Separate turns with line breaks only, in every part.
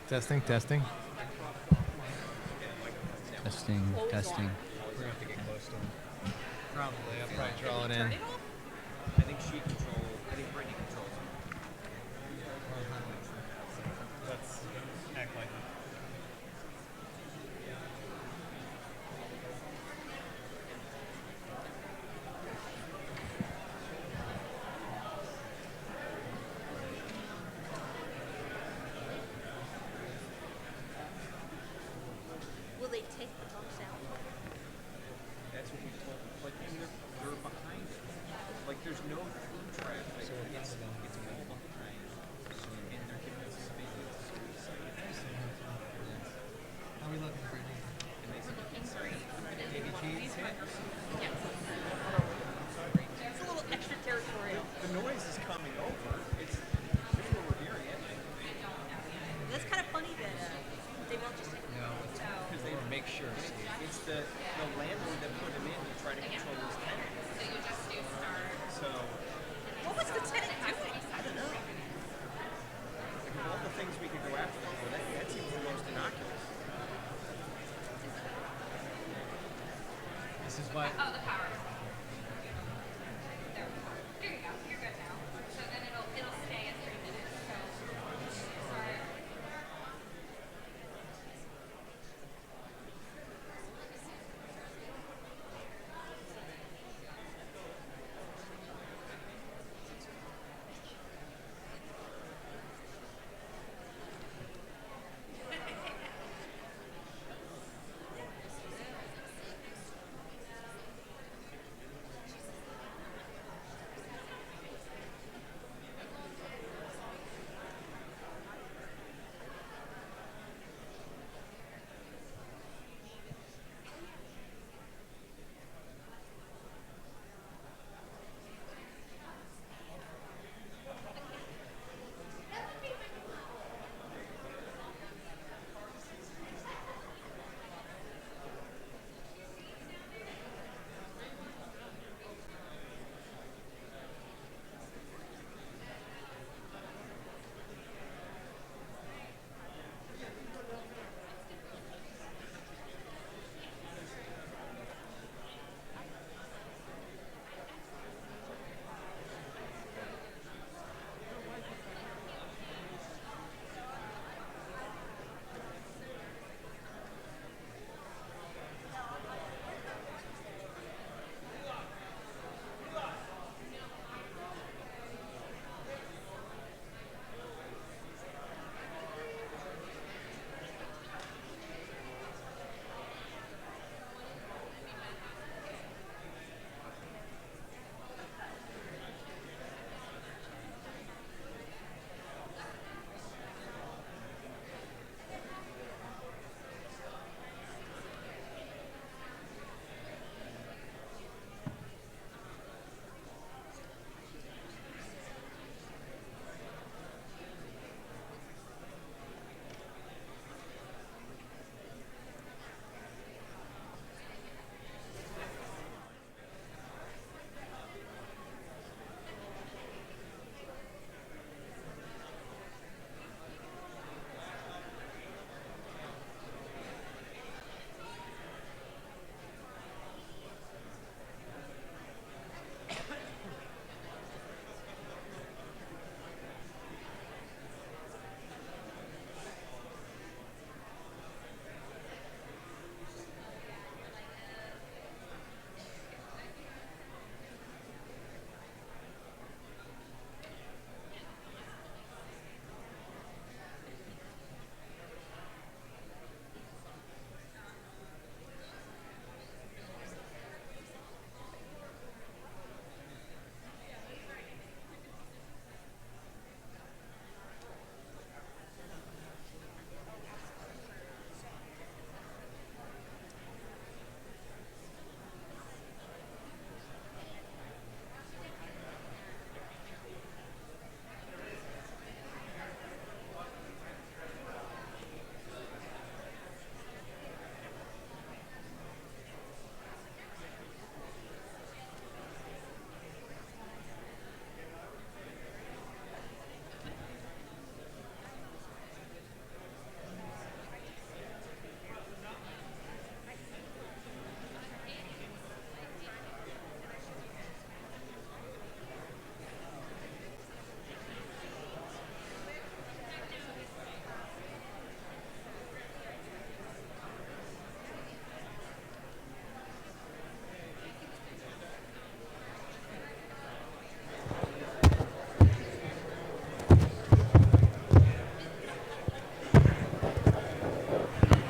Testing, testing.
Testing, testing.
We're gonna have to get close to him. Probably. I'll probably draw it in.
I think she controls. I think Brittany controls him.
Let's act like it.
Will they take the bumps out?
That's what we told them. Like, and they're behind it. Like, there's no through traffic.
So
It's all behind. And they're giving us space.
How are we looking, Brittany?
And they said,
Baby cheese hit?
Yes. It's a little extraterritorial.
the noise is coming over. It's what we're hearing it.
That's kind of funny that they won't just take
No,
Because they
make sure, Steve.
It's the landlord that put him in to try to control his tenant. So
What was the tenant doing?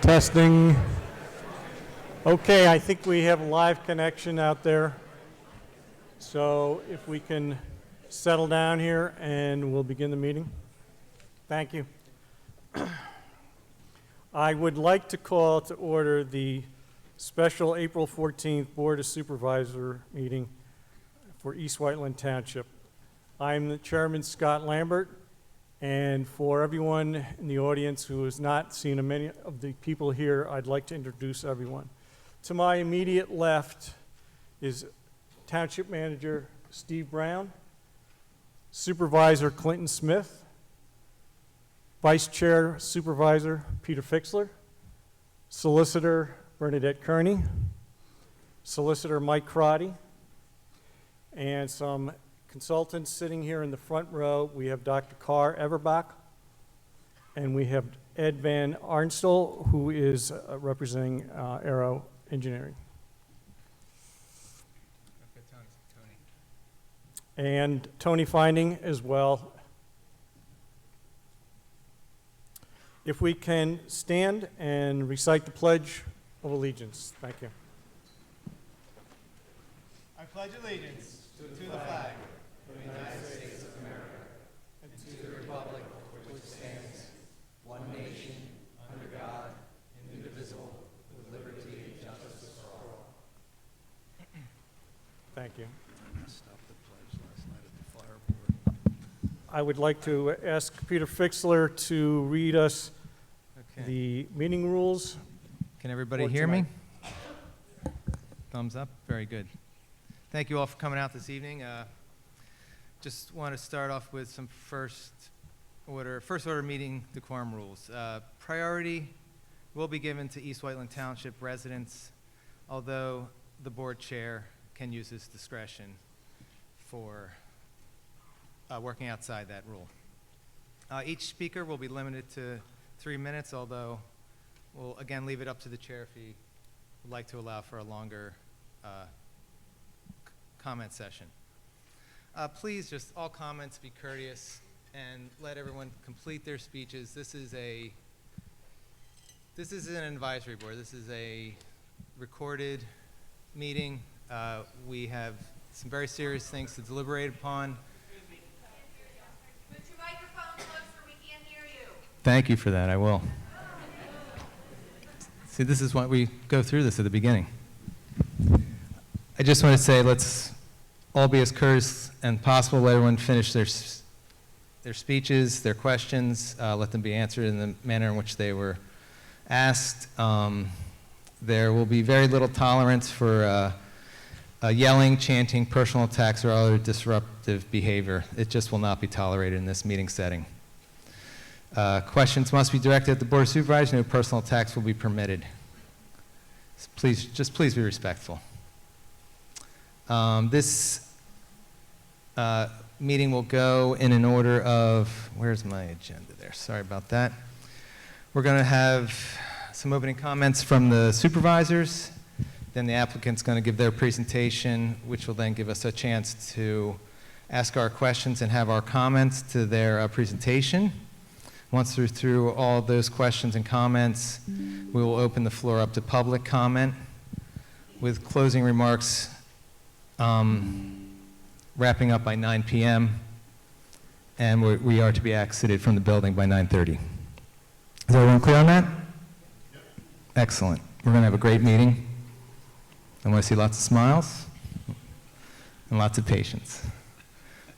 Testing. Okay, I think we have a live connection out there. So if we can settle down here and we'll begin the meeting. Thank you. I would like to call to order the special April 14th Board of Supervisor meeting for East Whiteland Township. I'm the Chairman, Scott Lambert, and for everyone in the audience who has not seen many of the people here, I'd like to introduce everyone. To my immediate left is Township Manager Steve Brown, Supervisor Clinton Smith, Vice Chair Supervisor Peter Fixler, Solicitor Bernadette Kearney, Solicitor Mike Crotty, and some consultants sitting here in the front row. We have Dr. Carr Everbach, and we have Ed Van Arnstel, who is representing Aero Engineering.
Okay, Tony.
And Tony Finding as well. If we can stand and recite the Pledge of Allegiance. Thank you.
I pledge allegiance to the flag of the United States of America and to the republic for which it stands, one nation, under God, indivisible, with liberty and justice for all.
Thank you.
I stopped the pledge last night at the fire board.
I would like to ask Peter Fixler to read us
Okay.
the meeting rules.
Can everybody
for
hear me?
tonight.
Thumbs up. Very good. Thank you all for coming out this evening. Just want to start off with some first order meeting decorum rules. Priority will be given to East Whiteland Township residents, although the board chair can use his discretion for working outside that rule. Each speaker will be limited to 3 minutes, although we'll again leave it up to the chair if he would like to allow for a longer comment session. Please, just all comments, be courteous and let everyone complete their speeches. This is an advisory board. This is a recorded meeting. We have some very serious things to deliberate upon.
Put your microphone closer, we can't hear you.
Thank you for that, I will. See, this is why we go through this at the beginning. I just want to say, let's all be as courteous and possible. Let everyone finish their speeches, their questions. Let them be answered in the manner in which they were asked. There will be very little tolerance for yelling, chanting, personal attacks, or other disruptive behavior. It just will not be tolerated in this meeting setting. Questions must be directed at the Board of Supervisors. No personal attacks will be permitted. Please be respectful. This meeting will go in an order of, where's my agenda there? Sorry about that. We're going to have some opening comments from the supervisors. Then the applicant's going to give their presentation, which will then give us a chance to ask our questions and have our comments to their presentation. Once we're through all those questions and comments, we will open the floor up to public comment with closing remarks wrapping up by 9 p.m. and we are to be exited from the building by 9:30. Is everyone clear on that? Yep. Excellent. We're going to have a great meeting. I want to see lots of smiles and lots of patience.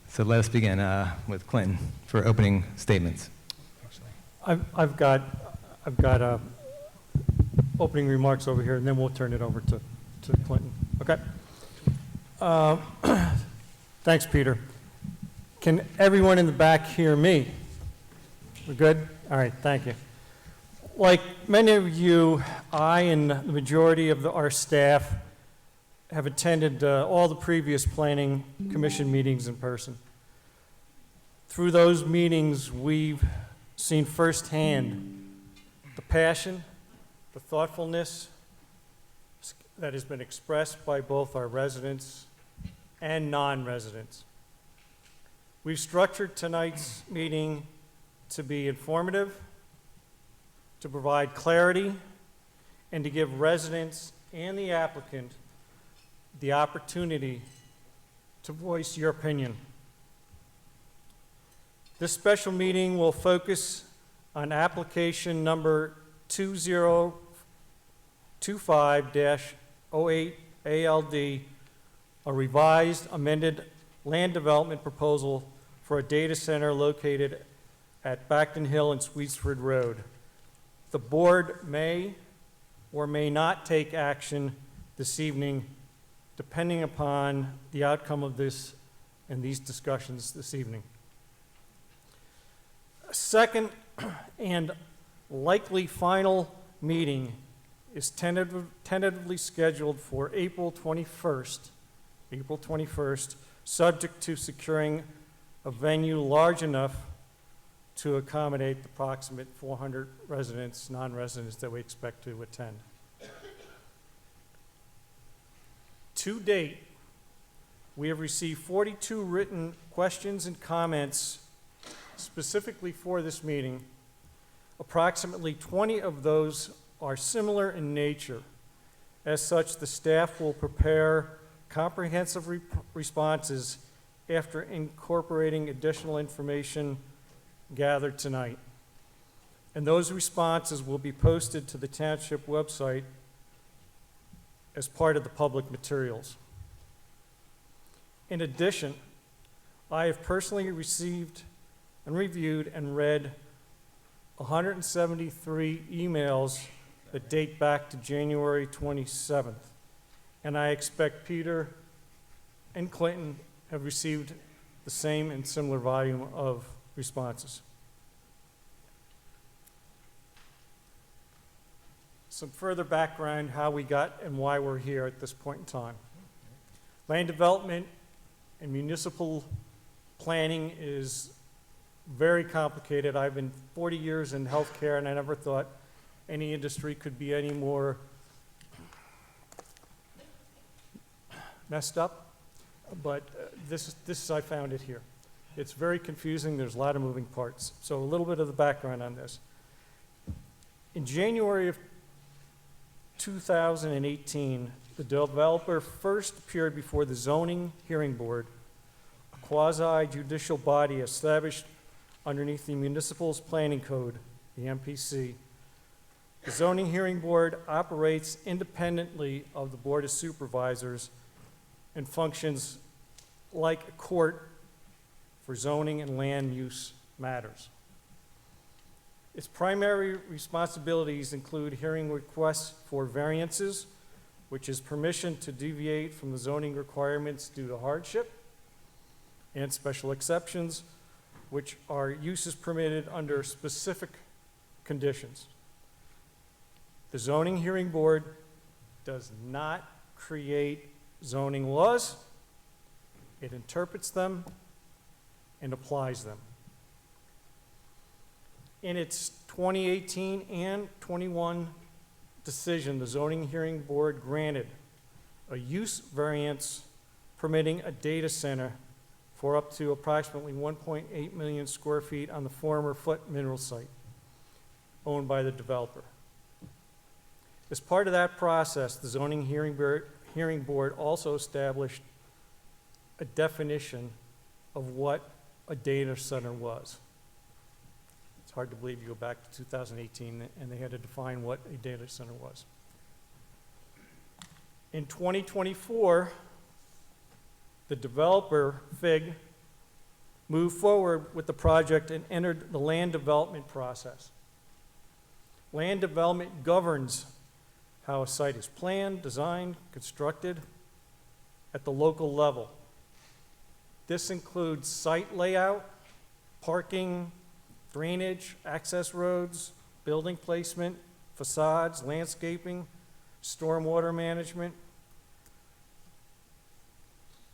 So let us begin with Clinton for opening statements.
I've got opening remarks over here, and then we'll turn it over to Clinton. Okay. Thanks, Peter. Can everyone in the back hear me? We're good? All right, thank you. Like many of you, I and the majority of our staff have attended all the previous Planning Commission meetings in person. Through those meetings, we've seen firsthand the passion, the thoughtfulness that has been expressed by both our residents and non-residents. We've structured tonight's meeting to be informative, to provide clarity and to give residents and the applicant the opportunity to voice your opinion. This special meeting will focus on application number 2025-08 ALD, a revised amended land development proposal for a data center located at Backton Hill and Sweetsford Road. The board may or may not take action this evening, depending upon the outcome of this and these discussions this evening. A second and likely final meeting is tentatively scheduled for April 21st, subject to securing a venue large enough to accommodate the approximate 400 residents, non-residents that we expect to attend. To date, we have received 42 written questions and comments specifically for this meeting. Approximately 20 of those are similar in nature. As such, the staff will prepare comprehensive responses after incorporating additional information gathered tonight. And those responses will be posted to the township website as part of the public materials. In addition, I have personally received and reviewed and read 173 emails that date back to January 27th. And I expect Peter and Clinton have received the same and similar volume of responses. Some further background how we got and why we're here at this point in time. Land development and municipal planning is very complicated. I've been 40 years in healthcare, and I never thought any industry could be any more messed up, but I found it here. It's very confusing. There's a lot of moving parts. So a little bit of the background on this. In January of 2018, the developer first appeared before the Zoning Hearing Board, a quasi-judicial body established underneath the Municipal Planning Code, the MPC. The Zoning Hearing Board operates independently of the Board of Supervisors and functions like a court for zoning and land use matters. Its primary responsibilities include hearing requests for variances, which is permission to deviate from the zoning requirements due to hardship, and special exceptions, which are uses permitted under specific conditions. The Zoning Hearing Board does not create zoning laws. It interprets them and applies them. In its 2018 and 21 decision, the Zoning Hearing Board granted a use variance permitting a data center for up to approximately 1.8 million square feet on the former Foot Mineral site owned by the developer. As part of that process, the Zoning Hearing Board also established a definition of what a data center was. It's hard to believe you go back to 2018 and they had to define what a data center was. In 2024, the developer, FIG, moved forward with the project and entered the land development process. Land development governs how a site is planned, designed, constructed at the local level. This includes site layout, parking, drainage, access roads, building placement, facades, landscaping, stormwater management.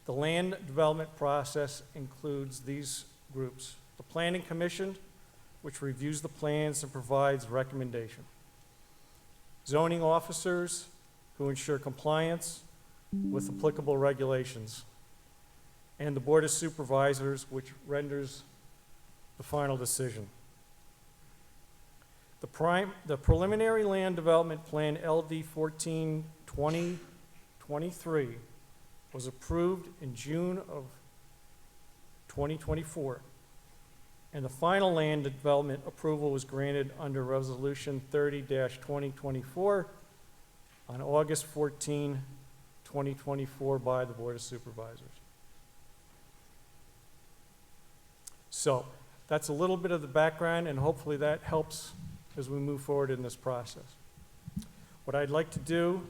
The land development process includes these groups. The Planning Commission, which reviews the plans and provides recommendation. Zoning officers, who ensure compliance with applicable regulations. And the Board of Supervisors, which renders the final decision. The preliminary land development plan LD 14-2023 was approved in June of 2024, and the final land development approval was granted under Resolution 30-2024 on August 14, 2024 by the Board of Supervisors. So that's a little bit of the background, and hopefully that helps as we move forward in this process. What I'd like to do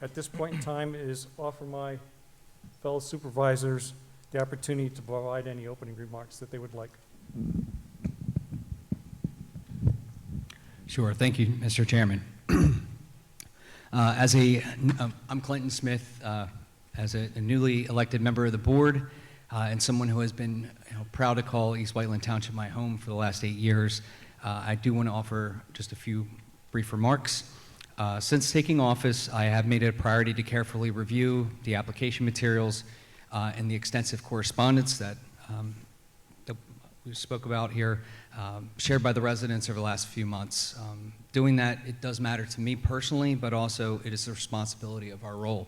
at this point in time is offer my fellow supervisors the opportunity to provide any opening remarks that they would like.
Sure. Thank you, Mr. Chairman. I'm Clinton Smith, as a newly elected member of the board, and someone who has been proud to call East Whiteland Township my home for the last 8 years. I do want to offer just a few brief remarks. Since taking office, I have made it a priority to carefully review the application materials and the extensive correspondence that we spoke about here, shared by the residents over the last few months. Doing that, it does matter to me personally, but also it is the responsibility of our role.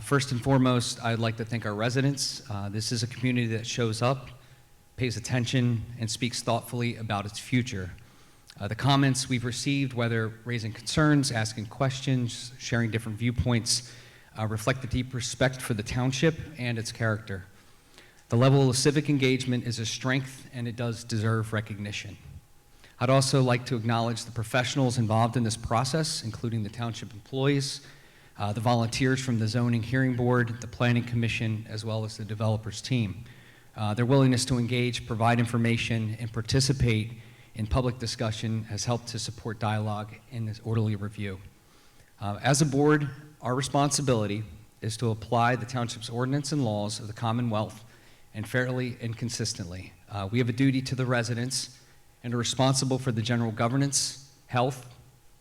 First and foremost, I'd like to thank our residents. This is a community that shows up, pays attention, and speaks thoughtfully about its future. The comments we've received, whether raising concerns, asking questions, sharing different viewpoints, reflect the deep respect for the township and its character. The level of civic engagement is a strength, and it does deserve recognition. I'd also like to acknowledge the professionals involved in this process, including the township employees, the volunteers from the Zoning Hearing Board, the Planning Commission, as well as the developers team. Their willingness to engage, provide information, and participate in public discussion has helped to support dialogue in this orderly review. As a board, our responsibility is to apply the township's ordinance and laws of the Commonwealth and fairly and consistently. We have a duty to the residents and are responsible for the general governance, health,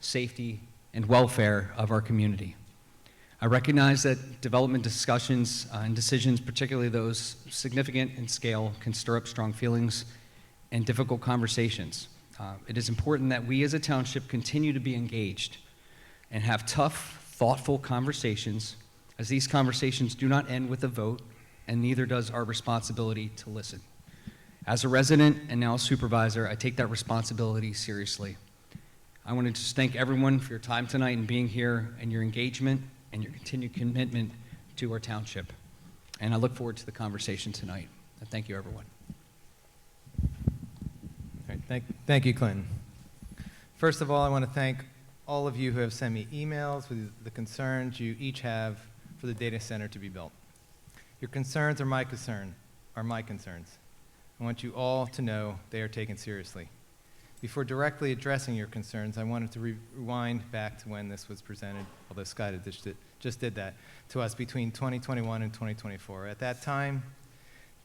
safety, and welfare of our community. I recognize that development discussions and decisions, particularly those significant in scale, can stir up strong feelings and difficult conversations. It is important that we as a township continue to be engaged and have tough, thoughtful conversations, as these conversations do not end with a vote, and neither does our responsibility to listen. As a resident and now a supervisor, I take that responsibility seriously. I want to just thank everyone for your time tonight and being here, and your engagement and your continued commitment to our township. And I look forward to the conversation tonight. And thank you, everyone.
All right, thank you, Clinton. First of all, I want to thank all of you who have sent me emails with the concerns you each have for the data center to be built. Your concerns are my concerns. I want you all to know they are taken seriously. Before directly addressing your concerns, I wanted to rewind back to when this was presented, although Scott just did that, to us between 2021 and 2024. At that time,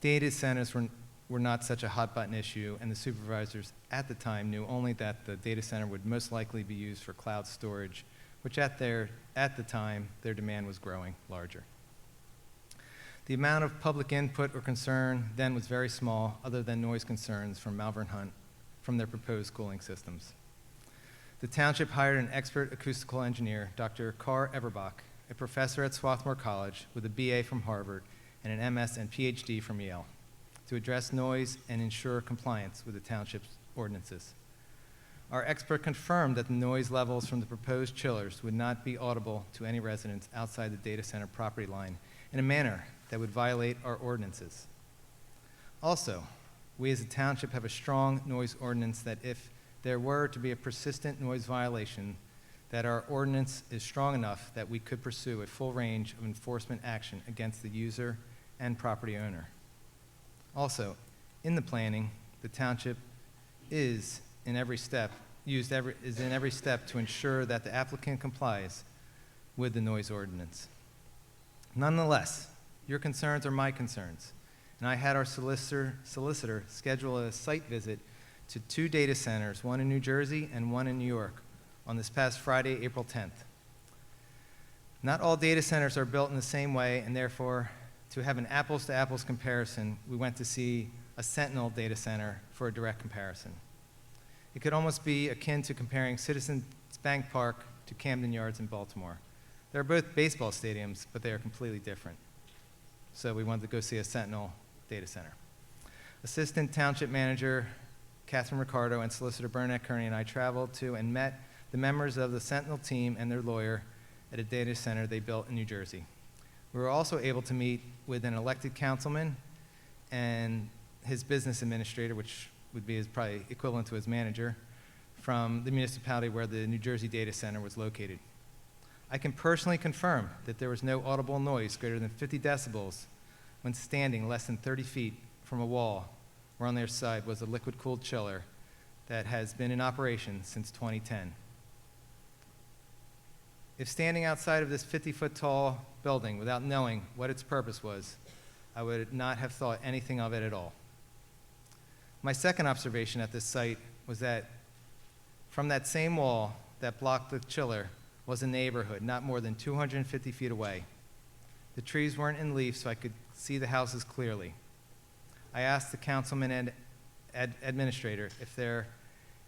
data centers were not such a hot-button issue, and the supervisors at the time knew only that the data center would most likely be used for cloud storage, which at the time, their demand was growing larger. The amount of public input or concern then was very small, other than noise concerns from Malvern Hunt from their proposed cooling systems. The township hired an expert acoustical engineer, Dr. Carr Everbach, a professor at Swarthmore College with a BA from Harvard and an MS and PhD from Yale, to address noise and ensure compliance with the township's ordinances. Our expert confirmed that the noise levels from the proposed chillers would not be audible to any residents outside the data center property line in a manner that would violate our ordinances. Also, we as a township have a strong noise ordinance that if there were to be a persistent noise violation, that our ordinance is strong enough that we could pursue a full range of enforcement action against the user and property owner. Also, in the planning, the township is in every step to ensure that the applicant complies with the noise ordinance. Nonetheless, your concerns are my concerns, and I had our solicitor schedule a site visit to 2 data centers, one in New Jersey and one in New York, on this past Friday, April 10th. Not all data centers are built in the same way, and therefore, to have an apples-to-apples comparison, we went to see a Sentinel data center for a direct comparison. It could almost be akin to comparing Citizens Bank Park to Camden Yards in Baltimore. They're both baseball stadiums, but they are completely different. So we wanted to go see a Sentinel data center. Assistant Township Manager Catherine Ricardo and Solicitor Bernadette Kearney and I traveled to and met the members of the Sentinel team and their lawyer at a data center they built in New Jersey. We were also able to meet with an elected councilman and his business administrator, which would be his probably equivalent to his manager, from the municipality where the New Jersey data center was located. I can personally confirm that there was no audible noise greater than 50 decibels when standing less than 30 feet from a wall where on their side was a liquid-cooled chiller that has been in operation since 2010. If standing outside of this 50-foot tall building without knowing what its purpose was, I would not have thought anything of it at all. My second observation at this site was that from that same wall that blocked the chiller was a neighborhood not more than 250 feet away. The trees weren't in leaf, so I could see the houses clearly. I asked the councilman and administrator if there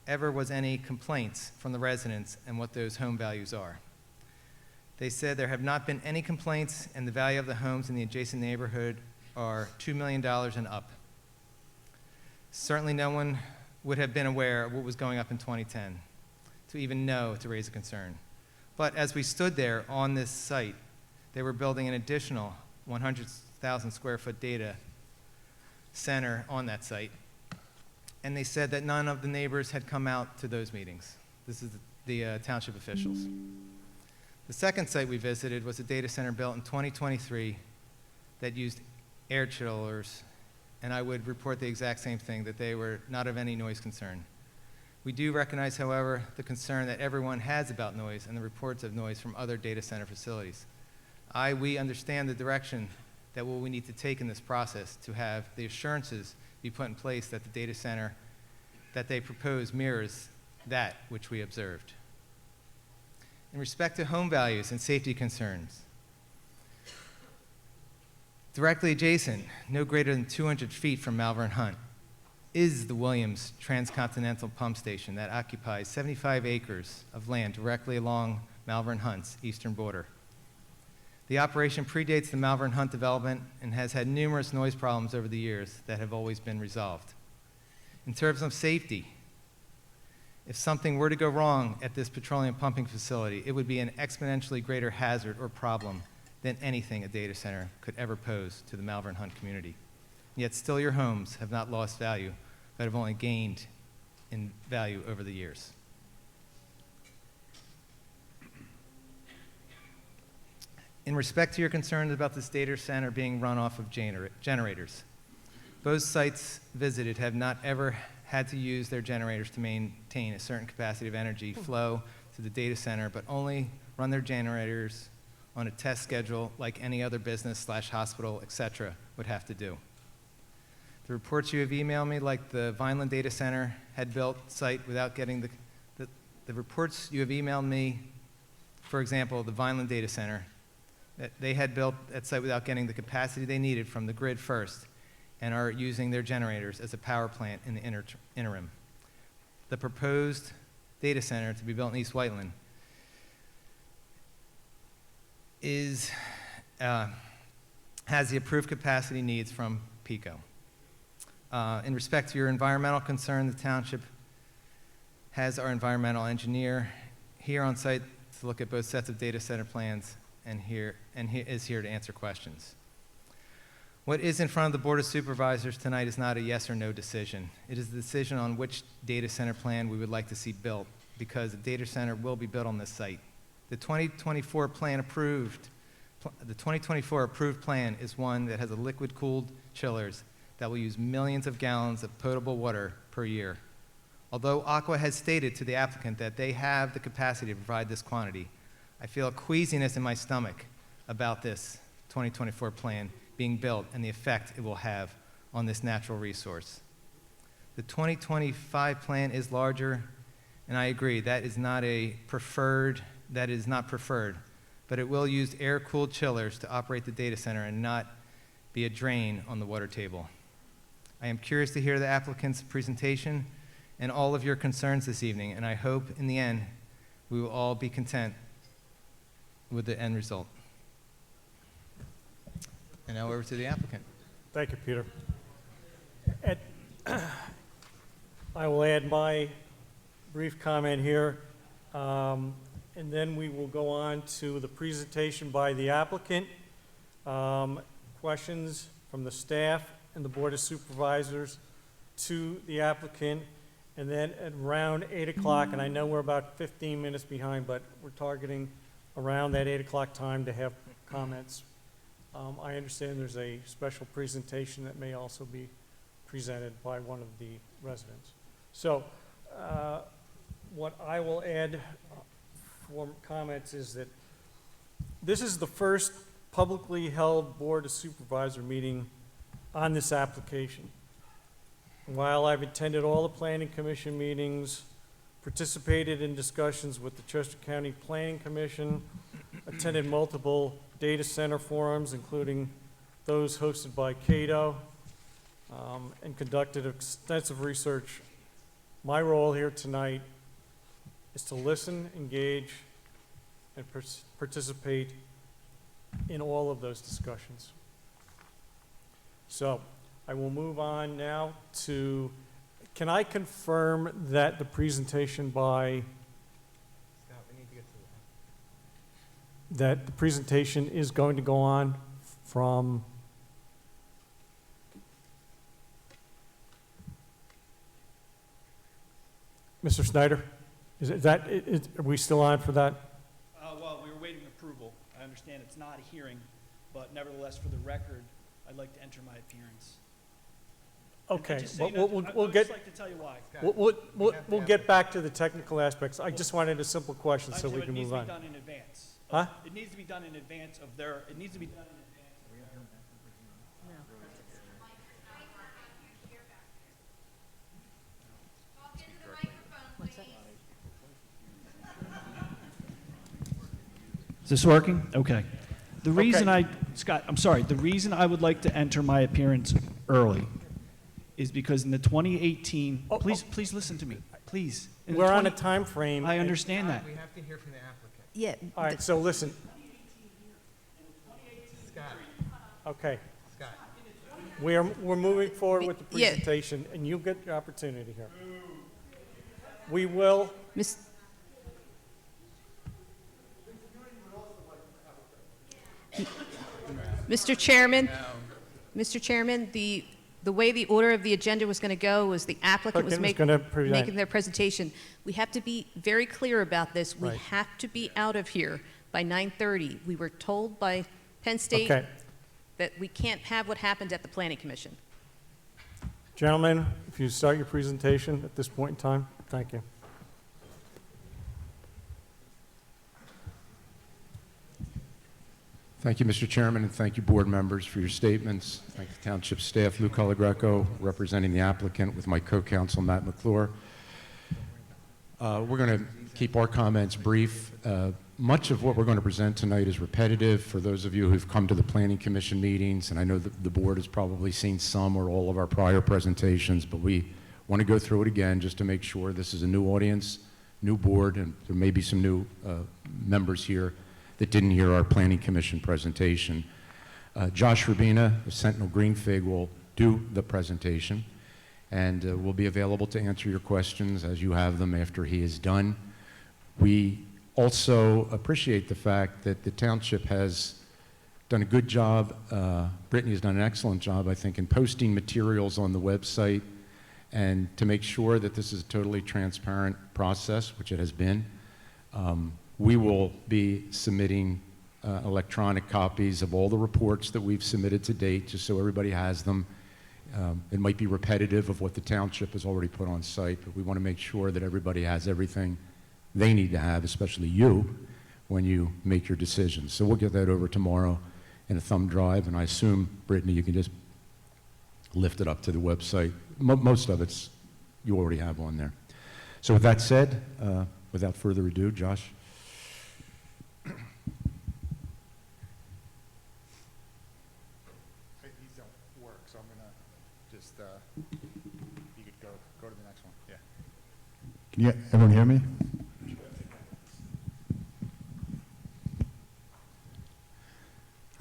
ever was any complaints from the residents and what those home values are. They said there have not been any complaints, and the value of the homes in the adjacent neighborhood are $2 million and up. Certainly no one would have been aware of what was going up in 2010 to even know to raise a concern. But as we stood there on this site, they were building an additional 100,000 square foot data center on that site. And they said that none of the neighbors had come out to those meetings. This is the township officials. The second site we visited was a data center built in 2023 that used air chillers, and I would report the exact same thing, that they were not of any noise concern. We do recognize, however, the concern that everyone has about noise and the reports of noise from other data center facilities. We understand the direction that we need to take in this process to have the assurances be put in place that the data center that they propose mirrors that which we observed. In respect to home values and safety concerns, directly adjacent, no greater than 200 feet from Malvern Hunt, is the Williams Transcontinental Pump Station that occupies 75 acres of land directly along Malvern Hunt's eastern border. The operation predates the Malvern Hunt development and has had numerous noise problems over the years that have always been resolved. In terms of safety, if something were to go wrong at this petroleum pumping facility, it would be an exponentially greater hazard or problem than anything a data center could ever pose to the Malvern Hunt community. Yet still your homes have not lost value, but have only gained in value over the years. In respect to your concerns about this data center being run off of generators, both sites visited have not ever had to use their generators to maintain a certain capacity of energy flow to the data center, but only run their generators on a test schedule like any other business / hospital, etc. would have to do. The reports you have emailed me, like the Whiteland data center had built site without getting the reports you have emailed me, for example, the Whiteland data center, that they had built at site without getting the capacity they needed from the grid first and are using their generators as a power plant in the interim. The proposed data center to be built in East Whiteland has the approved capacity needs from PECO. In respect to your environmental concern, the township has our environmental engineer here on site to look at both sets of data center plans and he is here to answer questions. What is in front of the Board of Supervisors tonight is not a yes or no decision. It is the decision on which data center plan we would like to see built, because the data center will be built on this site. The 2024 approved plan is one that has a liquid-cooled chillers that will use millions of gallons of potable water per year. Although Aqua has stated to the applicant that they have the capacity to provide this quantity, I feel a queasiness in my stomach about this 2024 plan being built and the effect it will have on this natural resource. The 2025 plan is larger, and I agree that is not preferred, but it will use air-cooled chillers to operate the data center and not be a drain on the water table. I am curious to hear the applicant's presentation and all of your concerns this evening, and I hope in the end we will all be content with the end result. And now over to the applicant.
Thank you, Peter. I will add my brief comment here, and then we will go on to the presentation by the applicant, questions from the staff and the Board of Supervisors to the applicant, and then at around 8 o'clock, and I know we're about 15 minutes behind, but we're targeting around that 8 o'clock time to have comments. I understand there's a special presentation that may also be presented by one of the residents. So what I will add for comments is that this is the first publicly held Board of Supervisor meeting on this application. While I've attended all the Planning Commission meetings, participated in discussions with the Chester County Planning Commission, attended multiple data center forums, including those hosted by Cato, and conducted extensive research. My role here tonight is to listen, engage, and participate in all of those discussions. So I will move on now to, can I confirm that the presentation by,
Scott, we need to get to
that the presentation is going to go on from Mr. Snyder? Are we still on for that?
Well, we were waiting approval. I understand it's not a hearing, but nevertheless, for the record, I'd like to enter my appearance.
Okay,
Just so you
we'll,
know,
we'll
I'd
get,
just like to tell you why.
we'll get back to the technical aspects. I just wanted a simple question so we can move on.
It needs to be done in advance.
Huh?
It needs to be done in advance of their, it needs to be done in advance of their.
Talk into the microphone, please.
Is this working? Okay. The reason
Okay.
Scott, I'm sorry, the reason I would like to enter my appearance early is because in the 2018,
Oh,
please listen to me, please. In the
We're on a
20
time frame.
I understand that.
We have to hear from the applicant.
Yeah.
All right, so listen,
Scott,
okay.
Scott.
We're moving forward with the
Yeah.
presentation, and you get your opportunity here. We will,
Miss, Mr. Chairman, the way the order of the agenda was going to go was the applicant was
Applicant was gonna present.
making their presentation. We have to be very clear about this. We
Right.
have to be out of here by 9:30. We were told by Penn State
okay.
that we can't have what happened at the Planning Commission.
Gentlemen, if you start your presentation at this point in time, thank you.
Thank you, Mr. Chairman, and thank you, board members, for your statements. Thank the township staff, Lou Colagreco, representing the applicant with my co-counsel, Matt McClure. We're going to keep our comments brief. Much of what we're going to present tonight is repetitive for those of you who've come to the Planning Commission meetings, and I know that the board has probably seen some or all of our prior presentations, but we want to go through it again just to make sure this is a new audience, new board, and there may be some new members here that didn't hear our Planning Commission presentation. Josh Rubina of Sentinel Green Fig will do the presentation, and will be available to answer your questions as you have them after he is done. We also appreciate the fact that the township has done a good job. Brittany has done an excellent job, I think, in posting materials on the website, and to make sure that this is a totally transparent process, which it has been. We will be submitting electronic copies of all the reports that we've submitted to date, just so everybody has them. It might be repetitive of what the township has already put on site, but we want to make sure that everybody has everything they need to have, especially you, when you make your decisions. So we'll get that over tomorrow in a thumb drive, and I assume, Brittany, you can just lift it up to the website. Most of it's you already have on there. So with that said, without further ado, Josh.
These don't work, so I'm gonna
just, you could go to the next one, yeah.
Can you, everyone hear me?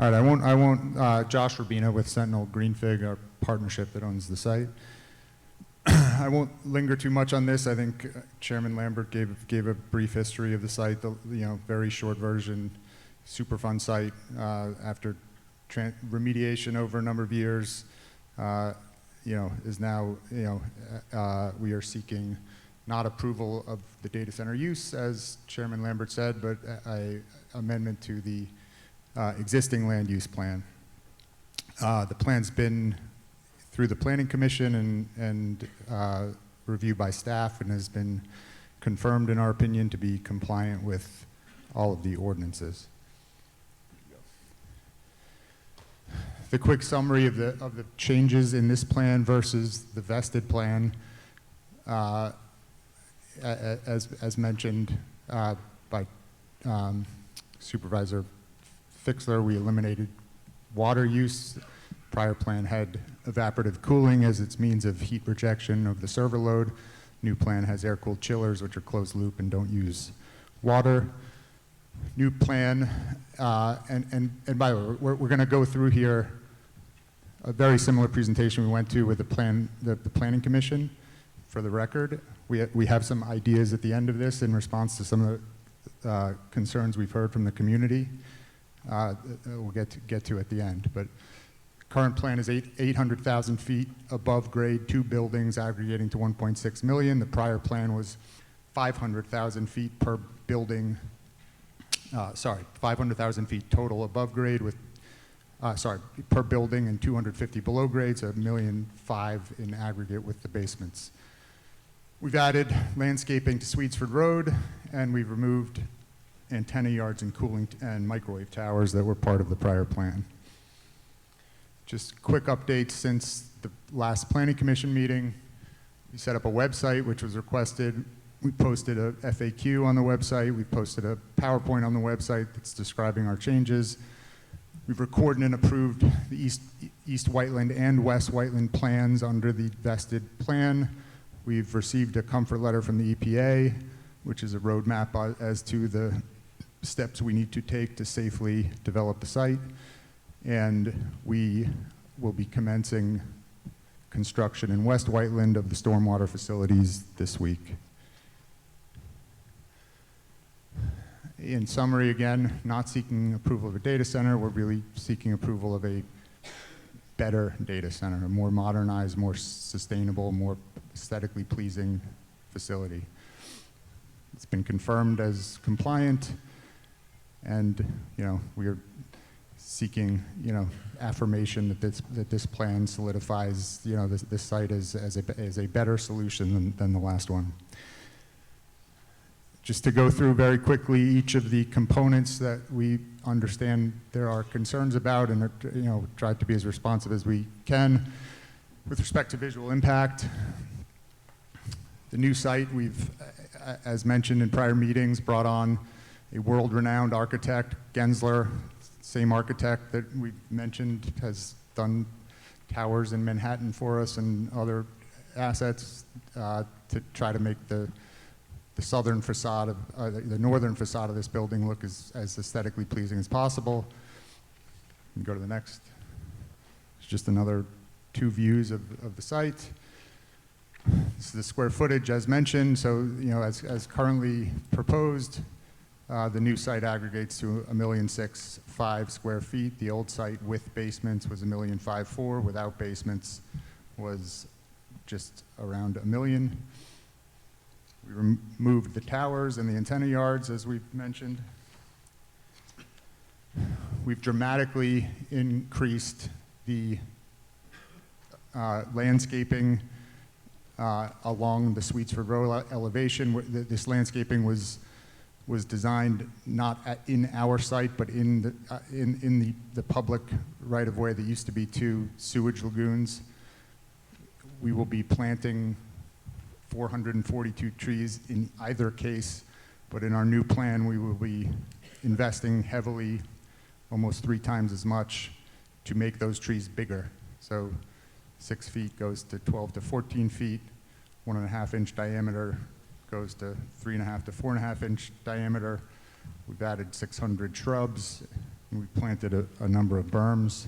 All right, I won't, Josh Rubino with Sentinel Greenfig, our partnership that owns the site. I won't linger too much on this. I think Chairman Lambert gave a brief history of the site, very short version, super fun site. After remediation over a number of years, is now, we are seeking not approval of the data center use, as Chairman Lambert said, but a amendment to the existing land use plan. The plan's been through the Planning Commission and reviewed by staff and has been confirmed, in our opinion, to be compliant with all of the ordinances. The quick summary of the changes in this plan versus the vested plan, as mentioned by Supervisor Fixler, we eliminated water use. Prior plan had evaporative cooling as its means of heat rejection of the server load. New plan has air-cooled chillers, which are closed loop and don't use water. New plan, and by the way, we're going to go through here a very similar presentation we went to with the Planning Commission. For the record, we have some ideas at the end of this in response to some of the concerns we've heard from the community. We'll get to at the end, but current plan is 800,000 feet above grade, 2 buildings aggregating to 1.6 million. The prior plan was 500,000 feet per building, 500,000 feet total above grade with, per building and 250 below grade, so 1.5 million in aggregate with the basements. We've added landscaping to Swedesford Road, and we've removed antenna yards and cooling and microwave towers that were part of the prior plan. Just quick updates since the last Planning Commission meeting. We set up a website which was requested. We posted a FAQ on the website. We posted a PowerPoint on the website that's describing our changes. We've recorded and approved the East Whiteland and West Whiteland plans under the vested plan. We've received a comfort letter from the EPA, which is a roadmap as to the steps we need to take to safely develop the site. And we will be commencing construction in West Whiteland of the stormwater facilities this week. In summary, again, not seeking approval of a data center, we're really seeking approval of a better data center, a more modernized, more sustainable, more aesthetically pleasing facility. It's been confirmed as compliant, and we are seeking affirmation that this plan solidifies this site as a better solution than the last one. Just to go through very quickly each of the components that we understand there are concerns about, and try to be as responsive as we can. With respect to visual impact, the new site, we've, as mentioned in prior meetings, brought on a world-renowned architect, Gensler, same architect that we've mentioned has done towers in Manhattan for us and other assets to try to make the southern facade of, the northern facade of this building look as aesthetically pleasing as possible. You can go to the next. It's just another 2 views of the site. This is the square footage as mentioned. So, as currently proposed, the new site aggregates to 1,605,000 square feet. The old site with basements was 1,504,000. Without basements was just around 1 million. We removed the towers and the antenna yards, as we've mentioned. We've dramatically increased the landscaping along the Swedesford Road elevation. This landscaping was designed not in our site, but in the public right-of-way that used to be 2 sewage lagoons. We will be planting 442 trees in either case, but in our new plan, we will be investing heavily, almost 3 times as much, to make those trees bigger. So 6 feet goes to 12 to 14 feet. 1.5 inch diameter goes to 3.5 to 4.5 inch diameter. We've added 600 shrubs, and we planted a number of berms.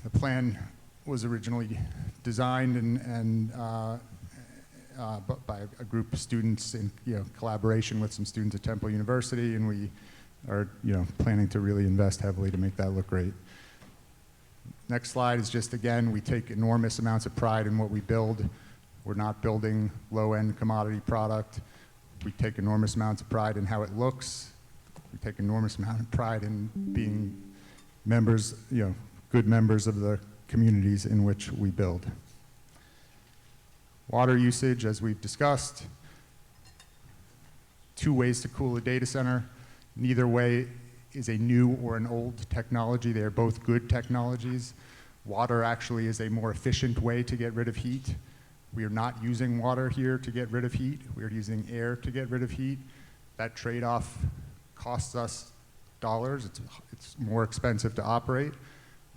The plan was originally designed by a group of students in collaboration with some students at Temple University, and we are planning to really invest heavily to make that look great. Next slide is just, again, we take enormous amounts of pride in what we build. We're not building low-end commodity product. We take enormous amounts of pride in how it looks. We take enormous amount of pride in being members, good members of the communities in which we build. Water usage, as we've discussed. 2 ways to cool a data center. Neither way is a new or an old technology. They are both good technologies. Water actually is a more efficient way to get rid of heat. We are not using water here to get rid of heat. We are using air to get rid of heat. That trade-off costs us dollars. It's more expensive to operate,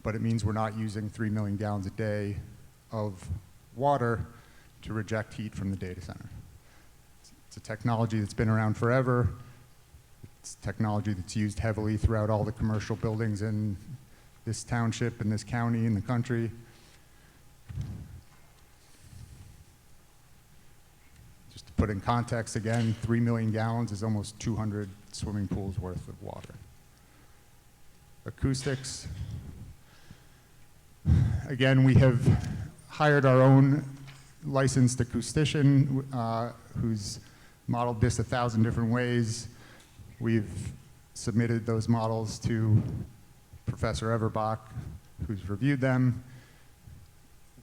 but it means we're not using 3 million gallons a day of water to reject heat from the data center. It's a technology that's been around forever. It's technology that's used heavily throughout all the commercial buildings in this township, in this county, in the country. Just to put in context again, 3 million gallons is almost 200 swimming pools worth of water. Acoustics. Again, we have hired our own licensed acoustician who's modeled this 1,000 different ways. We've submitted those models to Professor Everbach, who's reviewed them.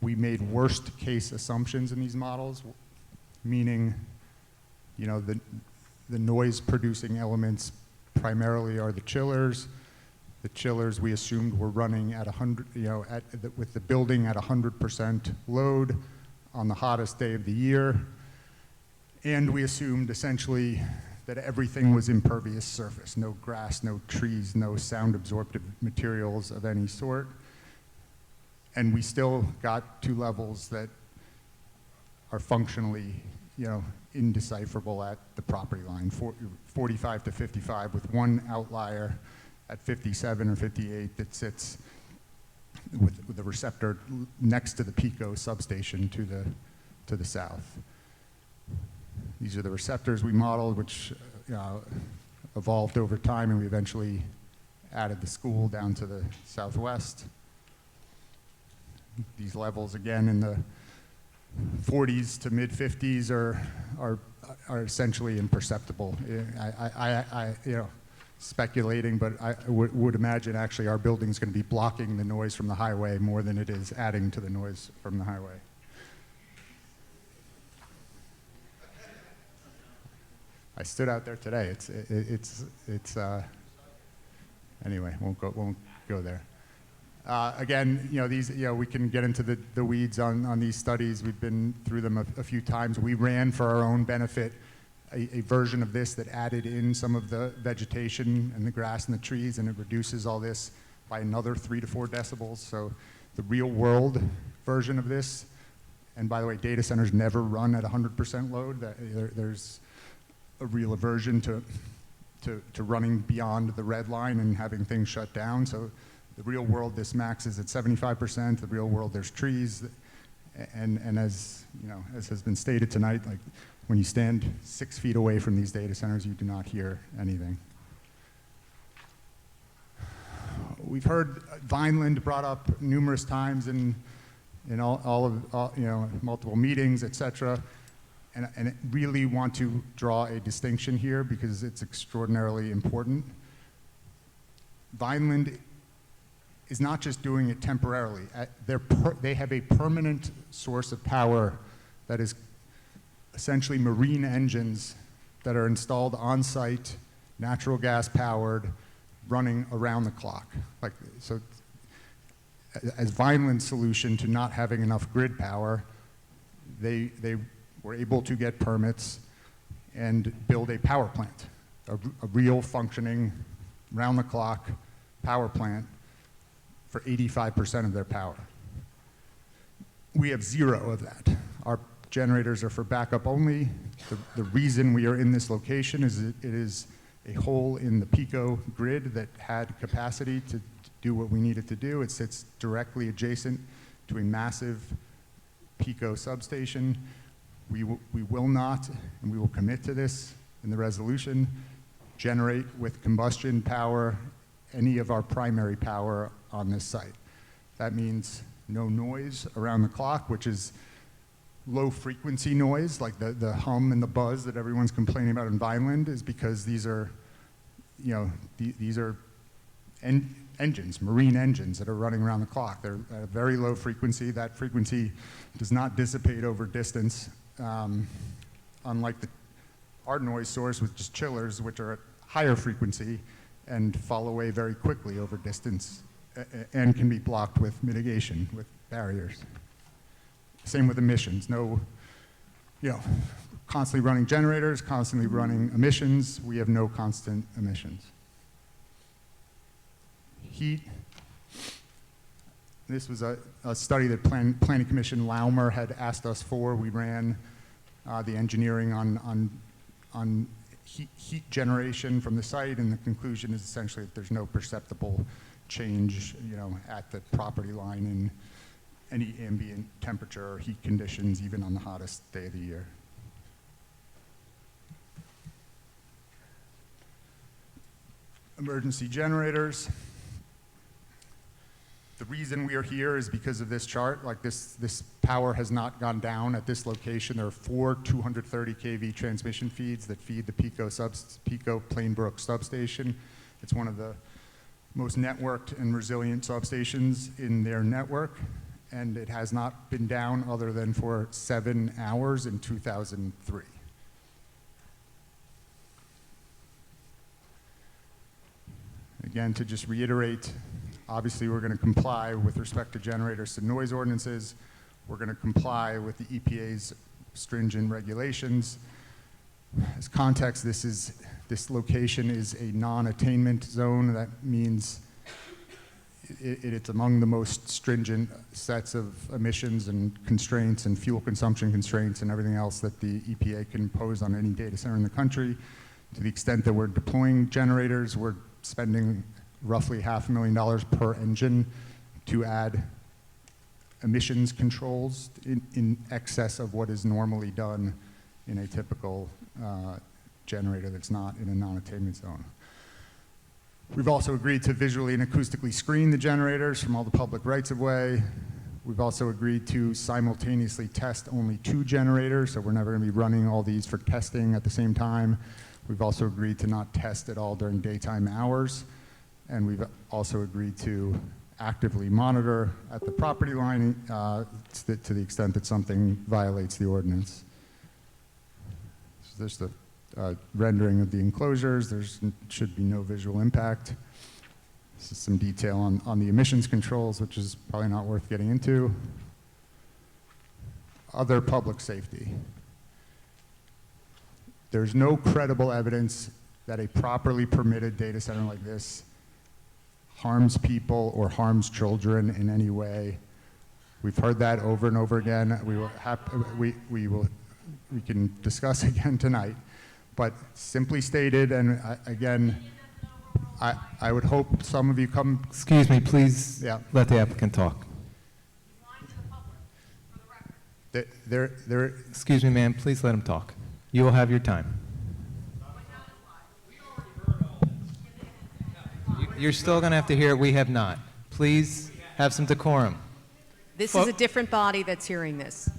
We made worst case assumptions in these models, meaning, the noise producing elements primarily are the chillers. The chillers we assumed were running at 100, with the building at 100% load on the hottest day of the year. And we assumed essentially that everything was impervious surface, no grass, no trees, no sound absorptive materials of any sort. And we still got 2 levels that are functionally, indecipherable at the property line, 45 to 55, with 1 outlier at 57 or 58 that sits with the receptor next to the Pico substation to the south. These are the receptors we modeled, which evolved over time, and we eventually added the school down to the southwest. These levels, again, in the 40s to mid-50s are essentially imperceptible. I speculating, but I would imagine actually our building's going to be blocking the noise from the highway more than it is adding to the noise from the highway. I stood out there today. Anyway, won't go there. Again, we can get into the weeds on these studies. We've been through them a few times. We ran for our own benefit a version of this that added in some of the vegetation and the grass and the trees, and it reduces all this by another 3 to 4 decibels. So the real world version of this, and by the way, data centers never run at 100% load. There's a real aversion to running beyond the red line and having things shut down. So the real world, this maxes at 75%. The real world, there's trees. And as has been stated tonight, like when you stand 6 feet away from these data centers, you do not hear anything. We've heard Vineland brought up numerous times in multiple meetings, et cetera. And I really want to draw a distinction here because it's extraordinarily important. Vineland is not just doing it temporarily. They have a permanent source of power that is essentially marine engines that are installed on site, natural gas powered, running around the clock. So as Vineland's solution to not having enough grid power, they were able to get permits and build a power plant, a real functioning round the clock power plant for 85% of their power. We have 0 of that. Our generators are for backup only. The reason we are in this location is it is a hole in the PECO grid that had capacity to do what we needed to do. It sits directly adjacent to a massive PECO substation. We will not, and we will commit to this in the resolution, generate with combustion power any of our primary power on this site. That means no noise around the clock, which is low frequency noise, like the hum and the buzz that everyone's complaining about in Vineland, is because these are, these are engines, marine engines that are running around the clock. They're at a very low frequency. That frequency does not dissipate over distance, unlike our noise source, which is chillers, which are at higher frequency and fall away very quickly over distance and can be blocked with mitigation, with barriers. Same with emissions. No, constantly running generators, constantly running emissions. We have no constant emissions. Heat. This was a study that Planning Commission Laumer had asked us for. We ran the engineering on heat generation from the site, and the conclusion is essentially that there's no perceptible change, at the property line in any ambient temperature or heat conditions, even on the hottest day of the year. Emergency generators. The reason we are here is because of this chart. Like this power has not gone down at this location. There are 4 230 kV transmission feeds that feed the PECO Plainbrook substation. It's one of the most networked and resilient substations in their network, and it has not been down other than for 7 hours in 2003. Again, to just reiterate, obviously we're going to comply with respect to generators to noise ordinances. We're going to comply with the EPA's stringent regulations. As context, this location is a non-attainment zone. That means it's among the most stringent sets of emissions and constraints and fuel consumption constraints and everything else that the EPA can impose on any data center in the country. To the extent that we're deploying generators, we're spending roughly $500,000 per engine to add emissions controls in excess of what is normally done in a typical generator that's not in a non-attainment zone. We've also agreed to visually and acoustically screen the generators from all the public rights-of-way. We've also agreed to simultaneously test only 2 generators, so we're never going to be running all these for testing at the same time. We've also agreed to not test at all during daytime hours, and we've also agreed to actively monitor at the property line to the extent that something violates the ordinance. So there's the rendering of the enclosures. There should be no visual impact. This is some detail on the emissions controls, which is probably not worth getting into. Other public safety. There's no credible evidence that a properly permitted data center like this harms people or harms children in any way. We've heard that over and over again. We can discuss again tonight. But simply stated, and again, I would hope some of you come.
Excuse me, please let the applicant talk. Excuse me, ma'am, please let him talk. You will have your time. You're still going to have to hear it. We have not. Please have some decorum.
This is a different body that's hearing this.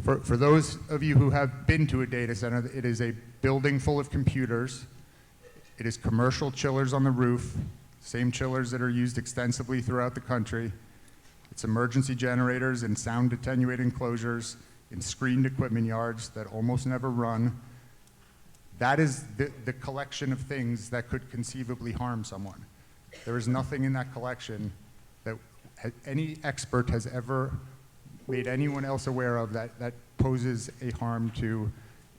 For those of you who have been to a data center, it is a building full of computers. It is commercial chillers on the roof, same chillers that are used extensively throughout the country. It's emergency generators in sound attenuated enclosures, in screened equipment yards that almost never run. That is the collection of things that could conceivably harm someone. There is nothing in that collection that any expert has ever made anyone else aware of that poses a harm to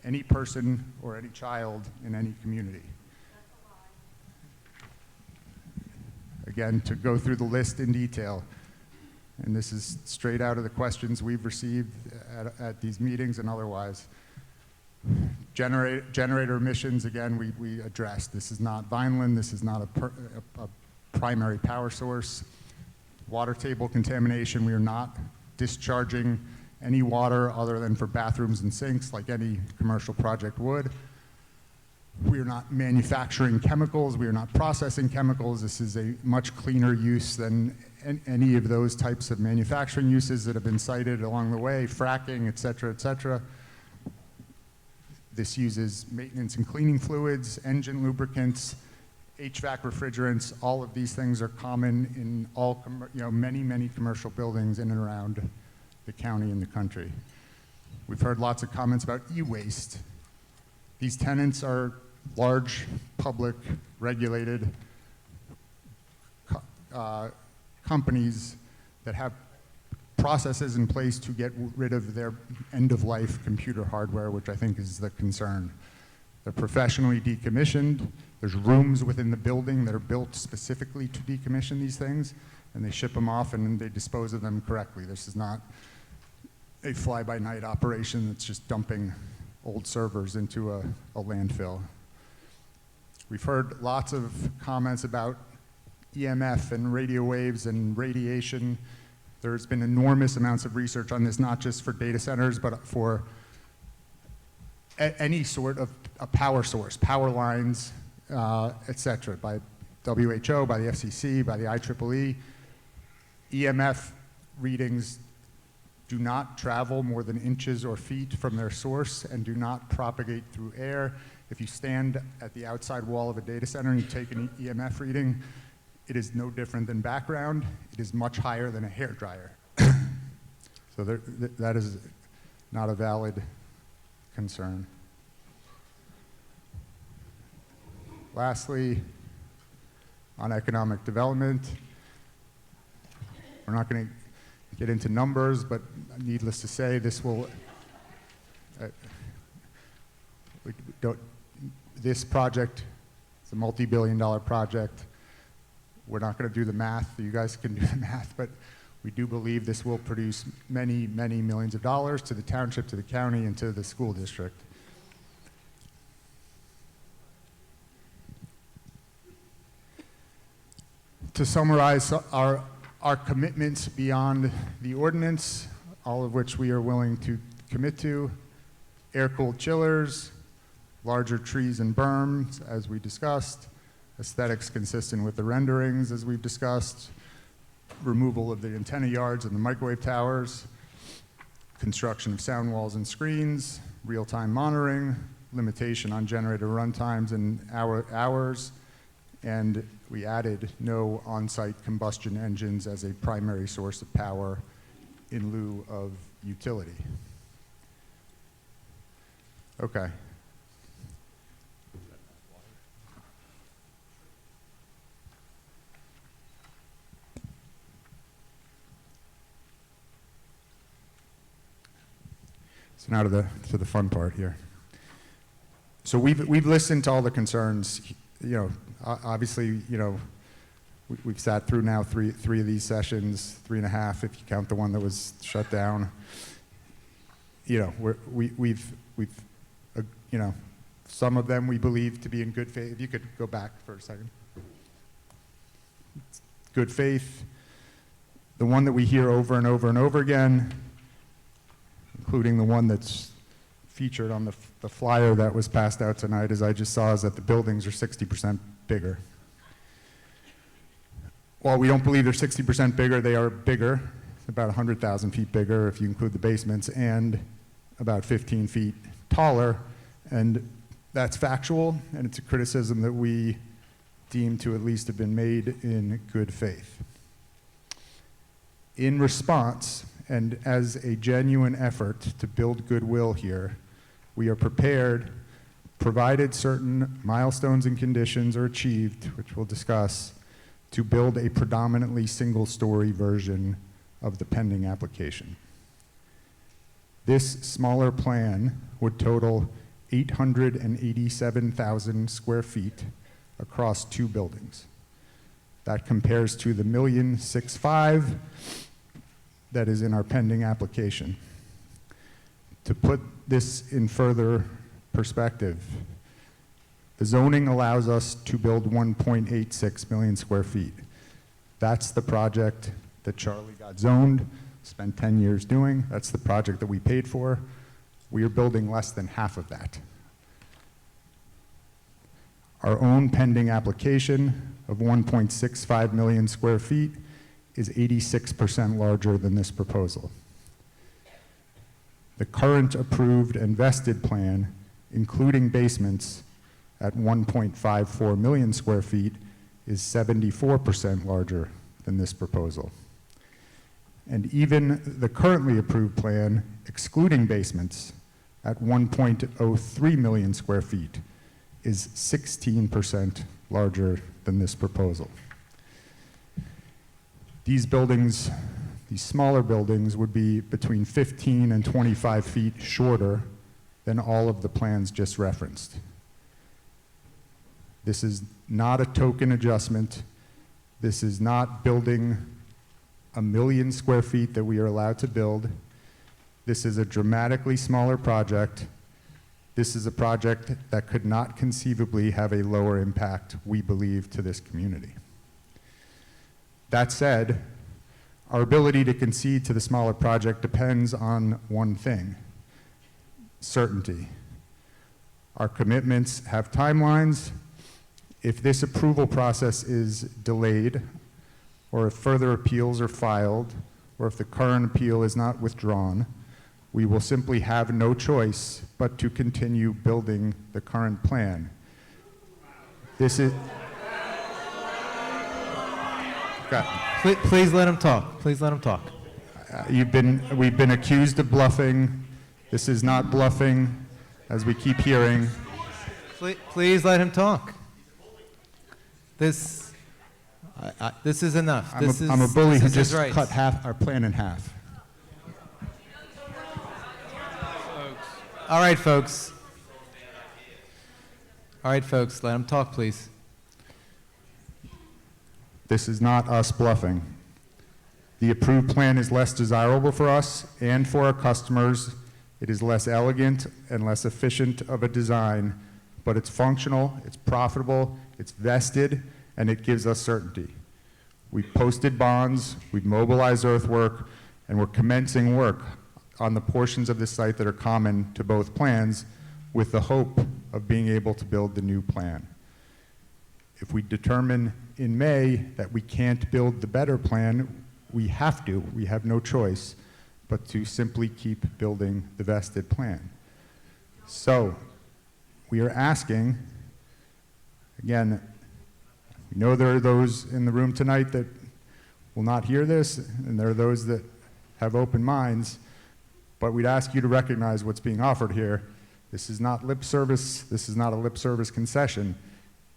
any person or any child in any community. again, to go through the list in detail. And this is straight out of the questions we've received at these meetings and otherwise. Generator emissions, again, we addressed. This is not Vineland. This is not a primary power source. Water table contamination, we are not discharging any water other than for bathrooms and sinks like any commercial project would. We are not manufacturing chemicals. We are not processing chemicals. This is a much cleaner use than any of those types of manufacturing uses that have been cited along the way, fracking, et cetera, et cetera. This uses maintenance and cleaning fluids, engine lubricants, HVAC refrigerants. All of these things are common in all, many commercial buildings in and around the county and the country. We've heard lots of comments about e-waste. These tenants are large, public, regulated companies that have processes in place to get rid of their end-of-life computer hardware, which I think is the concern. They're professionally decommissioned. There's rooms within the building that are built specifically to decommission these things, and they ship them off and they dispose of them correctly. This is not a fly-by-night operation that's just dumping old servers into a landfill. We've heard lots of comments about EMF and radio waves and radiation. There's been enormous amounts of research on this, not just for data centers, but for any sort of a power source, power lines, et cetera, by WHO, by the FCC, by the IEEE. EMF readings do not travel more than inches or feet from their source and do not propagate through air. If you stand at the outside wall of a data center and you take an EMF reading, it is no different than background. It is much higher than a hairdryer. So that is not a valid concern. Lastly, on economic development, we're not going to get into numbers, but needless to say, this will, this project is a multi-billion-dollar project. We're not going to do the math. You guys can do the math, but we do believe this will produce many, many millions of dollars to the township, to the county, and to the school district. To summarize our commitments beyond the ordinance, all of which we are willing to commit to: air-cooled chillers, larger trees and berms, as we discussed, aesthetics consistent with the renderings, as we've discussed, removal of the antenna yards and the microwave towers, construction of sound walls and screens, real-time monitoring, limitation on generator run times and hours, and we added no on-site combustion engines as a primary source of power in lieu of utility. Okay. So now to the fun part here. So we've listened to all the concerns. Obviously, we've sat through now three of these sessions, 3.5 if you count the one that was shut down. We've some of them we believe to be in good faith. If you could go back for a second. Good faith. The one that we hear over and over and over again, including the one that's featured on the flyer that was passed out tonight, as I just saw, is that the buildings are 60% bigger. While we don't believe they're 60% bigger, they are bigger, about 100,000 feet bigger if you include the basements, and about 15 feet taller. And that's factual, and it's a criticism that we deem to at least have been made in good faith. In response, and as a genuine effort to build goodwill here, we are prepared, provided certain milestones and conditions are achieved, which we'll discuss, to build a predominantly single-story version of the pending application. This smaller plan would total 887,000 square feet across 2 buildings. That compares to the $1,000,650 that is in our pending application. To put this in further perspective, the zoning allows us to build 1.86 million square feet. That's the project that Charlie got zoned, spent 10 years doing. That's the project that we paid for. We are building less than half of that. Our own pending application of 1.65 million square feet is 86% larger than this proposal. The current approved and vested plan, including basements, at 1.54 million square feet is 74% larger than this proposal. And even the currently approved plan, excluding basements, at 1.03 million square feet is 16% larger than this proposal. These buildings, these smaller buildings, would be between 15 and 25 feet shorter than all of the plans just referenced. This is not a token adjustment. This is not building 1 million square feet that we are allowed to build. This is a dramatically smaller project. This is a project that could not conceivably have a lower impact, we believe, to this community. That said, our ability to concede to the smaller project depends on one thing: certainty. Our commitments have timelines. If this approval process is delayed, or if further appeals are filed, or if the current appeal is not withdrawn, we will simply have no choice but to continue building the current plan. This is...
Please let him talk. Please let him talk.
we've been accused of bluffing. This is not bluffing, as we keep hearing.
Please let him talk. This is enough.
I'm a bully who just
right.
cut our plan in half.
All right, folks. All right, folks, let him talk, please.
This is not us bluffing. The approved plan is less desirable for us and for our customers. It is less elegant and less efficient of a design, but it's functional, it's profitable, it's vested, and it gives us certainty. We've posted bonds, we've mobilized earthwork, and we're commencing work on the portions of the site that are common to both plans, with the hope of being able to build the new plan. If we determine in May that we can't build the better plan, we have no choice but to simply keep building the vested plan. So, we are asking, again, we know there are those in the room tonight that will not hear this, and there are those that have open minds, but we'd ask you to recognize what's being offered here. This is not lip service. This is not a lip service concession.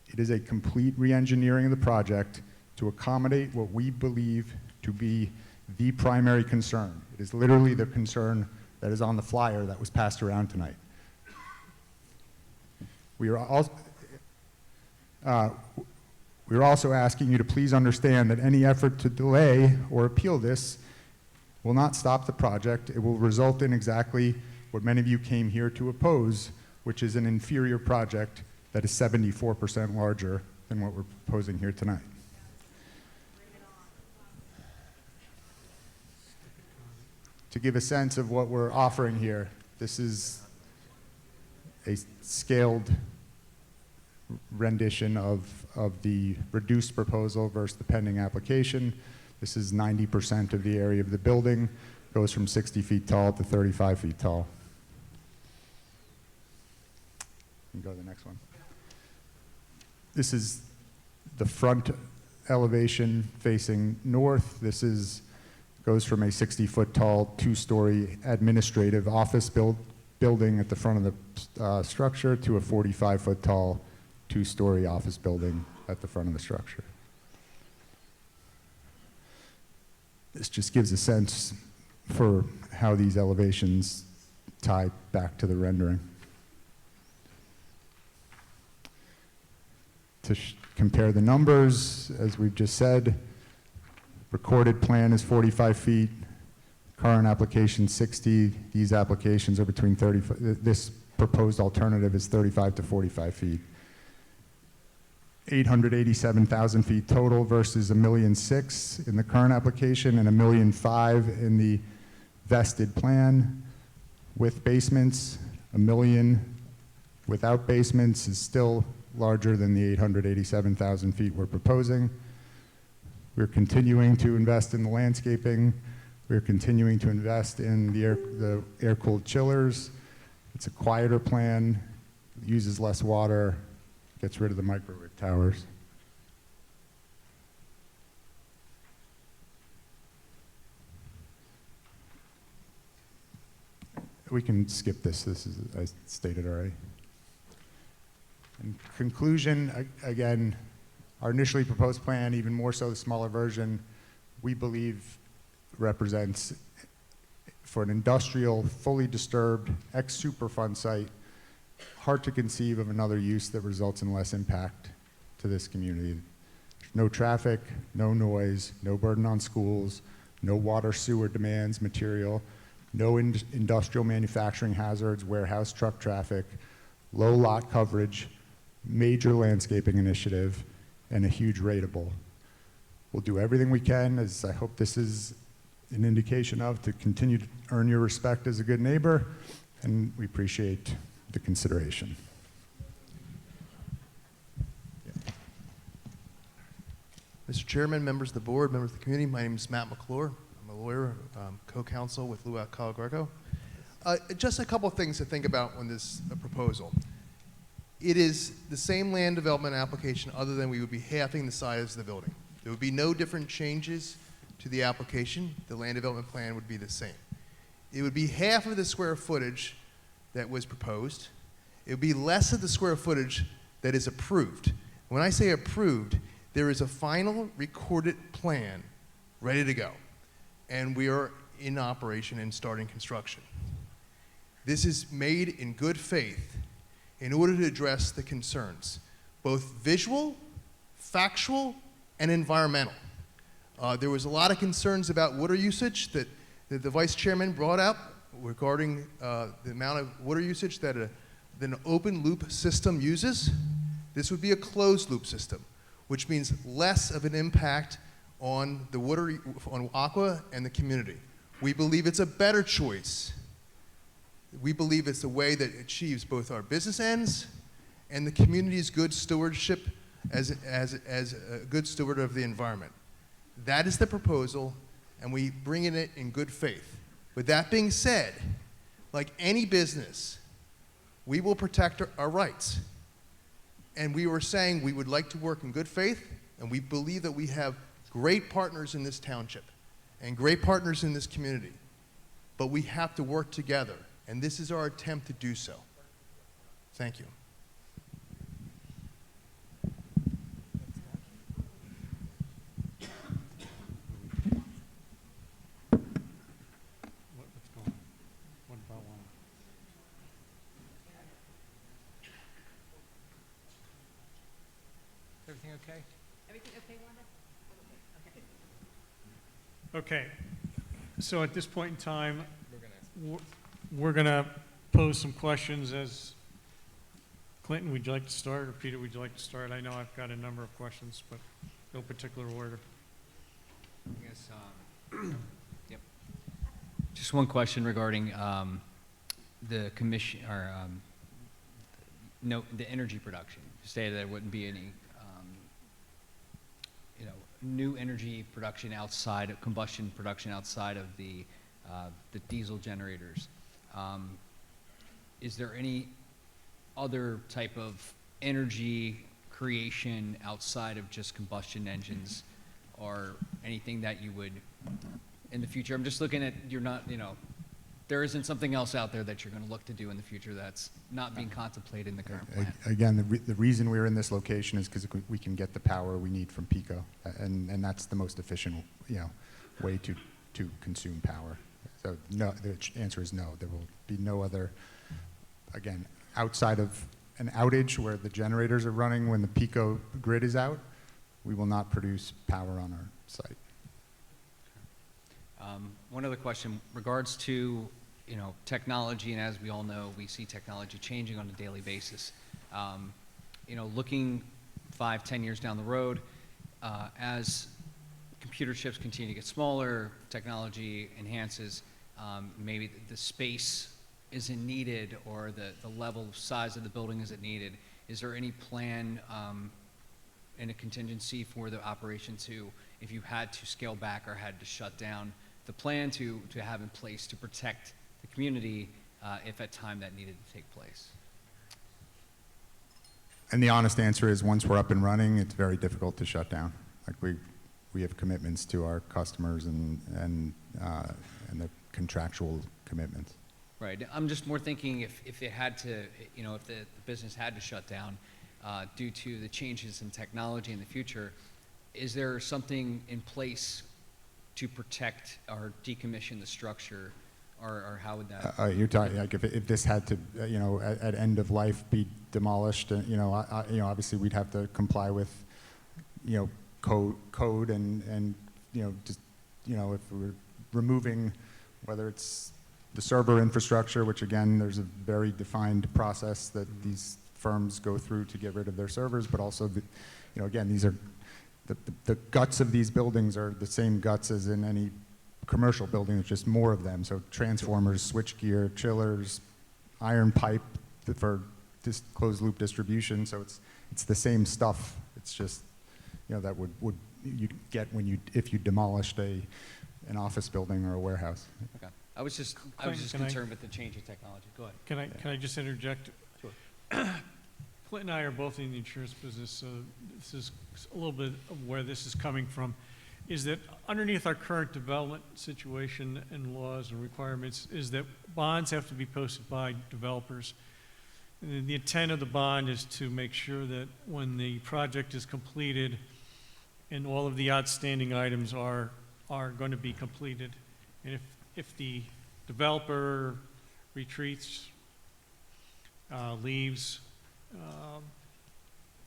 It is a complete re-engineering of the project to accommodate what we believe to be the primary concern. It is literally the concern that is on the flyer that was passed around tonight. We are also asking you to please understand that any effort to delay or appeal this will not stop the project. It will result in exactly what many of you came here to oppose, which is an inferior project that is 74% larger than what we're proposing here tonight. To give a sense of what we're offering here, this is a scaled rendition of the reduced proposal versus the pending application. This is 90% of the area of the building, goes from 60 feet tall to 35 feet tall. You can go to the next one. This is the front elevation facing north. This goes from a 60-foot tall, two-story administrative office building at the front of the structure to a 45-foot tall, two-story office building at the front of the structure. This just gives a sense for how these elevations tie back to the rendering. to compare the numbers, as we've just said, recorded plan is 45 feet, current application 60. These applications are between 30, this proposed alternative is 35 to 45 feet. 887,000 feet total versus 1,006,000 in the current application and 1,005,000 in the vested plan. With basements, 1 million without basements is still larger than the 887,000 feet we're proposing. We're continuing to invest in the landscaping. We're continuing to invest in the air-cooled chillers. It's a quieter plan, uses less water, gets rid of the microwave towers. We can skip this. This is, I stated already. In conclusion, again, our initially proposed plan, even more so the smaller version, we believe represents, for an industrial, fully disturbed, ex-Superfund site, hard to conceive of another use that results in less impact to this community. No traffic, no noise, no burden on schools, no water sewer demands, material, no industrial manufacturing hazards, warehouse truck traffic, low lot coverage, major landscaping initiative, and a huge rateable. We'll do everything we can, as I hope this is an indication of, to continue to earn your respect as a good neighbor, and we appreciate the consideration.
Mr. Chairman, members of the board, members of the community, my name is Matt McClure. I'm a lawyer, co-counsel with Luau Calagreco. Just a couple of things to think about on this proposal. It is the same land development application other than we would be halving the size of the building. There would be no different changes to the application. The land development plan would be the same. It would be half of the square footage that was proposed. It would be less of the square footage that is approved. When I say approved, there is a final recorded plan ready to go, and we are in operation and starting construction. This is made in good faith in order to address the concerns, both visual, factual, and environmental. There was a lot of concerns about water usage that the vice chairman brought up regarding the amount of water usage that an open loop system uses. This would be a closed loop system, which means less of an impact on the water, on Aqua and the community. We believe it's a better choice. We believe it's a way that achieves both our business ends and the community's good stewardship as a good steward of the environment. That is the proposal, and we bring in it in good faith. With that being said, like any business, we will protect our rights. And we were saying we would like to work in good faith, and we believe that we have great partners in this township and great partners in this community. But we have to work together, and this is our attempt to do so. Thank you.
Everything okay?
Everything okay, Wanda?
Okay, so at this point in time, we're going to pose some questions. As Clinton, would you like to start, or Peter, would you like to start? I know I've got a number of questions, but no particular order.
Yes. Yep. Just one question regarding the commission, or the energy production. You stated there wouldn't be any new energy production outside of combustion production outside of the diesel generators. Is there any other type of energy creation outside of just combustion engines, or anything that you would in the future? I'm just looking at, you're not, there isn't something else out there that you're going to look to do in the future that's not being contemplated in the current plan.
Again, the reason we're in this location is because we can get the power we need from PECO, and that's the most efficient, way to consume power. So no, the answer is no. There will be no other, again, outside of an outage where the generators are running when the Pico grid is out, we will not produce power on our site.
One other question, regards to, technology, and as we all know, we see technology changing on a daily basis. Looking 5-10 years down the road, as computer chips continue to get smaller, technology enhances, maybe the space isn't needed or the level of size of the building isn't needed. Is there any plan and a contingency for the operation to, if you had to scale back or had to shut down, the plan to have in place to protect the community if at time that needed to take place?
And the honest answer is, once we're up and running, it's very difficult to shut down. Like we have commitments to our customers and the contractual commitments.
Right. I'm just more thinking if it had to, if the business had to shut down due to the changes in technology in the future, is there something in place to protect or decommission the structure, or how would that?
You're talking like if this had to, at end of life be demolished, obviously we'd have to comply with, code and just, if we're removing, whether it's the server infrastructure, which again, there's a very defined process that these firms go through to get rid of their servers, but also, again, these are, the guts of these buildings are the same guts as in any commercial building, it's just more of them. So transformers, switchgear, chillers, iron pipe for this closed loop distribution. So it's the same stuff. It's just, that would you'd get if you demolished an office building or a warehouse.
Okay. I was just concerned with the change in technology. Go ahead.
Can I just interject?
Sure.
Clint and I are both in the insurance business, so this is a little bit of where this is coming from, is that underneath our current development situation and laws and requirements is that bonds have to be posted by developers. And the intent of the bond is to make sure that when the project is completed and all of the outstanding items are going to be completed, and if the developer retreats, leaves,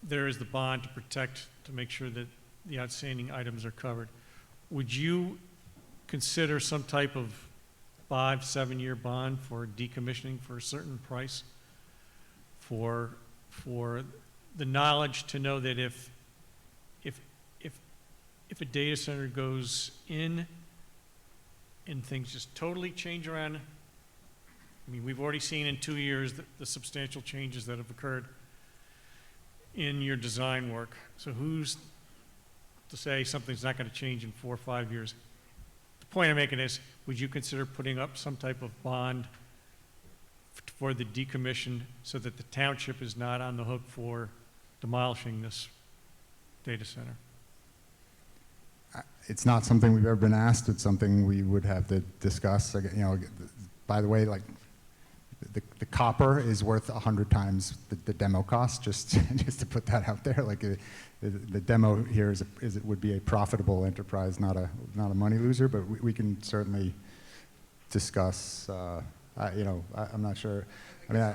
there is the bond to protect, to make sure that the outstanding items are covered. Would you consider some type of 5-7 year bond for decommissioning for a certain price for the knowledge to know that if a data center goes in and things just totally change around? I mean, we've already seen in 2 years the substantial changes that have occurred in your design work. So who's to say something's not going to change in 4 or 5 years? The point I'm making is, would you consider putting up some type of bond for the decommission so that the township is not on the hook for demolishing this data center?
It's not something we've ever been asked. It's something we would have to discuss. By the way, like the copper is worth 100 times the demo cost. Just to put that out there. Like the demo here would be a profitable enterprise, not a money loser. But we can certainly discuss. I'm not sure. I mean,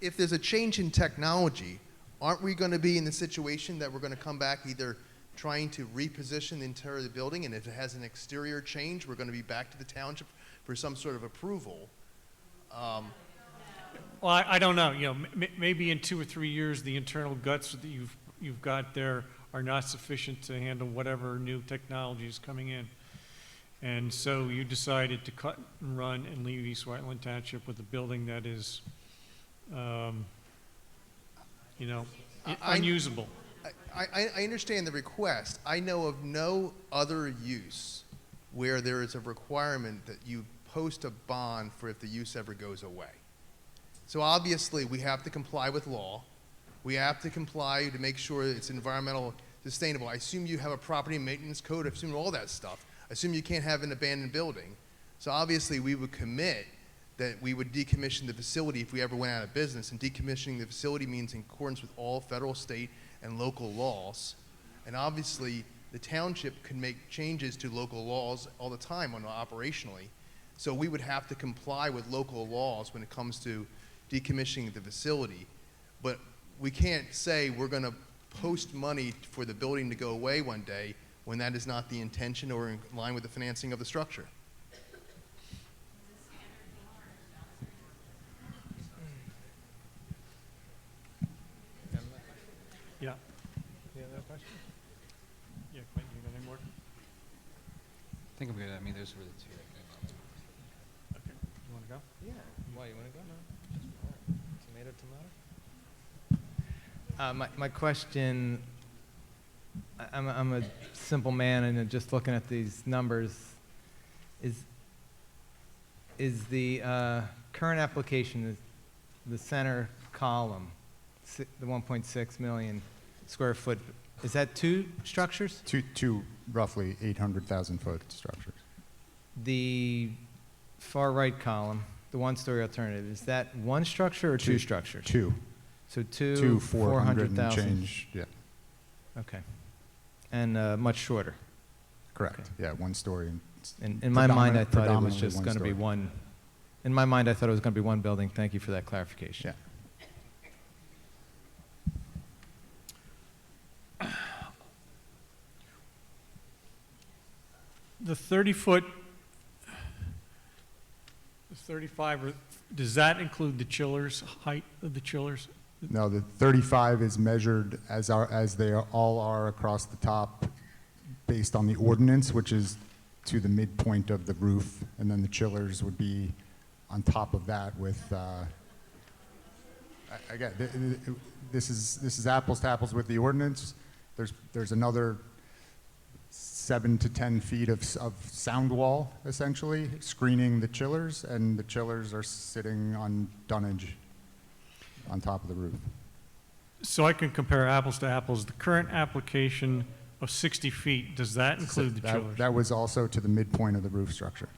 if there's a change in technology, aren't we going to be in the situation that we're going to come back either trying to reposition the interior of the building, and if it has an exterior change, we're going to be back to the township for some sort of approval?
Well, I don't know. Maybe in 2 or 3 years, the internal guts that you've got there are not sufficient to handle whatever new technology is coming in. And so you decided to cut and run and leave East Whiteland Township with a building that is, unusable.
I understand the request. I know of no other use where there is a requirement that you post a bond for if the use ever goes away. So obviously we have to comply with law. We have to comply to make sure it's environmental sustainable. I assume you have a property maintenance code. I assume all that stuff. I assume you can't have an abandoned building. So obviously we would commit that we would decommission the facility if we ever went out of business. And decommissioning the facility means in accordance with all federal, state, and local laws. And obviously the township can make changes to local laws all the time operationally. So we would have to comply with local laws when it comes to decommissioning the facility. But we can't say we're going to post money for the building to go away one day when that is not the intention or in line with the financing of the structure.
Yeah.
You have a question?
Yeah, Clayton, you got any more?
I think I'm good. I mean, those were the two.
Okay. You want to go?
Yeah. Why, you want to go? No. Tomato, tomato? My question, I'm a simple man, and just looking at these numbers, is the current application, the center column, the 1.6 million square foot, is that two structures?
Two roughly 800,000 foot structures.
The far right column, the one-story alternative, is that one structure or two structures?
Two.
So
Two 400 and
400,000.
change, yeah,
Okay. And much shorter.
correct.
Okay.
Yeah, one story. And
In my mind, I thought it was
predominantly
just going to be
story.
one. In my mind, I thought it was going to be one building. Thank you for that clarification.
Yeah.
The 30-foot, the 35, does that include the chillers, height of the chillers?
No, the 35 is measured as they all are across the top based on the ordinance, which is to the midpoint of the roof, and then the chillers would be on top of that with, again, this is apples to apples with the ordinance. There's another 7 to 10 feet of sound wall, essentially, screening the chillers, and the chillers are sitting on dunnage on top of the roof.
So I can compare apples to apples. The current application of 60 feet, does that include the chillers?
That was also to the midpoint of the roof structure.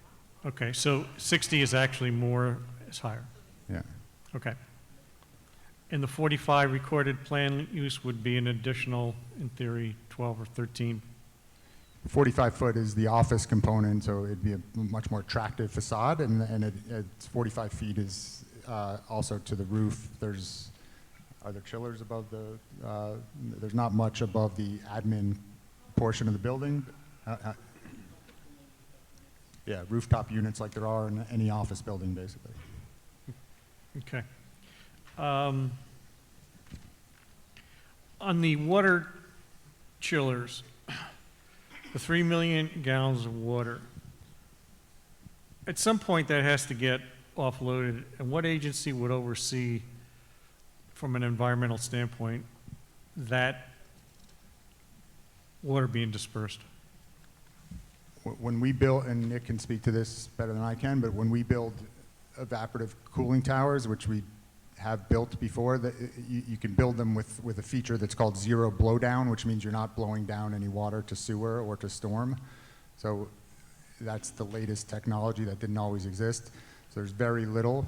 Okay, so 60 is actually more, is higher.
Yeah.
Okay. And the 45 recorded plan use would be an additional, in theory, 12 or 13.
45 foot is the office component, so it'd be a much more attractive facade, and it's 45 feet is also to the roof. Are there chillers above the, there's not much above the admin portion of the building. Yeah, rooftop units like there are in any office building, basically.
Okay. On the water chillers, the 3 million gallons of water, at some point that has to get offloaded, and what agency would oversee, from an environmental standpoint, that water being dispersed?
When we build, and Nick can speak to this better than I can, but when we build evaporative cooling towers, which we have built before, you can build them with a feature that's called zero blowdown, which means you're not blowing down any water to sewer or to storm. So that's the latest technology that didn't always exist. So there's very little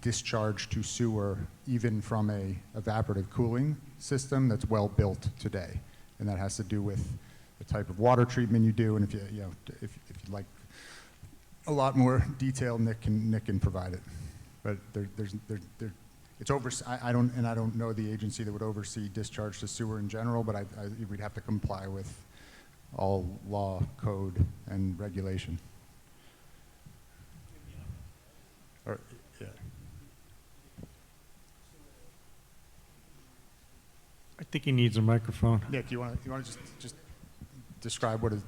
discharge to sewer, even from a evaporative cooling system that's well built today. And that has to do with the type of water treatment you do, and if you'd like a lot more detail, Nick can provide it. But it's I don't know the agency that would oversee discharge to sewer in general, but we'd have to comply with all law, code, and regulation. Or, yeah.
I think he needs a microphone.
Nick, you want to just describe what is?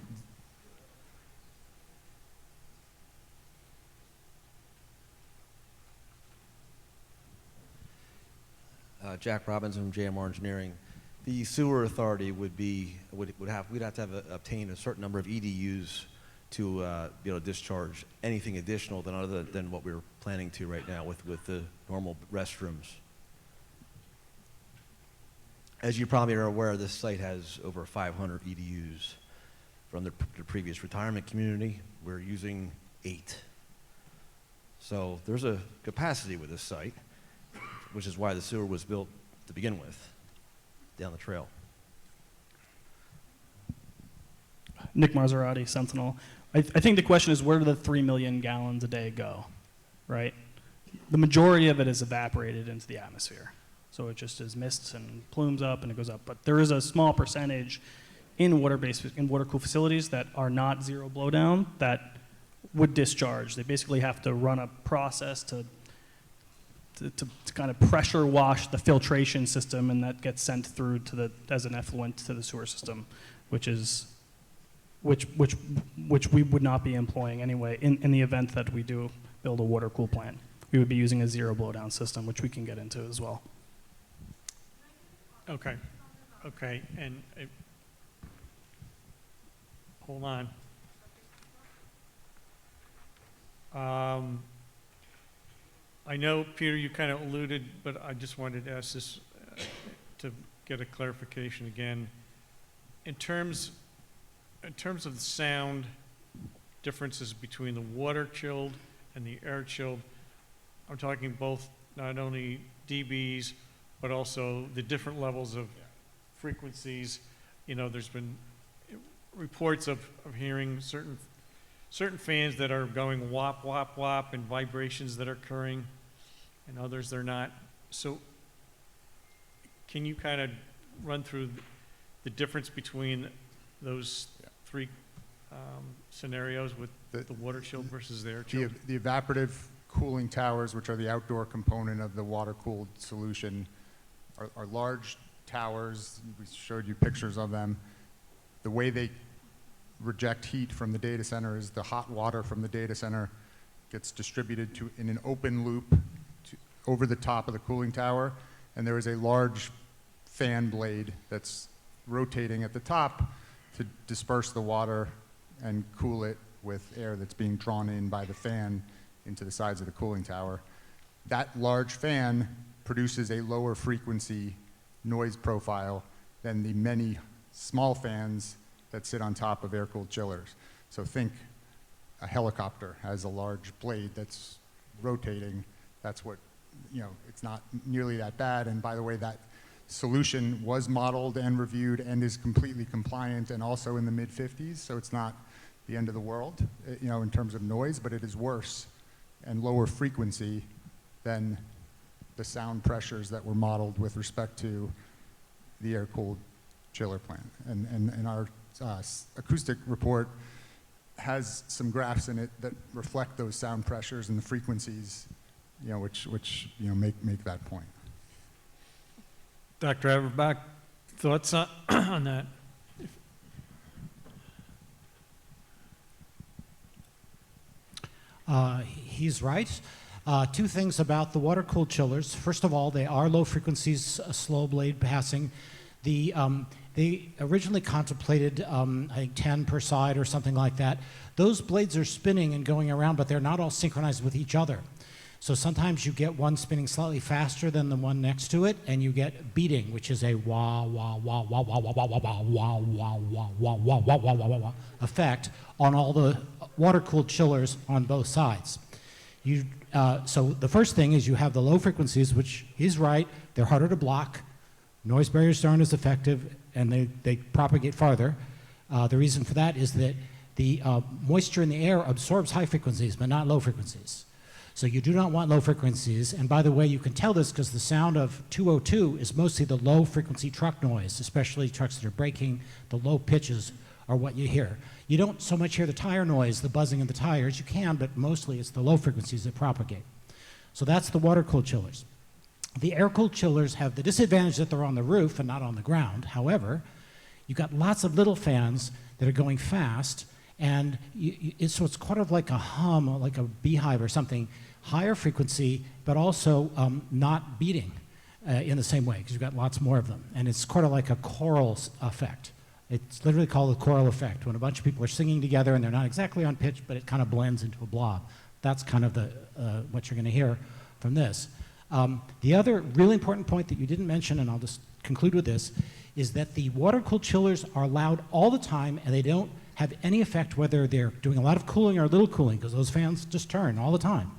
Jack Robbins from JMR Engineering. The sewer authority would we'd have to obtain a certain number of EDUs to be able to discharge anything additional than what we're planning to right now with the normal restrooms. As you probably are aware, this site has over 500 EDUs from the previous retirement community. We're using 8. So there's a capacity with this site, which is why the sewer was built to begin with, down the trail.
Nick Maserati, Sentinel. I think the question is, where do the 3 million gallons a day go, right? The majority of it is evaporated into the atmosphere. So it just is mists and plumes up and it goes up. But there is a small percentage in water-cooled facilities that are not zero blowdown that would discharge. They basically have to run a process to kind of pressure wash the filtration system, and that gets sent through as an effluent to the sewer system, which we would not be employing anyway in the event that we do build a water cool plant. We would be using a zero blowdown system, which we can get into as well.
Okay, and hold on. I know, Peter, you kind of alluded, but I just wanted to ask this to get a clarification again. In terms of the sound differences between the water-chilled and the air-chilled, I'm talking both not only dBs, but also the different levels of frequencies. You know, there's been reports of hearing certain fans that are going whop, whop, whop, and vibrations that are occurring, and others they're not. So can you kind of run through the difference between those three scenarios with the water chilled versus the air chilled?
The evaporative cooling towers, which are the outdoor component of the water-cooled solution, are large towers. We showed you pictures of them. The way they reject heat from the data center is the hot water from the data center gets distributed in an open loop over the top of the cooling tower, and there is a large fan blade that's rotating at the top to disperse the water and cool it with air that's being drawn in by the fan into the sides of the cooling tower. That large fan produces a lower frequency noise profile than the many small fans that sit on top of air-cooled chillers. So think a helicopter has a large blade that's rotating. That's what, you know, it's not nearly that bad. And by the way, that solution was modeled and reviewed and is completely compliant and also in the mid-50s, so it's not the end of the world, you know, in terms of noise, but it is worse and lower frequency than the sound pressures that were modeled with respect to the air-cooled chiller plant. And our acoustic report has some graphs in it that reflect those sound pressures and the frequencies, you know, which you know make that point.
Dr. Averbach, thoughts on that?
He's right. Two things about the water-cooled chillers. First of all, they are low frequencies, slow blade passing. They originally contemplated, I think, 10 per side or something like that. Those blades are spinning and going around, but they're not all synchronized with each other. So sometimes you get one spinning slightly faster than the one next to it, and you get beating, which is a wah, wah, wah, wah, wah, wah, wah, wah, wah, wah, wah, wah, wah, wah, wah, wah, wah, wah effect on all the water-cooled chillers on both sides. So the first thing is you have the low frequencies, which he's right, they're harder to block. Noise barriers aren't as effective, and they propagate farther. The reason for that is that the moisture in the air absorbs high frequencies, but not low frequencies. So you do not want low frequencies. And by the way, you can tell this because the sound of 202 is mostly the low frequency truck noise, especially trucks that are braking. The low pitches are what you hear. You don't so much hear the tire noise, the buzzing of the tires. You can, but mostly it's the low frequencies that propagate. So that's the water-cooled chillers. The air-cooled chillers have the disadvantage that they're on the roof and not on the ground. However, you've got lots of little fans that are going fast, and so it's kind of like a hum, like a beehive or something, higher frequency, but also not beating in the same way, because you've got lots more of them. And it's kind of like a choral effect. It's literally called the choral effect, when a bunch of people are singing together and they're not exactly on pitch, but it kind of blends into a blob. That's kind of what you're going to hear from this. The other really important point that you didn't mention, and I'll just conclude with this, is that the water-cooled chillers are loud all the time, and they don't have any effect whether they're doing a lot of cooling or little cooling, because those fans just turn all the time.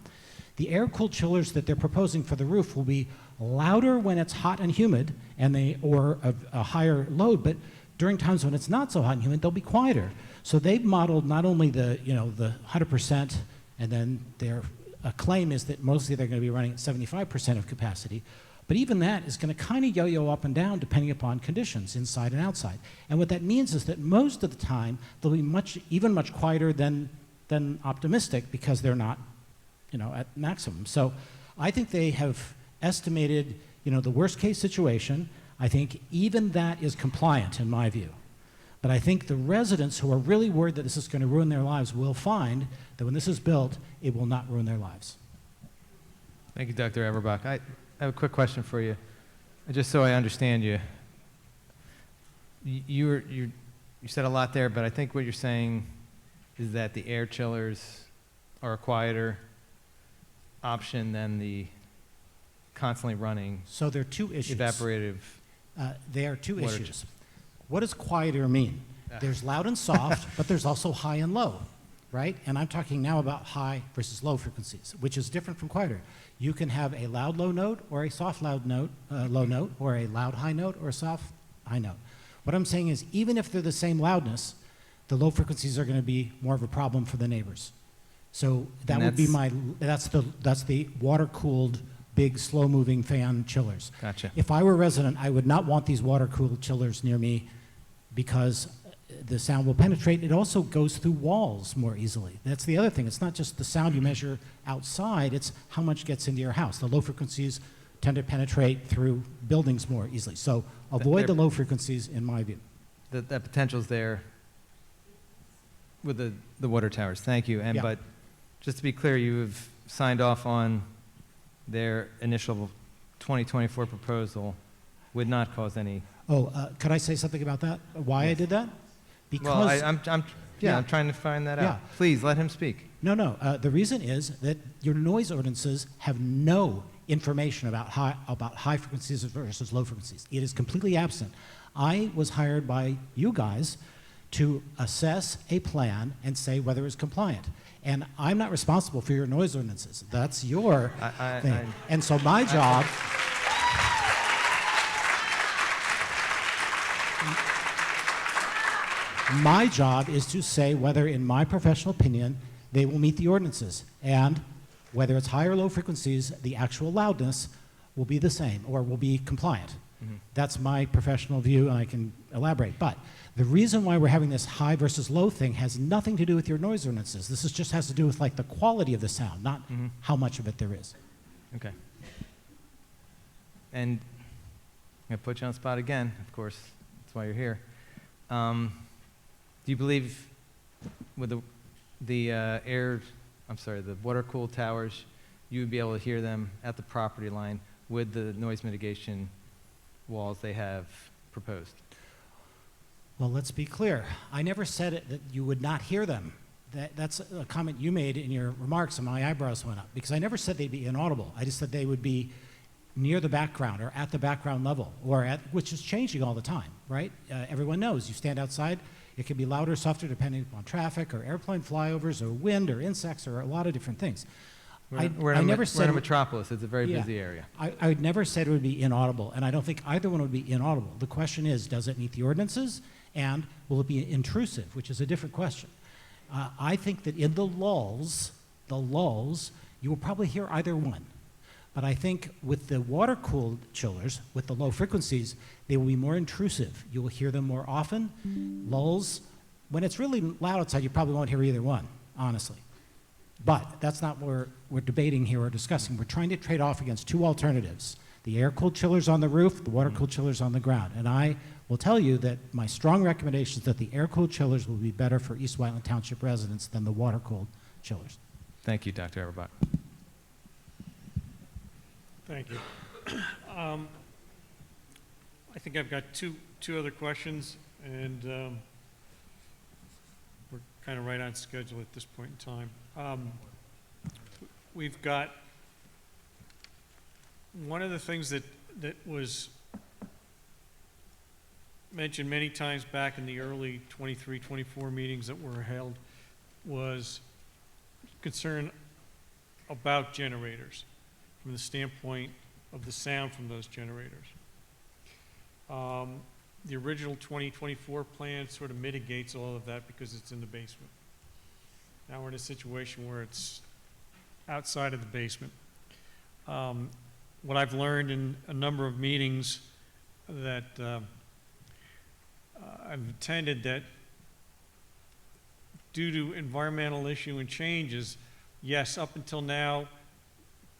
The air-cooled chillers that they're proposing for the roof will be louder when it's hot and humid, or a higher load, but
during times when it's not so hot and humid, they'll be quieter. So they've modeled not only the, the 100%, and then their claim is that mostly they're going to be running at 75% of capacity, but even that is going to kind of yo-yo up and down depending upon conditions, inside and outside. And what that means is that most of the time, they'll be even much quieter than optimistic because they're not, at maximum. So I think they have estimated, the worst case situation. I think even that is compliant in my view. But I think the residents who are really worried that this is going to ruin their lives will find that when this is built, it will not ruin their lives.
Thank you, Dr. Everbach. I have a quick question for you, just so I understand you. You said a lot there, but I think what you're saying is that the air chillers are a quieter option than the constantly running.
So there are two issues.
Evaporative.
There are two
water
issues. What does quieter mean? There's loud and soft, but there's also high and low, right? And I'm talking now about high versus low frequencies, which is different from quieter. You can have a loud low note or a soft loud note, low note, or a loud high note or a soft high note. What I'm saying is even if they're the same loudness, the low frequencies are going to be more of a problem for the neighbors. So that would be that's the water-cooled, big, slow-moving fan chillers.
Gotcha.
If I were a resident, I would not want these water-cooled chillers near me because the sound will penetrate. It also goes through walls more easily. That's the other thing. It's not just the sound you measure outside, it's how much gets into your house. The low frequencies tend to penetrate through buildings more easily. So avoid the low frequencies, in my view.
That potential's there with the water towers. Thank you. And but just to be clear, you've signed off on their initial 2024 proposal would not cause any.
Oh, could I say something about that? Why I did that? Because
well, I'm trying to find that out. Please let him speak.
No. The reason is that your noise ordinances have no information about high frequencies versus low frequencies. It is completely absent. I was hired by you guys to assess a plan and say whether it's compliant. And I'm not responsible for your noise ordinances. That's your thing. And so my job... My job is to say whether, in my professional opinion, they will meet the ordinances. And whether it's high or low frequencies, the actual loudness will be the same or will be compliant. Mm-hmm. That's my professional view, and I can elaborate. But the reason why we're having this high versus low thing has nothing to do with your noise ordinances. This just has to do with like the quality of the sound, not how much of it there is.
Okay. And I'm going to put you on the spot again, of course. That's why you're here. Do you believe with the water-cooled towers, you would be able to hear them at the property line with the noise mitigation walls they have proposed?
Well, let's be clear. I never said that you would not hear them. That's a comment you made in your remarks, and my eyebrows went up, because I never said they'd be inaudible. I just said they would be near the background or at the background level, which is changing all the time, right? Everyone knows you stand outside, it can be louder or softer depending upon traffic or airplane flyovers or wind or insects or a lot of different things.
We're in a metropolis. It's a very busy area.
I never said it would be inaudible, and I don't think either one would be inaudible. The question is, does it meet the ordinances, and will it be intrusive, which is a different question. I think that in the lulls, you will probably hear either one. But I think with the water-cooled chillers, with the low frequencies, they will be more intrusive. You will hear them more often. Lulls, when it's really loud outside, you probably won't hear either one, honestly. But that's not what we're debating here or discussing. We're trying to trade off against two alternatives: the air-cooled chillers on the roof, the water-cooled chillers on the ground. And I will tell you that my strong recommendation is that the air-cooled chillers will be better for East Whiteland Township residents than the water-cooled chillers.
Thank you, Dr. Everbach.
Thank you. I think I've got two other questions, and we're kind of right on schedule at this point in time. We've got one of the things that was mentioned many times back in the early 23, 24 meetings that were held was concern about generators from the standpoint of the sound from those generators. the original 2024 plan sort of mitigates all of that because it's in the basement. Now we're in a situation where it's outside of the basement. What I've learned in a number of meetings that I've attended, that due to environmental issue and changes, yes, up until now,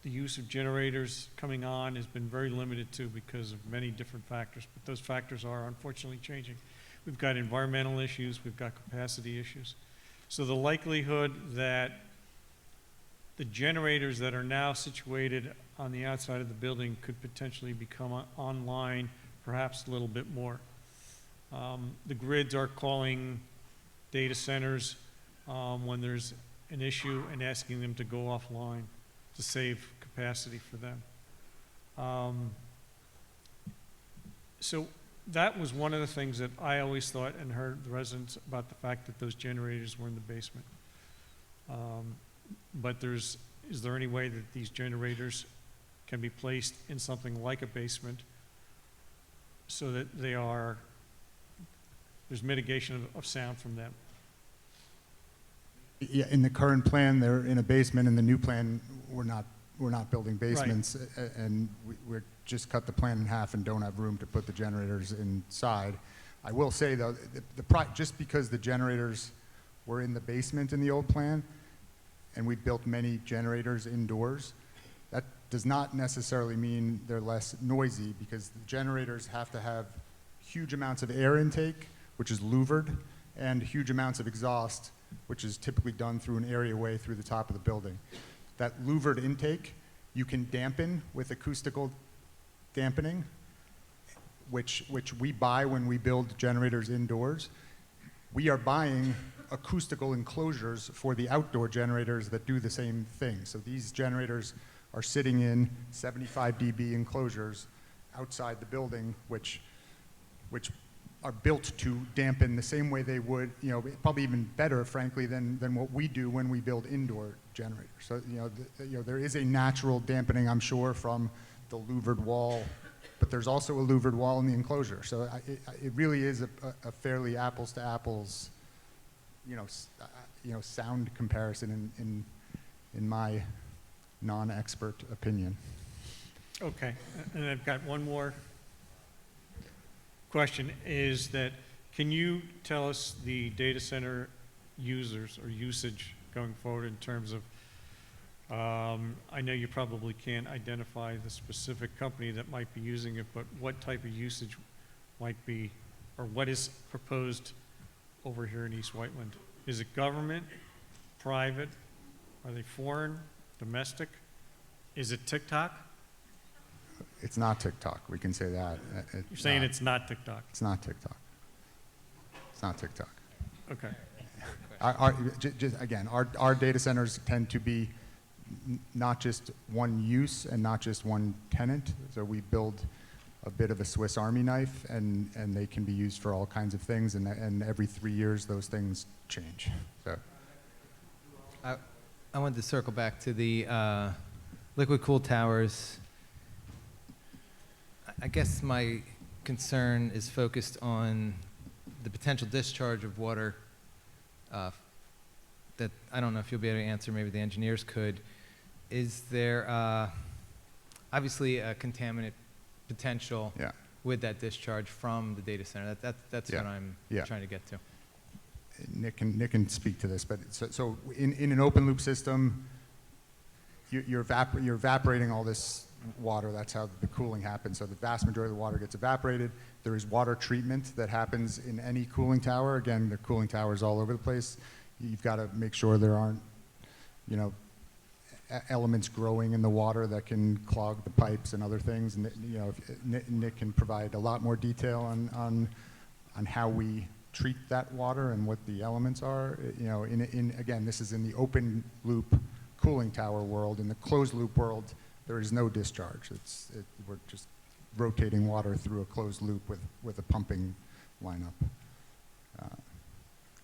the use of generators coming on has been very limited too because of many different factors, but those factors are unfortunately changing. We've got environmental issues, we've got capacity issues. So the likelihood that the generators that are now situated on the outside of the building could potentially become online perhaps a little bit more. The grids are calling data centers when there's an issue and asking them to go offline to save capacity for them. So that was one of the things that I always thought and heard the residents about, the fact that those generators were in the basement. But is there any way that these generators can be placed in something like a basement so that there's mitigation of sound from them?
Yeah, in the current plan, they're in a basement. In the new plan, we're not building basements, and we're just cut the plan in half and don't have room to put the generators inside. I will say though, just because the generators were in the basement in the old plan, and we built many generators indoors, that does not necessarily mean they're less noisy, because the generators have to have huge amounts of air intake, which is louvered, and huge amounts of exhaust, which is typically done through an areaway through the top of the building. That louvered intake, you can dampen with acoustical dampening, which we buy when we build generators indoors. We are buying acoustical enclosures for the outdoor generators that do the same thing. So these generators are sitting in 75 dB enclosures outside the building, which are built to dampen the same way they would, probably even better, frankly, than what we do when we build indoor generators. So, there is a natural dampening, I'm sure, from the louvered wall, but there's also a louvered wall in the enclosure. So it really is a fairly apples to apples, sound comparison in my non-expert opinion.
Okay, and I've got one more question, is that, can you tell us the data center users or usage going forward in terms of, I know you probably can't identify the specific company that might be using it, but what type of usage might be, or what is proposed over here in East Whiteland? Is it government, private? Are they foreign, domestic? Is it TikTok?
It's not TikTok, we can say that.
You're saying it's not TikTok?
It's not TikTok. It's not TikTok.
Okay.
Again, our data centers tend to be not just one use and not just one tenant. So we build a bit of a Swiss Army knife, and they can be used for all kinds of things, and every 3 years those things change. So
I wanted to circle back to the liquid cooled towers. I guess my concern is focused on the potential discharge of water that I don't know if you'll be able to answer, maybe the engineers could. Is there obviously a contaminant potential with that discharge from the data center? That's what I'm trying to get to.
Nick can speak to this, but so in an open loop system, you're evaporating all this water. That's how the cooling happens. So the vast majority of the water gets evaporated. There is water treatment that happens in any cooling tower. Again, the cooling tower is all over the place. You've got to make sure there aren't, elements growing in the water that can clog the pipes and other things. And Nick can provide a lot more detail on how we treat that water and what the elements are. Again, this is in the open loop cooling tower world. In the closed loop world, there is no discharge. We're just rotating water through a closed loop with a pumping lineup.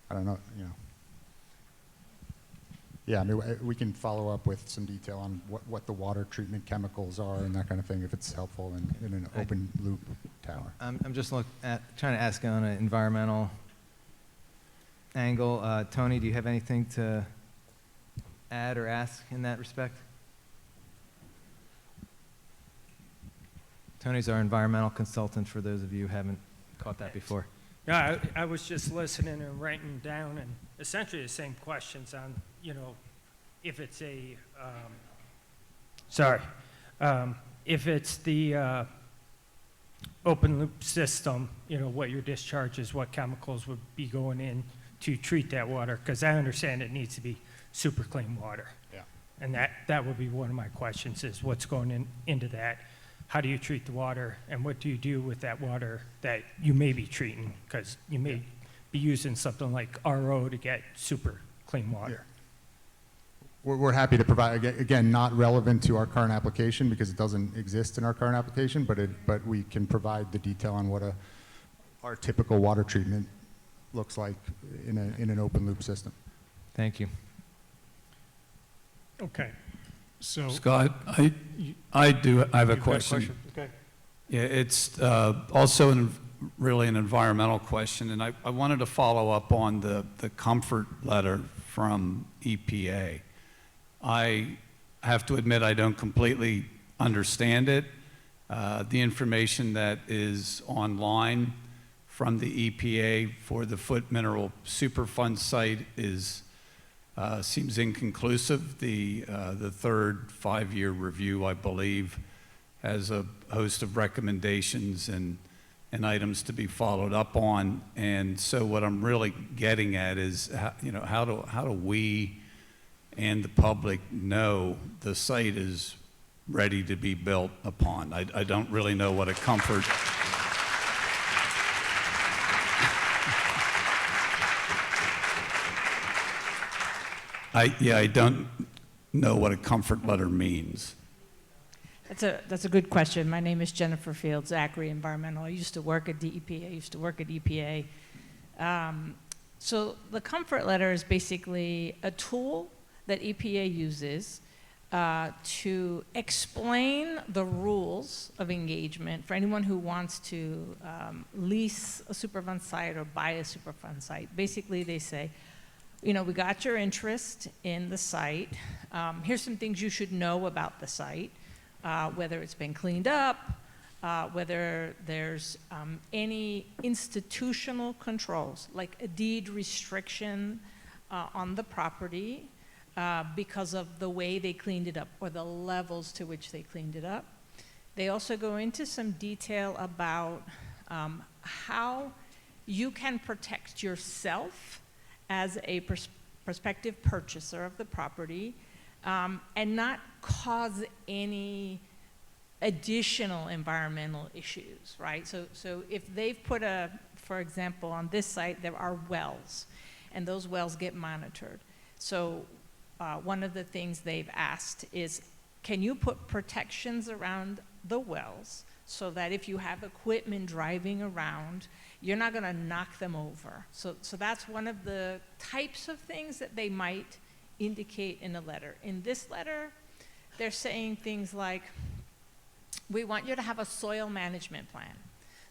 I don't know, yeah, I mean, we can follow up with some detail on what the water treatment chemicals are and that kind of thing, if it's helpful in an open loop tower.
I'm just trying to ask on an environmental angle. Tony, do you have anything to add or ask in that respect? Tony's our environmental consultant, for those of you who haven't caught that before.
Yeah, I was just listening and writing down, and essentially the same questions on, you know, if it's a, if it's the open loop system, you know, what your discharge is, what chemicals would be going in to treat that water, because I understand it needs to be super clean water.
Yeah.
And that would be one of my questions, is what's going into that. How do you treat the water, and what do you do with that water that you may be treating? Because you may be using something like RO to get super clean water.
We're happy to provide, again, not relevant to our current application because it doesn't exist in our current application, but we can provide the detail on what our typical water treatment looks like in an open loop system.
Thank you.
Okay. So
Scott, I have a question.
Okay.
Yeah, it's also really an environmental question, and I wanted to follow up on the comfort letter from EPA. I have to admit I don't completely understand it. The information that is online from the EPA for the Foot Mineral Superfund site seems inconclusive. The third 5-year review, I believe, has a host of recommendations and items to be followed up on. And so what I'm really getting at is, how do we and the public know the site is ready to be built upon? I don't really know what a comfort. I don't know what a comfort letter means.
That's a good question. My name is Jennifer Fields, Zachary Environmental. I used to work at DEP. I used to work at EPA. So the comfort letter is basically a tool that EPA uses to explain the rules of engagement for anyone who wants to lease a Superfund site or buy a Superfund site. Basically, they say, we got your interest in the site. Here's some things you should know about the site, whether it's been cleaned up, whether there's any institutional controls, like a deed restriction on the property because of the way they cleaned it up or the levels to which they cleaned it up. They also go into some detail about how you can protect yourself as a prospective purchaser of the property and not cause any additional environmental issues, right? So if they've put for example, on this site, there are wells, and those wells get monitored. So one of the things they've asked is, can you put protections around the wells so that if you have equipment driving around, you're not gonna knock them over? So that's one of the types of things that they might indicate in a letter. In this letter, they're saying things like, we want you to have a soil management plan.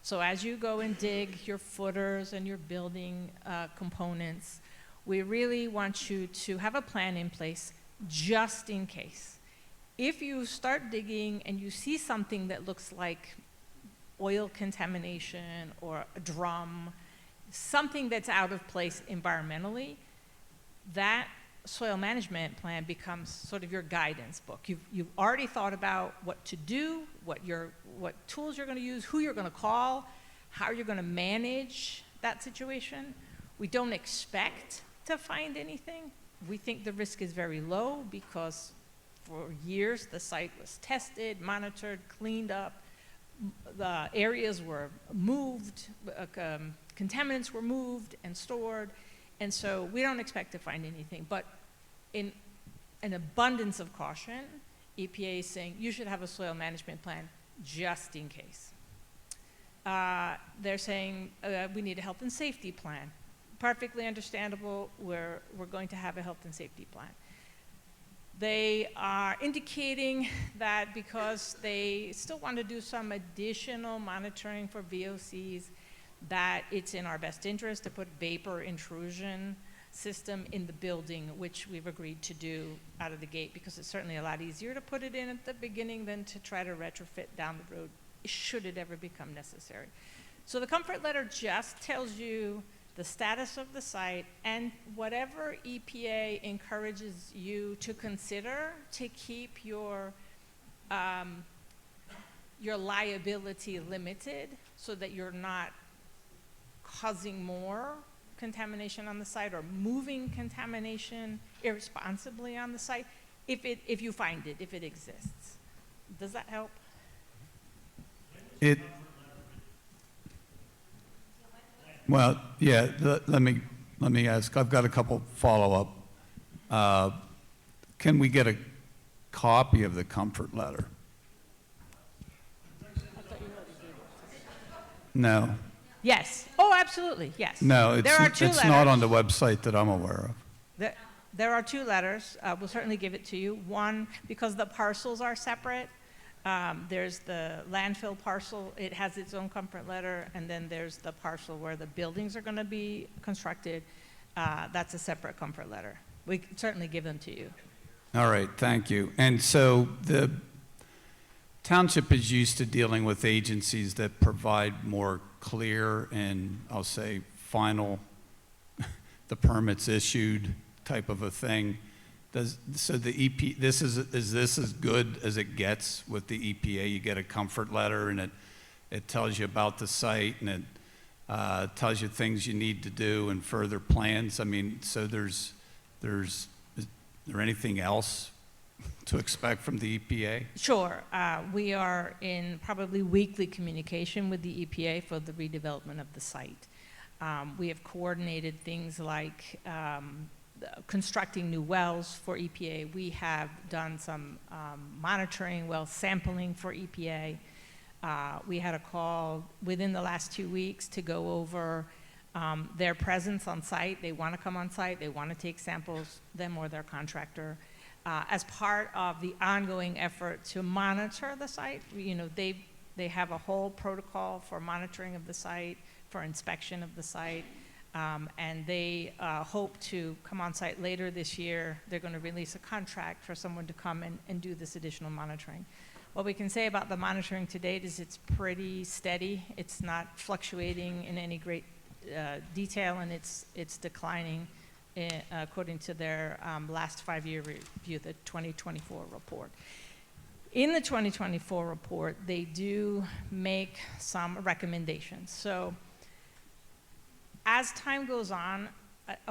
So as you go and dig your footers and your building components, we really want you to have a plan in place just in case. If you start digging and you see something that looks like oil contamination or a drum, something that's out of place environmentally, that soil management plan becomes sort of your guidance book. You've already thought about what to do, what tools you're going to use, who you're going to call, how you're going to manage that situation. We don't expect to find anything. We think the risk is very low because for years the site was tested, monitored, cleaned up. The areas were moved, contaminants were moved and stored, and so we don't expect to find anything. But in an abundance of caution, EPA is saying you should have a soil management plan just in case. They're saying we need a health and safety plan. Perfectly understandable, we're going to have a health and safety plan. They are indicating that because they still want to do some additional monitoring for VOCs, that it's in our best interest to put vapor intrusion system in the building, which we've agreed to do out of the gate, because it's certainly a lot easier to put it in at the beginning than to try to retrofit down the road, should it ever become necessary. So the comfort letter just tells you the status of the site and whatever EPA encourages you to consider to keep your liability limited so that you're not causing more contamination on the site or moving contamination irresponsibly on the site, if you find it, if it exists. Does that help?
Well, yeah, let me ask. I've got a couple follow-up. Can we get a copy of the comfort letter? No.
Yes. Oh, absolutely. Yes.
No, it's
letters.
not on the website that I'm aware of.
There are two letters. We'll certainly give it to you. One, because the parcels are separate. There's the landfill parcel. It has its own comfort letter. And then there's the parcel where the buildings are going to be constructed. That's a separate comfort letter. We can certainly give them to you.
All right, thank you. And so the township is used to dealing with agencies that provide more clear and, I'll say, final, the permits issued type of a thing. So the EP, is this as good as it gets with the EPA? You get a comfort letter and it tells you about the site and it tells you things you need to do and further plans. I mean, so is there anything else to expect from the EPA?
Sure. We are in probably weekly communication with the EPA for the redevelopment of the site. We have coordinated things like constructing new wells for EPA. We have done some monitoring, well sampling for EPA. We had a call within the last 2 weeks to go over their presence on site. They want to come on site. They want to take samples, them or their contractor. As part of the ongoing effort to monitor the site, you know, they have a whole protocol for monitoring of the site, for inspection of the site. And they hope to come on site later this year. They're going to release a contract for someone to come and do this additional monitoring. What we can say about the monitoring to date is it's pretty steady. It's not fluctuating in any great detail, and it's declining according to their last 5-year review, the 2024 report. In the 2024 report, they do make some recommendations. So as time goes on,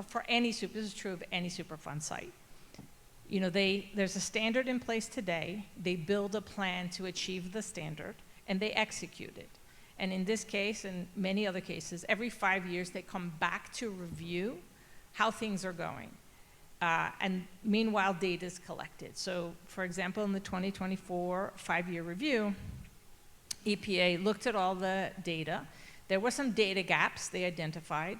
for any this is true of any Superfund site, you know, there's a standard in place today. They build a plan to achieve the standard, and they execute it. And in this case, and many other cases, every 5 years they come back to review how things are going. And meanwhile, data is collected. So, for example, in the 2024 5-year review, EPA looked at all the data. There were some data gaps they identified.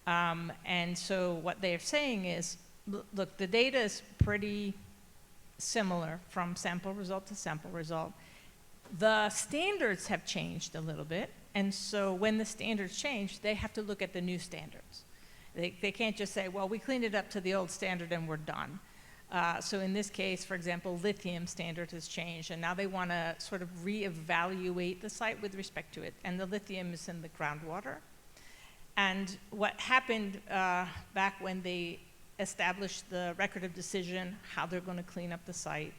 And so what they're saying is, look, the data is pretty similar from sample result to sample result. The standards have changed a little bit. And so when the standards change, they have to look at the new standards. They can't just say, well, we cleaned it up to the old standard and we're done. So in this case, for example, lithium standard has changed, and now they want to sort of reevaluate the site with respect to it. And the lithium is in the groundwater. And what happened back when they established the record of decision, how they're going to clean up the site,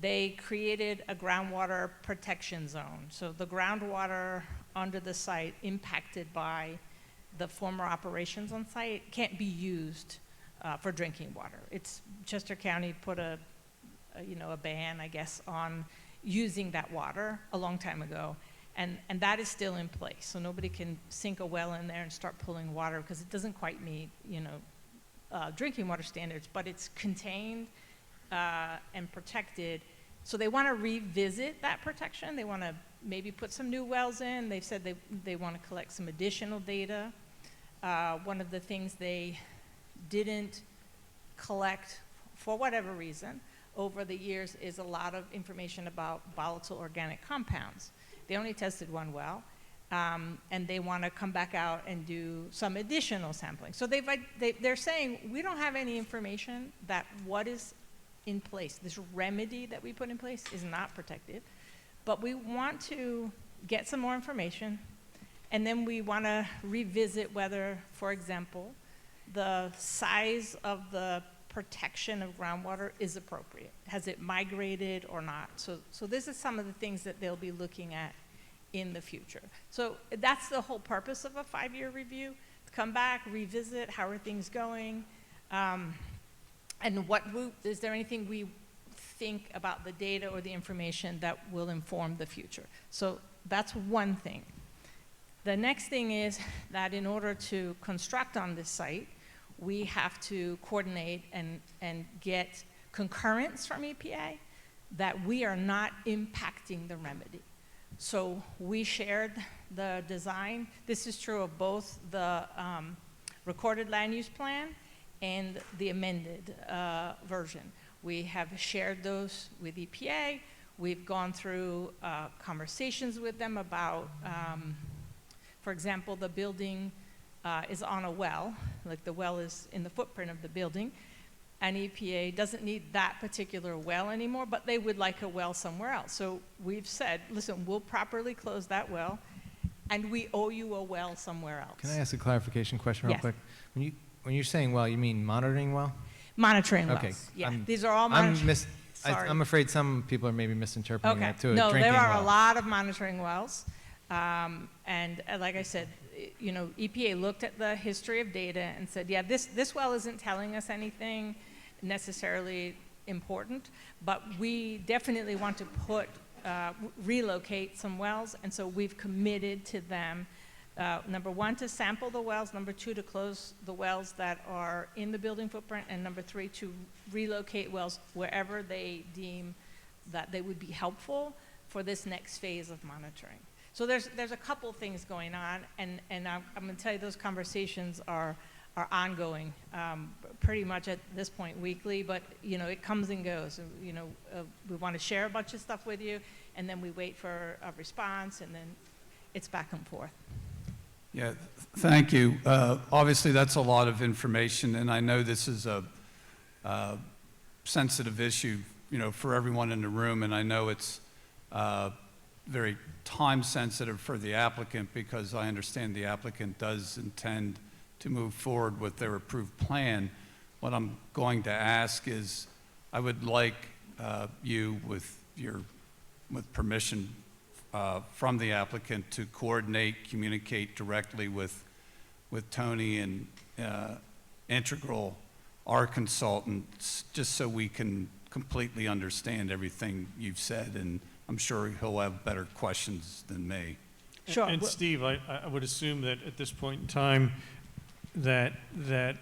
they created a groundwater protection zone. So the groundwater under the site impacted by the former operations on site can't be used for drinking water. Chester County put a ban, I guess, on using that water a long time ago, and that is still in place. So nobody can sink a well in there and start pulling water because it doesn't quite meet, drinking water standards, but it's contained and protected. So they want to revisit that protection. They want to maybe put some new wells in. They've said they want to collect some additional data. One of the things they didn't collect, for whatever reason, over the years is a lot of information about volatile organic compounds. They only tested one well, and they want to come back out and do some additional sampling. So they're saying, we don't have any information that what is in place, this remedy that we put in place is not protective, but we want to get some more information, and then we want to revisit whether, for example, the size of the protection of groundwater is appropriate. Has it migrated or not? So this is some of the things that they'll be looking at in the future. So that's the whole purpose of a 5-year review. Come back, revisit, how are things going? And is there anything we think about the data or the information that will inform the future? So that's one thing. The next thing is that in order to construct on this site, we have to coordinate and get concurrence from EPA that we are not impacting the remedy. So we shared the design. This is true of both the recorded land use plan and the amended version. We have shared those with EPA. We've gone through conversations with them about, for example, the building is on a well, like the well is in the footprint of the building, and EPA doesn't need that particular well anymore, but they would like a well somewhere else. So we've said, listen, we'll properly close that well, and we owe you a well somewhere else.
Can I ask a clarification question real
Yes.
quick? When you're saying well, you mean monitoring well?
Monitoring wells.
Okay.
Yeah, these are all monitoring. Sorry.
I'm afraid some people are maybe misinterpreting that too.
No,
drinking
there are
well.
a lot of monitoring wells. And like I said, you know, EPA looked at the history of data and said, yeah, this well isn't telling us anything necessarily important, but we definitely want to relocate some wells, and so we've committed to them, number one, to sample the wells, number two, to close the wells that are in the building footprint, and number three, to relocate wells wherever they deem that they would be helpful for this next phase of monitoring. So there's a couple things going on, and I'm going to tell you those conversations are ongoing, pretty much at this point weekly, but you know, it comes and goes. You know, we want to share a bunch of stuff with you, and then we wait for a response, and then it's back and forth.
Yeah, thank you. Obviously, that's a lot of information, and I know this is a sensitive issue, you know, for everyone in the room, and I know it's very time sensitive for the applicant, because I understand the applicant does intend to move forward with their approved plan. What I'm going to ask is, I would like you, with permission from the applicant, to coordinate, communicate directly with Tony and Integral, our consultants, just so we can completely understand everything you've said, and I'm sure he'll have better questions than me.
Sure.
And Steve, I would assume that at this point in time, that the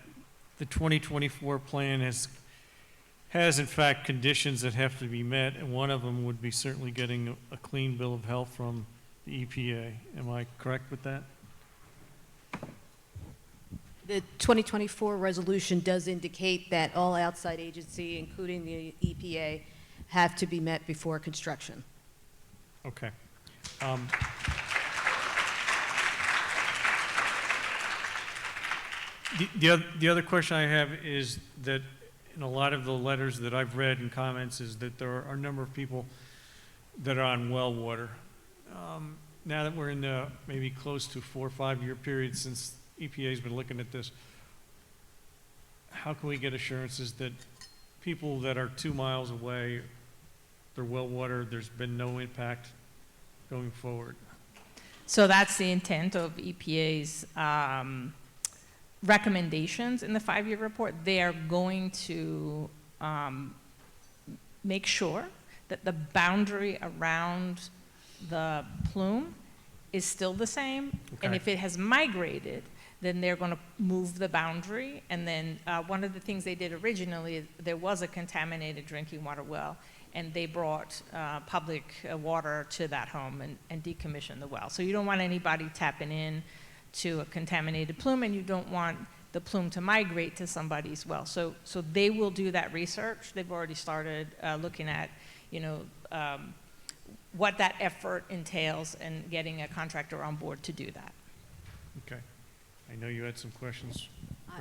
2024 plan has in fact conditions that have to be met, and one of them would be certainly getting a clean bill of health from the EPA. Am I correct with that?
The 2024 resolution does indicate that all outside agency, including the EPA, have to be met before construction.
Okay. The other question I have is that in a lot of the letters that I've read and comments is that there are a number of people that are on well water. Now that we're in the maybe close to 4 or 5 year period since EPA's been looking at this, how can we get assurances that people that are 2 miles away, they're well water, there's been no impact going forward?
So that's the intent of EPA's recommendations in the 5-year report. They are going to make sure that the boundary around the plume is still the same.
Okay.
And if it has migrated, then they're going to move the boundary. And then one of the things they did originally, there was a contaminated drinking water well, and they brought public water to that home and decommissioned the well. So you don't want anybody tapping in to a contaminated plume, and you don't want the plume to migrate to somebody's well. So they will do that research. They've already started looking at, what that effort entails and getting a contractor on board to do that.
Okay. I know you had some questions.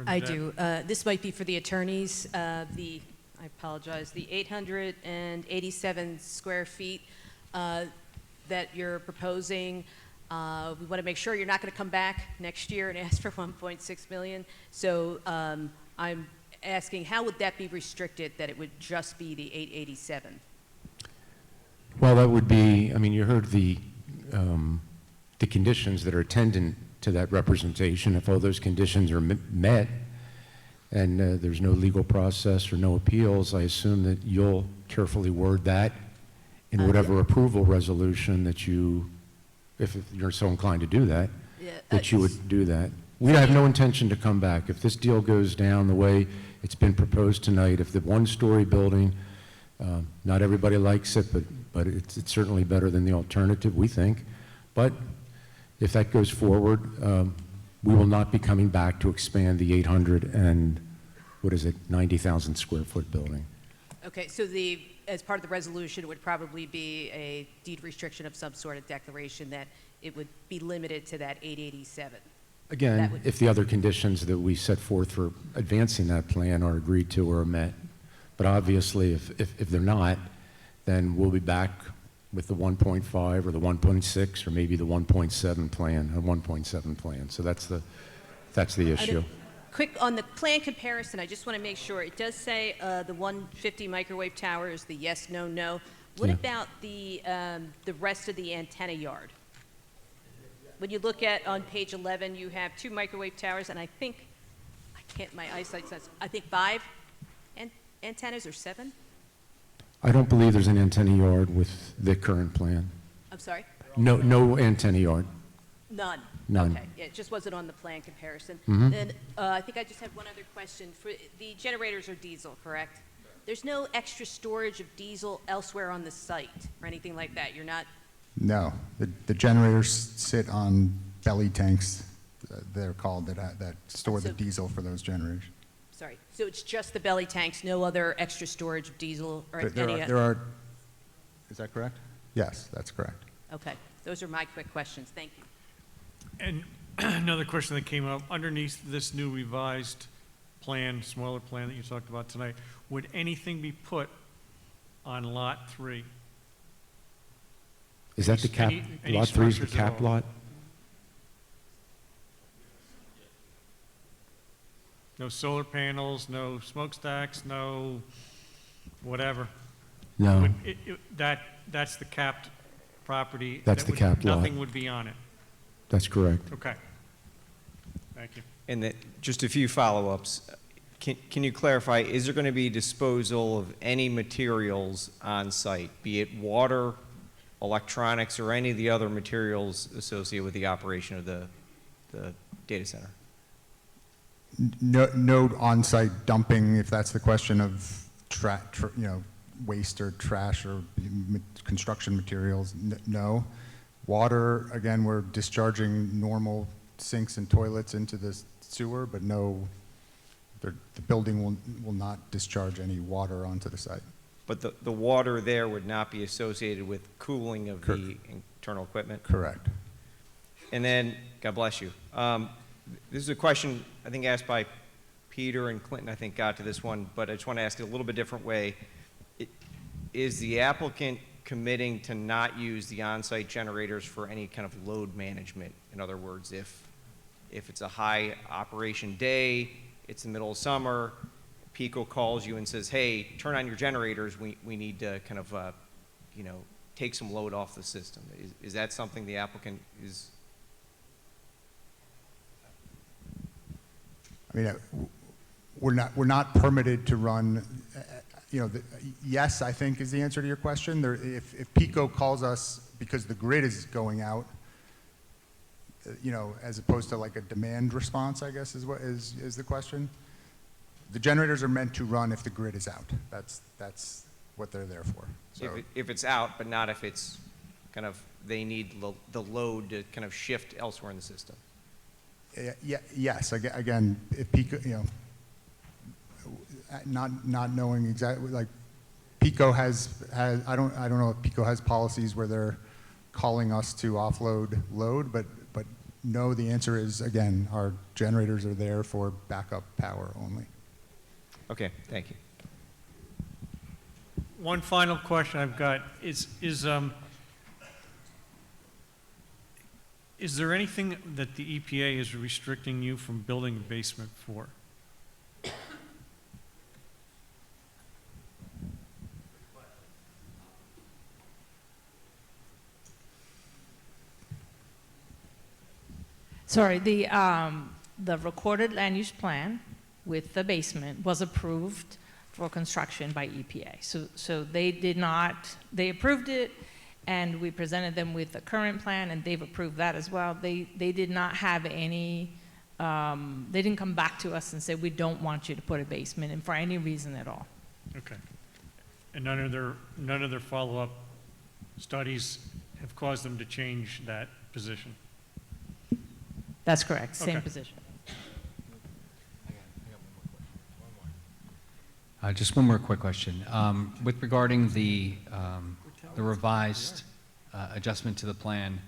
I do. This might be for the attorneys. I apologize, the 887 square feet that you're proposing, we want to make sure you're not going to come back next year and ask for 1.6 million. So I'm asking, how would that be restricted, that it would just be the 887?
Well, that would be, I mean, you heard the conditions that are attendant to that representation. If all those conditions are met and there's no legal process or no appeals, I assume that you'll carefully word that in whatever approval resolution that you, if you're so inclined to do that, that you would do that. We have no intention to come back. If this deal goes down the way it's been proposed tonight, if the one-story building, not everybody likes it, but it's certainly better than the alternative, we think. But if that goes forward, we will not be coming back to expand the 90,000 square foot building.
Okay, so as part of the resolution, it would probably be a deed restriction of some sort of declaration that it would be limited to that 887.
Again, if the other conditions that we set forth for advancing that plan are agreed to or are met. But obviously, if they're not, then we'll be back with the 1.5 or the 1.6 or maybe the 1.7 plan, a 1.7 plan. So that's the issue.
Quick, on the plan comparison, I just want to make sure, it does say the 150 microwave tower is the yes, no, no. What about the rest of the antenna yard? When you look at, on page 11, you have 2 microwave towers, and I think, my eyesight says, I think 5 antennas or 7?
I don't believe there's an antenna yard with the current plan.
I'm sorry?
No antenna yard.
None?
None.
Okay, yeah, it just wasn't on the plan comparison.
Mhm.
Then I think I just had one other question. For the generators are diesel, correct? There's no extra storage of diesel elsewhere on the site or anything like that? You're not?
No, the generators sit on belly tanks, they're called, that store the diesel for those generators.
Sorry, so it's just the belly tanks, no other extra storage of diesel or any?
There are, is that correct? Yes, that's correct.
Okay, those are my quick questions. Thank you.
And another question that came up, underneath this new revised plan, smaller plan that you talked about tonight, would anything be put on Lot 3?
Is that the cap,
any
lot 3 is the
structures at
cap
all?
lot?
No solar panels, no smokestacks, no whatever?
No.
That's the capped property?
That's the capped lot.
Nothing would be on it?
That's correct.
Okay. Thank you.
And just a few follow-ups. Can you clarify, is there going to be disposal of any materials on site, be it water, electronics, or any of the other materials associated with the operation of the data center?
No on-site dumping, if that's the question of waste or trash or construction materials. No. Water, again, we're discharging normal sinks and toilets into the sewer, but no, the building will not discharge any water onto the site.
But the water there would not be associated with cooling of the internal equipment?
Correct.
And then, God bless you. This is a question I think asked by Peter and Clinton, I think got to this one, but I just want to ask it a little bit different way. Is the applicant committing to not use the on-site generators for any kind of load management? In other words, if it's a high operation day, it's the middle of summer, PECO calls you and says, hey, turn on your generators, we need to kind of, take some load off the system. Is that something the applicant is?
I mean, we're not permitted to run, yes, I think is the answer to your question. If PECO calls us because the grid is going out, as opposed to like a demand response, I guess is the question. The generators are meant to run if the grid is out. That's what they're there for. So
If it's out, but not if it's kind of, they need the load to kind of shift elsewhere in the system.
Yes, again, if PICO, you know, not knowing exactly, like, PICO has, I don't know if PICO has policies where they're calling us to offload load, but no, the answer is, again, our generators are there for backup power only.
Okay, thank you.
One final question I've got is there anything that the EPA is restricting you from building a basement for?
Sorry, the recorded land use plan with the basement was approved for construction by EPA. So they did not, they approved it, and we presented them with the current plan, and they've approved that as well. They did not have any, they didn't come back to us and say, we don't want you to put a basement in for any reason at all.
Okay. And none of their follow-up studies have caused them to change that position?
That's correct, same
Okay.
position.
Just one more quick question. With regarding the revised adjustment to the plan,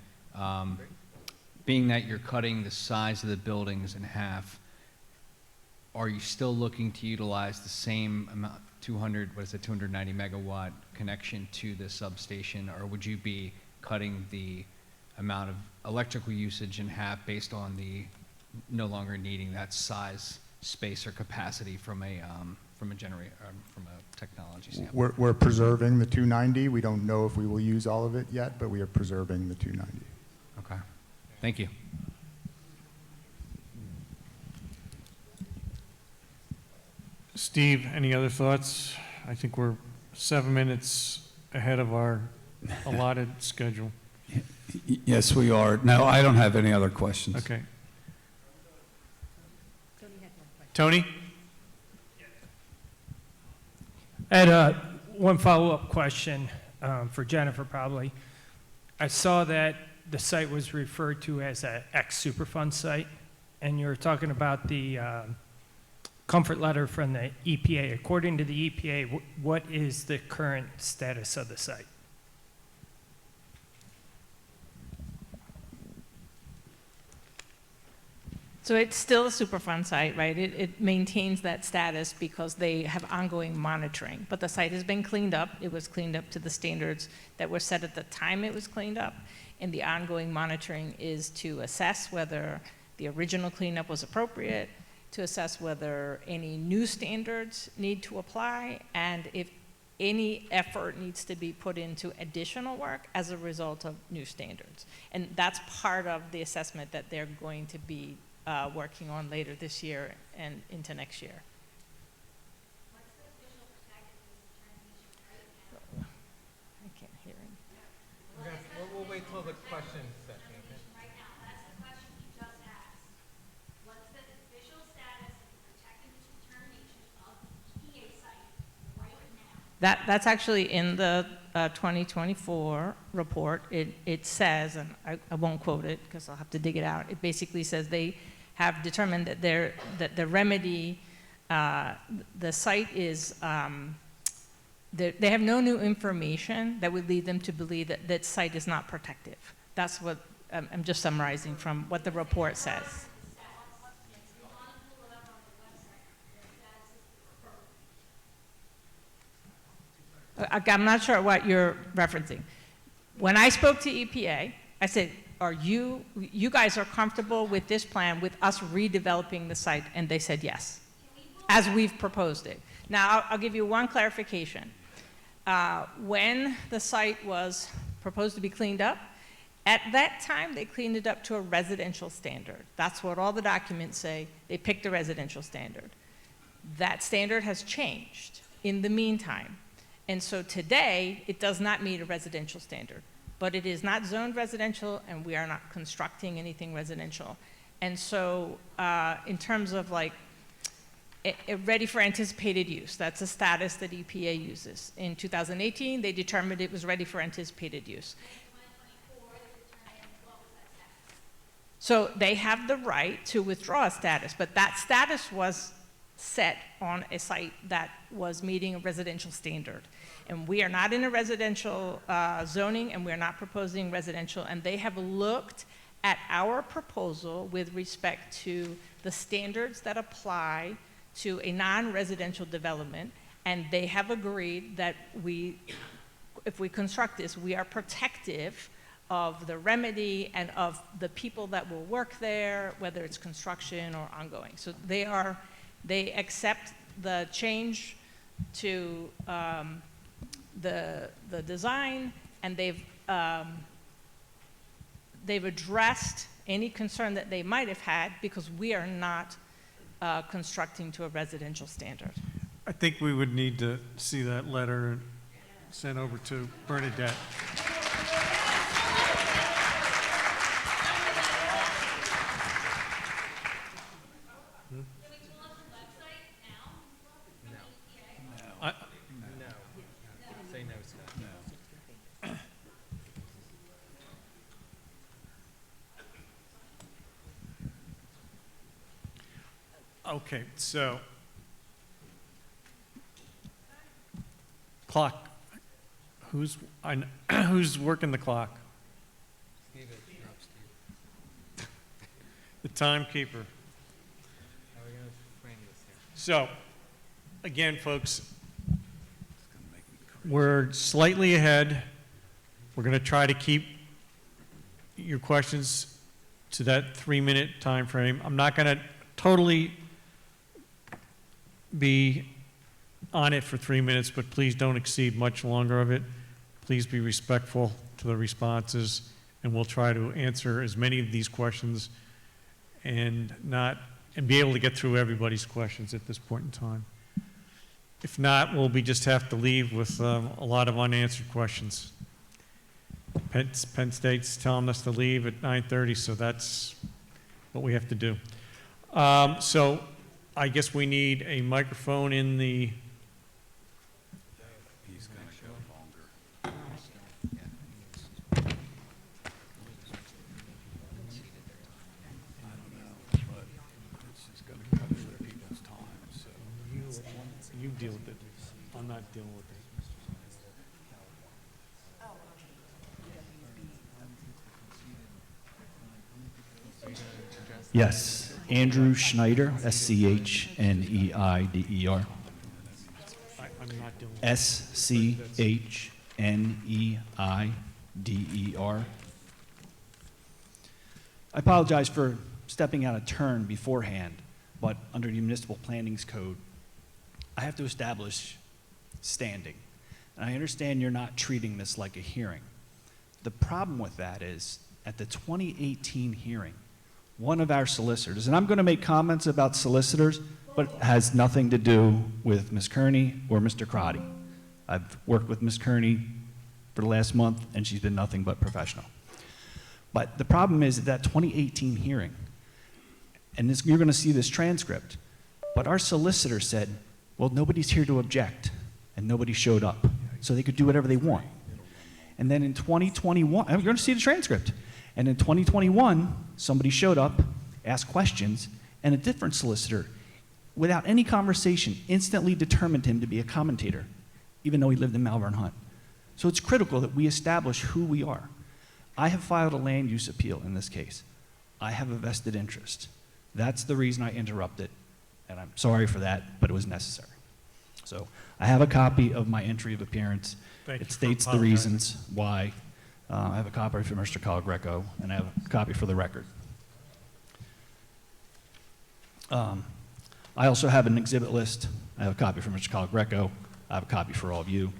being that you're cutting the size of the buildings in half, are you still looking to utilize the same amount, 290 megawatt connection to the substation, or would you be cutting the amount of electrical usage in half based on the no longer needing that size, space, or capacity from a generator, from a technology standpoint?
We're preserving the 290. We don't know if we will use all of it yet, but we are preserving the 290.
Okay. Thank you.
Steve, any other thoughts? I think we're 7 minutes ahead of our allotted schedule.
Yes, we are. No, I don't have any other questions.
Okay. Tony?
I had one follow-up question for Jennifer, probably. I saw that the site was referred to as a ex-Superfund site, and you're talking about the comfort letter from the EPA. According to the EPA, what is the current status of the site?
So it's still a Superfund site, right? It maintains that status because they have ongoing monitoring. But the site has been cleaned up. It was cleaned up to the standards that were set at the time it was cleaned up. And the ongoing monitoring is to assess whether the original cleanup was appropriate, to assess whether any new standards need to apply, and if any effort needs to be put into additional work as a result of new standards. And that's part of the assessment that they're going to be working on later this year and into next year. I can't hear him.
We'll wait till the question session.
Right now, that's the question you just asked. What's the official status of protecting this determination of the EPA site right now?
That's actually in the 2024 report. It says, and I won't quote it because I'll have to dig it out. It basically says they have determined that the remedy, the site is, they have no new information that would lead them to believe that that site is not protective. That's what I'm just summarizing from what the report says. I'm not sure what you're referencing. When I spoke to EPA, I said, are you guys are comfortable with this plan, with us redeveloping the site? And they said yes, as we've proposed it. Now, I'll give you one clarification. When the site was proposed to be cleaned up, at that time, they cleaned it up to a residential standard. That's what all the documents say. They picked a residential standard. That standard has changed in the meantime. And so today, it does not meet a residential standard. But it is not zoned residential, and we are not constructing anything residential. And so in terms of like ready for anticipated use, that's a status that EPA uses. In 2018, they determined it was ready for anticipated use. So they have the right to withdraw a status, but that status was set on a site that was meeting a residential standard. And we are not in a residential zoning, and we're not proposing residential, and they have looked at our proposal with respect to the standards that apply to a non-residential development, and they have agreed that if we construct this, we are protective of the remedy and of the people that will work there, whether it's construction or ongoing. So they accept the change to the design, and they've addressed any concern that they might have had, because we are not constructing to a residential standard.
I think we would need to see that letter sent over to Bernadette.
Say no, Scott.
Okay, so clock. Who's working the clock?
Steve, Steve.
The timekeeper.
How are we going to frame this here?
So, again, folks, we're slightly ahead. We're going to try to keep your questions to that 3-minute time frame. I'm not going to totally be on it for 3 minutes, but please don't exceed much longer of it. Please be respectful to the responses, and we'll try to answer as many of these questions and be able to get through everybody's questions at this point in time. If not, we'll just have to leave with a lot of unanswered questions. Penn State's telling us to leave at 9:30, so that's what we have to do. So I guess we need a microphone in the...
He's going to go longer. I don't know, but it's just going to cut through people's time, so.
You deal with it. I'm not dealing with it.
Yes, Andrew Schneider, Schneider.
I'm not dealing with it.
Schneider. I apologize for stepping out of turn beforehand, but under the Municipal Planning's Code, I have to establish standing. And I understand you're not treating this like a hearing. The problem with that is, at the 2018 hearing, one of our solicitors, and I'm going to make comments about solicitors, but it has nothing to do with Ms. Kearney or Mr. Crotty. I've worked with Ms. Kearney for the last month, and she's been nothing but professional. But the problem is that 2018 hearing, and you're going to see this transcript, but our solicitor said, well, nobody's here to object, and nobody showed up, so they could do whatever they want. And then in 2021, you're going to see the transcript, and in 2021, somebody showed up, asked questions, and a different solicitor, without any conversation, instantly determined him to be a commentator, even though he lived in Malvern Hunt. So it's critical that we establish who we are. I have filed a land use appeal in this case. I have a vested interest. That's the reason I interrupted, and I'm sorry for that, but it was necessary. So I have a copy of my entry of appearance. It states the reasons why. I have a copy for Mr. Calagreco, and I have a copy for the record. I also have an exhibit list. I have a copy for Mr. Calagreco. I have a copy for all of you.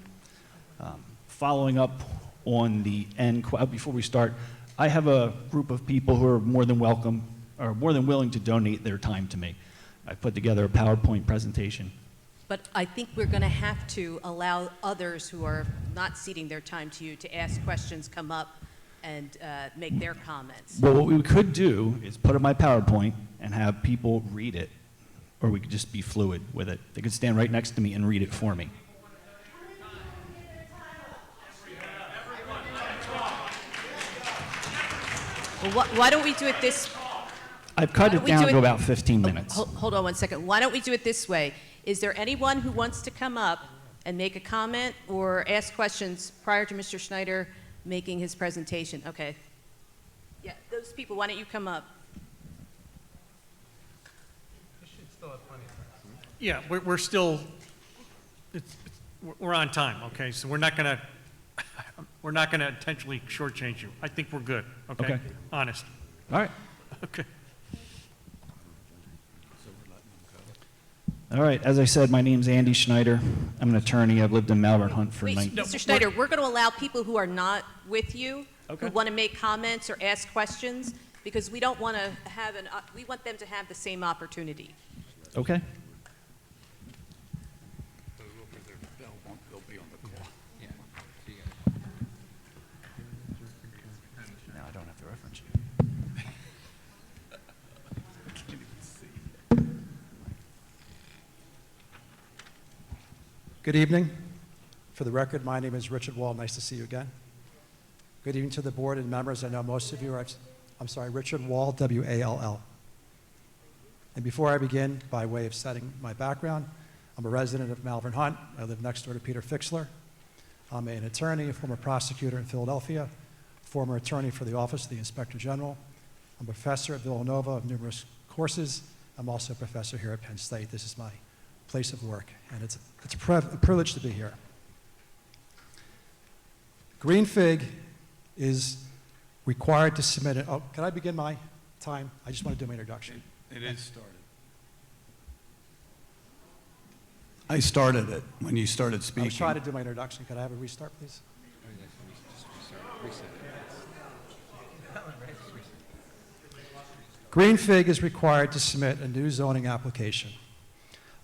Following up on the end, before we start, I have a group of people who are more than welcome, or more than willing to donate their time to me. I put together a PowerPoint presentation.
But I think we're going to have to allow others who are not ceding their time to you to ask questions, come up, and make their comments.
Well, what we could do is put up my PowerPoint and have people read it, or we could just be fluid with it. They could stand right next to me and read it for me.
Well, why don't we do it this?
I've cut
Why
it
don't we
down
do
to about 15 minutes.
Hold on one second. Why don't we do it this way? Is there anyone who wants to come up and make a comment or ask questions prior to Mr. Schneider making his presentation? Okay. Yeah, those people, why don't you come up?
Yeah, we're still, we're on time, okay? So we're not gonna intentionally shortchange you. I think we're good, okay?
Okay.
Honest.
All right.
Okay.
All right. As I said, my name's Andy Schneider. I'm an attorney. I've lived in Malvern Hunt for
Wait,
19
Mr. Schneider, we're going to allow people who are not with you,
Okay.
who want to make comments or ask questions, because we don't want to have we want them to have the same opportunity.
Okay. Now I don't have to reference you.
Good evening. For the record, my name is Richard Wall. Nice to see you again. Good evening to the board and members. I know most of you are, I'm sorry, Richard Wall, W-A-L-L. And before I begin, by way of setting my background, I'm a resident of Malvern Hunt. I live next door to Peter Fixler. I'm an attorney, a former prosecutor in Philadelphia, former attorney for the Office of the Inspector General. I'm a professor at Villanova of numerous courses. I'm also a professor here at Penn State. This is my place of work, and it's a privilege to be here. Green Fig is required to submit it. Oh, can I begin my time? I just want to do my introduction.
It is started. I started it when you started speaking.
I was trying to do my introduction. Could I have a restart, please? Green Fig is required to submit a new zoning application.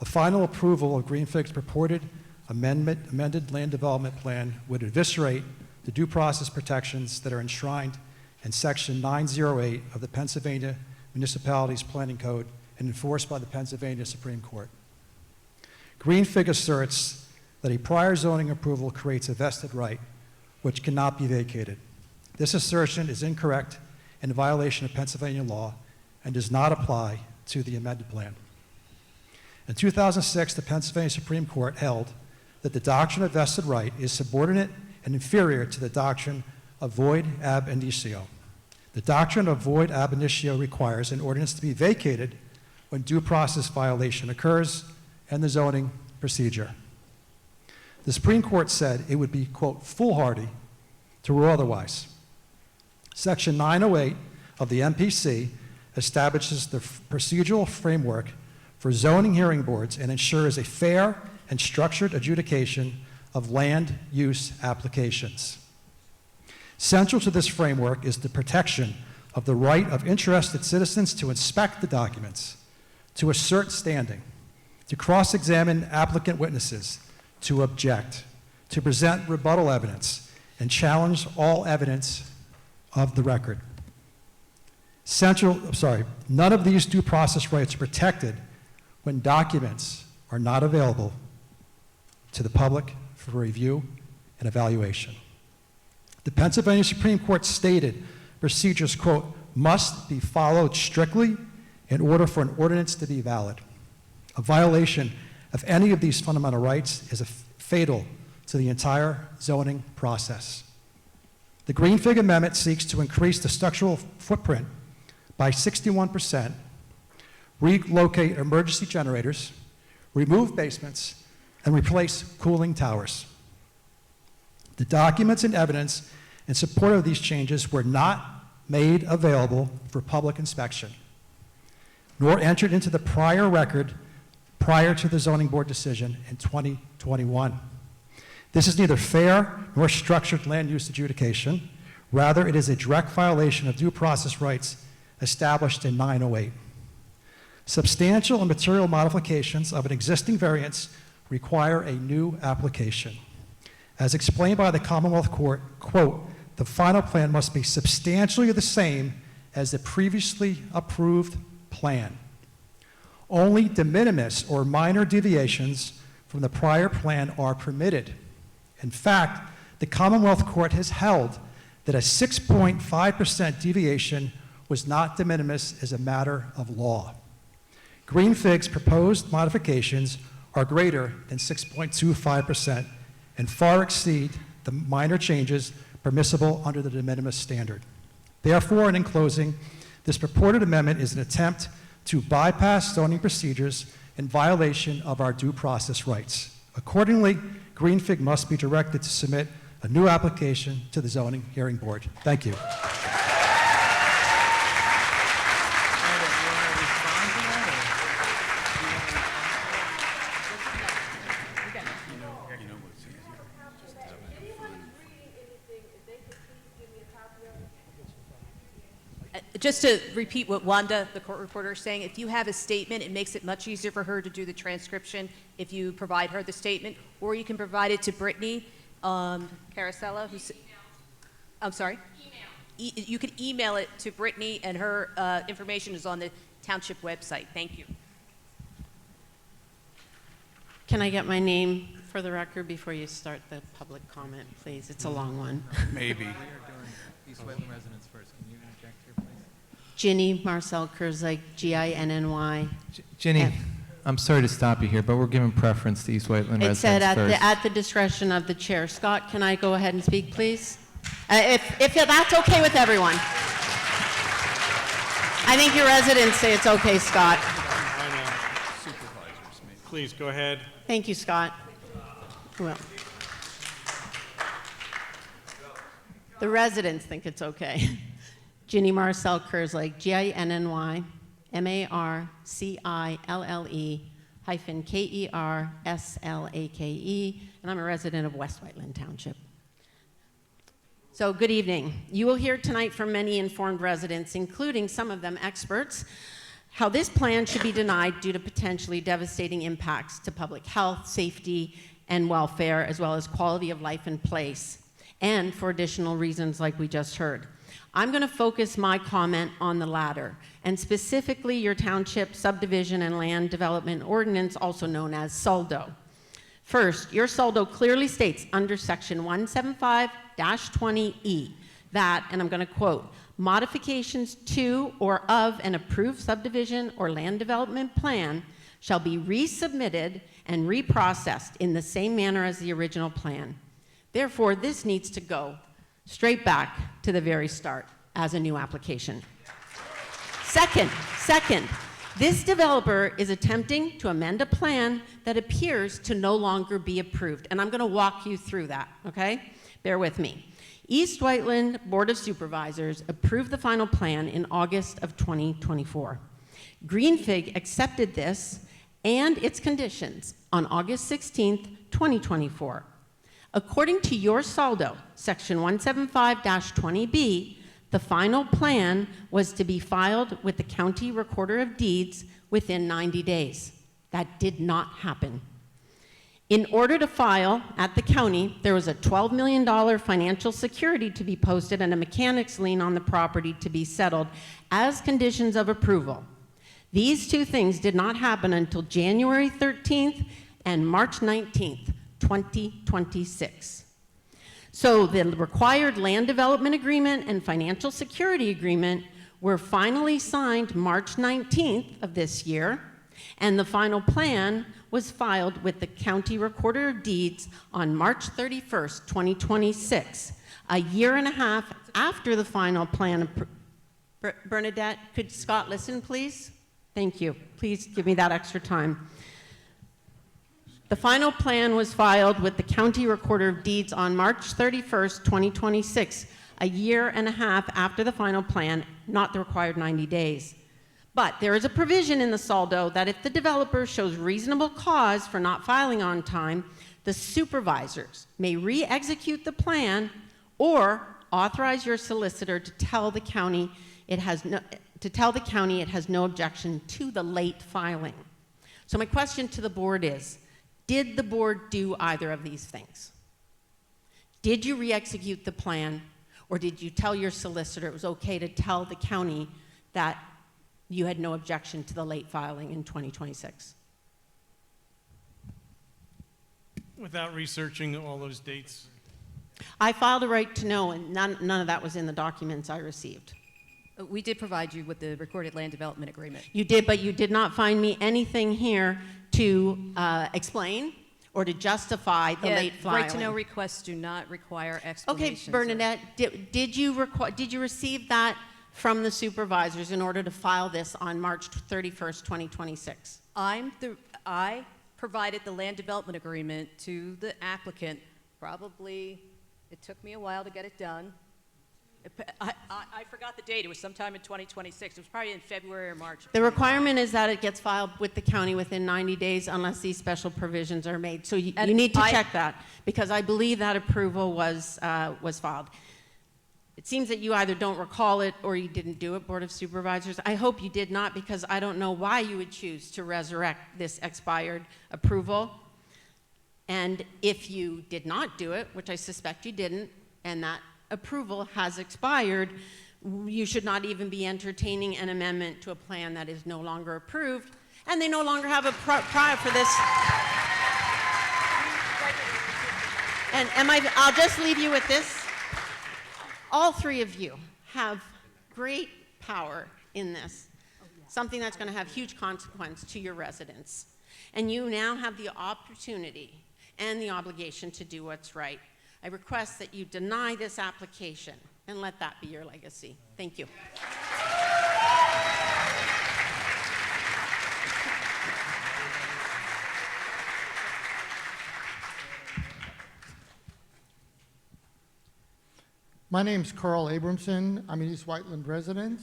A final approval of Green Fig's purported amended land development plan would eviscerate the due process protections that are enshrined in Section 908 of the Pennsylvania Municipalities Planning Code and enforced by the Pennsylvania Supreme Court. Green Fig asserts that a prior zoning approval creates a vested right which cannot be vacated. This assertion is incorrect and in violation of Pennsylvania law and does not apply to the amended plan. In 2006, the Pennsylvania Supreme Court held that the doctrine of vested right is subordinate and inferior to the doctrine of void ab initio. The doctrine of void ab initio requires an ordinance to be vacated when due process violation occurs and the zoning procedure. The Supreme Court said it would be, quote, foolhardy to rule otherwise. Section 908 of the MPC establishes the procedural framework for zoning hearing boards and ensures a fair and structured adjudication of land use applications. Central to this framework is the protection of the right of interested citizens to inspect the documents, to assert standing, to cross-examine applicant witnesses, to object, to present rebuttal evidence, and challenge all evidence of the record. None of these due process rights are protected when documents are not available to the public for review and evaluation. The Pennsylvania Supreme Court stated procedures, quote, must be followed strictly in order for an ordinance to be valid. A violation of any of these fundamental rights is fatal to the entire zoning process. The Green Fig Amendment seeks to increase the structural footprint by 61%, relocate emergency generators, remove basements, and replace cooling towers. The documents and evidence in support of these changes were not made available for public inspection, nor entered into the prior record prior to the zoning board decision in 2021. This is neither fair nor structured land use adjudication. Rather, it is a direct violation of due process rights established in 908. Substantial and material modifications of an existing variance require a new application. As explained by the Commonwealth Court, quote, the final plan must be substantially the same as the previously approved plan. Only de minimis or minor deviations from the prior plan are permitted. In fact, the Commonwealth Court has held that a 6.5% deviation was not de minimis as a matter of law. Green Fig's proposed modifications are greater than 6.25% and far exceed the minor changes permissible under the de minimis standard. Therefore, and in closing, this purported amendment is an attempt to bypass zoning procedures in violation of our due process rights. Accordingly, Green Fig must be directed to submit a new application to the Zoning Hearing Board. Thank you.
Just to repeat what Wanda, the court reporter, is saying, if you have a statement, it makes it much easier for her to do the transcription if you provide her the statement, or you can provide it to Brittany Carasella, who's, I'm sorry? You can email it to Brittany, and her information is on the township website. Thank you.
Can I get my name for the record before you start the public comment, please? It's a long one.
Maybe.
We are doing East Whiteland residents first. Can you interject here, please?
Ginny Marcel Kurzek, Ginny.
Ginny, I'm sorry to stop you here, but we're giving preference to East Whiteland
It
residents
said
first.
at the discretion of the chair. Scott, can I go ahead and speak, please? If that's okay with everyone. I think your residents say it's okay, Scott.
I know. Supervisors, please go ahead.
Thank you, Scott. Well, the residents think it's okay. Ginny Marcel Kurzlake, Ginny Marcille-Kerslake, and I'm a resident of West Whiteland Township. So good evening. You will hear tonight from many informed residents, including some of them experts, how this plan should be denied due to potentially devastating impacts to public health, safety, and welfare, as well as quality of life and place, and for additional reasons like we just heard. I'm going to focus my comment on the latter, and specifically your township subdivision and land development ordinance, also known as SALDO. First, your SALDO clearly states under section 175-20E that, and I'm going to quote, modifications to or of an approved subdivision or land development plan shall be resubmitted and reprocessed in the same manner as the original plan. Therefore, this needs to go straight back to the very start as a new application. Second, this developer is attempting to amend a plan that appears to no longer be approved. And I'm going to walk you through that, okay? Bear with me. East Whiteland Board of Supervisors approved the final plan in August of 2024. Green Fig accepted this and its conditions on August 16th, 2024. According to your SALDO, section 175-20B, the final plan was to be filed with the County Recorder of Deeds within 90 days. That did not happen. In order to file at the county, there was a $12 million financial security to be posted and a mechanics lien on the property to be settled as conditions of approval. These two things did not happen until January 13th and March 19th, 2026. So the required land development agreement and financial security agreement were finally signed March 19th of this year, and the final plan was filed with the County Recorder of Deeds on March 31st, 2026, a year and a half after the final plan. Bernadette, could Scott listen, please? Thank you. Please give me that extra time. The final plan was filed with the County Recorder of Deeds on March 31st, 2026, a year and a half after the final plan, not the required 90 days. But there is a provision in the SALDO that if the developer shows reasonable cause for not filing on time, the supervisors may re-execute the plan or authorize your solicitor to tell the county it has no objection to the late filing. So my question to the board is, did the board do either of these things? Did you re-execute the plan, or did you tell your solicitor it was okay to tell the county that you had no objection to the late filing in 2026?
Without researching all those dates,
I filed a right to know, and none of that was in the documents I received.
We did provide you with the recorded land development agreement.
You did, but you did not find me anything here to explain or to justify the late filing.
Right to know requests do not require
Okay,
explanations.
Bernadette, did you receive that from the supervisors in order to file this on March 31st, 2026?
I provided the land development agreement to the applicant. Probably, it took me a while to get it done. I forgot the date. It was sometime in 2026. It was probably in February or March.
The requirement is that it gets filed with the county within 90 days unless these special provisions are made. So you need to check that, because I believe that approval was filed. It seems that you either don't recall it or you didn't do it, Board of Supervisors. I hope you did not, because I don't know why you would choose to resurrect this expired approval. And if you did not do it, which I suspect you didn't, and that approval has expired, you should not even be entertaining an amendment to a plan that is no longer approved, and they no longer have a prior for this. And I'll just leave you with this. All three of you have great power in this, something that's going to have huge consequence to your residents. And you now have the opportunity and the obligation to do what's right. I request that you deny this application and let that be your legacy. Thank you.
My name's Carl Abramson. I'm an East Whiteland resident.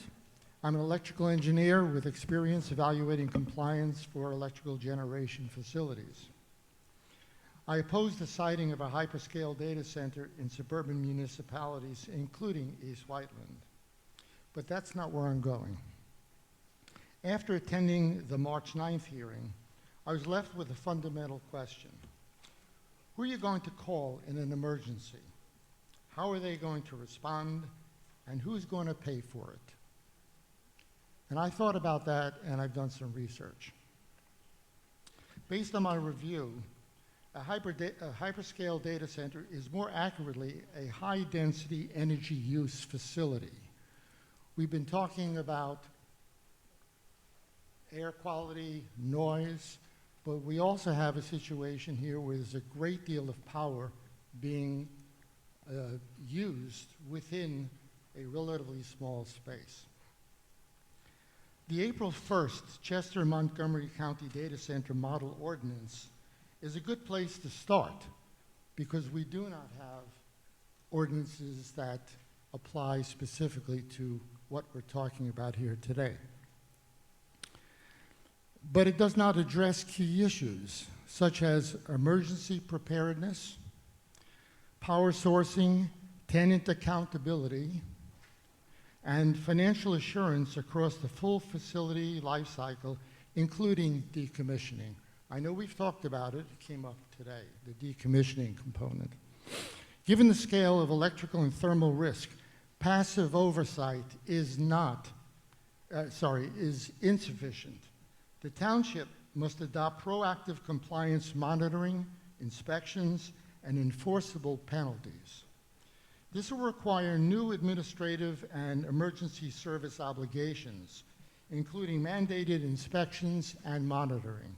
I'm an electrical engineer with experience evaluating compliance for electrical generation facilities. I oppose the siting of a hyperscale data center in suburban municipalities, including East Whiteland. But that's not where I'm going. After attending the March 9th hearing, I was left with a fundamental question. Who are you going to call in an emergency? How are they going to respond? And who's going to pay for it? And I thought about that, and I've done some research. Based on my review, a hyperscale data center is more accurately a high-density energy use facility. We've been talking about air quality, noise, but we also have a situation here where there's a great deal of power being used within a relatively small space. The April 1st Chester Montgomery County Data Center Model Ordinance is a good place to start, because we do not have ordinances that apply specifically to what we're talking about here today. But it does not address key issues such as emergency preparedness, power sourcing, tenant accountability, and financial assurance across the full facility life cycle, including decommissioning. I know we've talked about it. It came up today, the decommissioning component. Given the scale of electrical and thermal risk, passive oversight is insufficient. The township must adopt proactive compliance monitoring, inspections, and enforceable penalties. This will require new administrative and emergency service obligations, including mandated inspections and monitoring.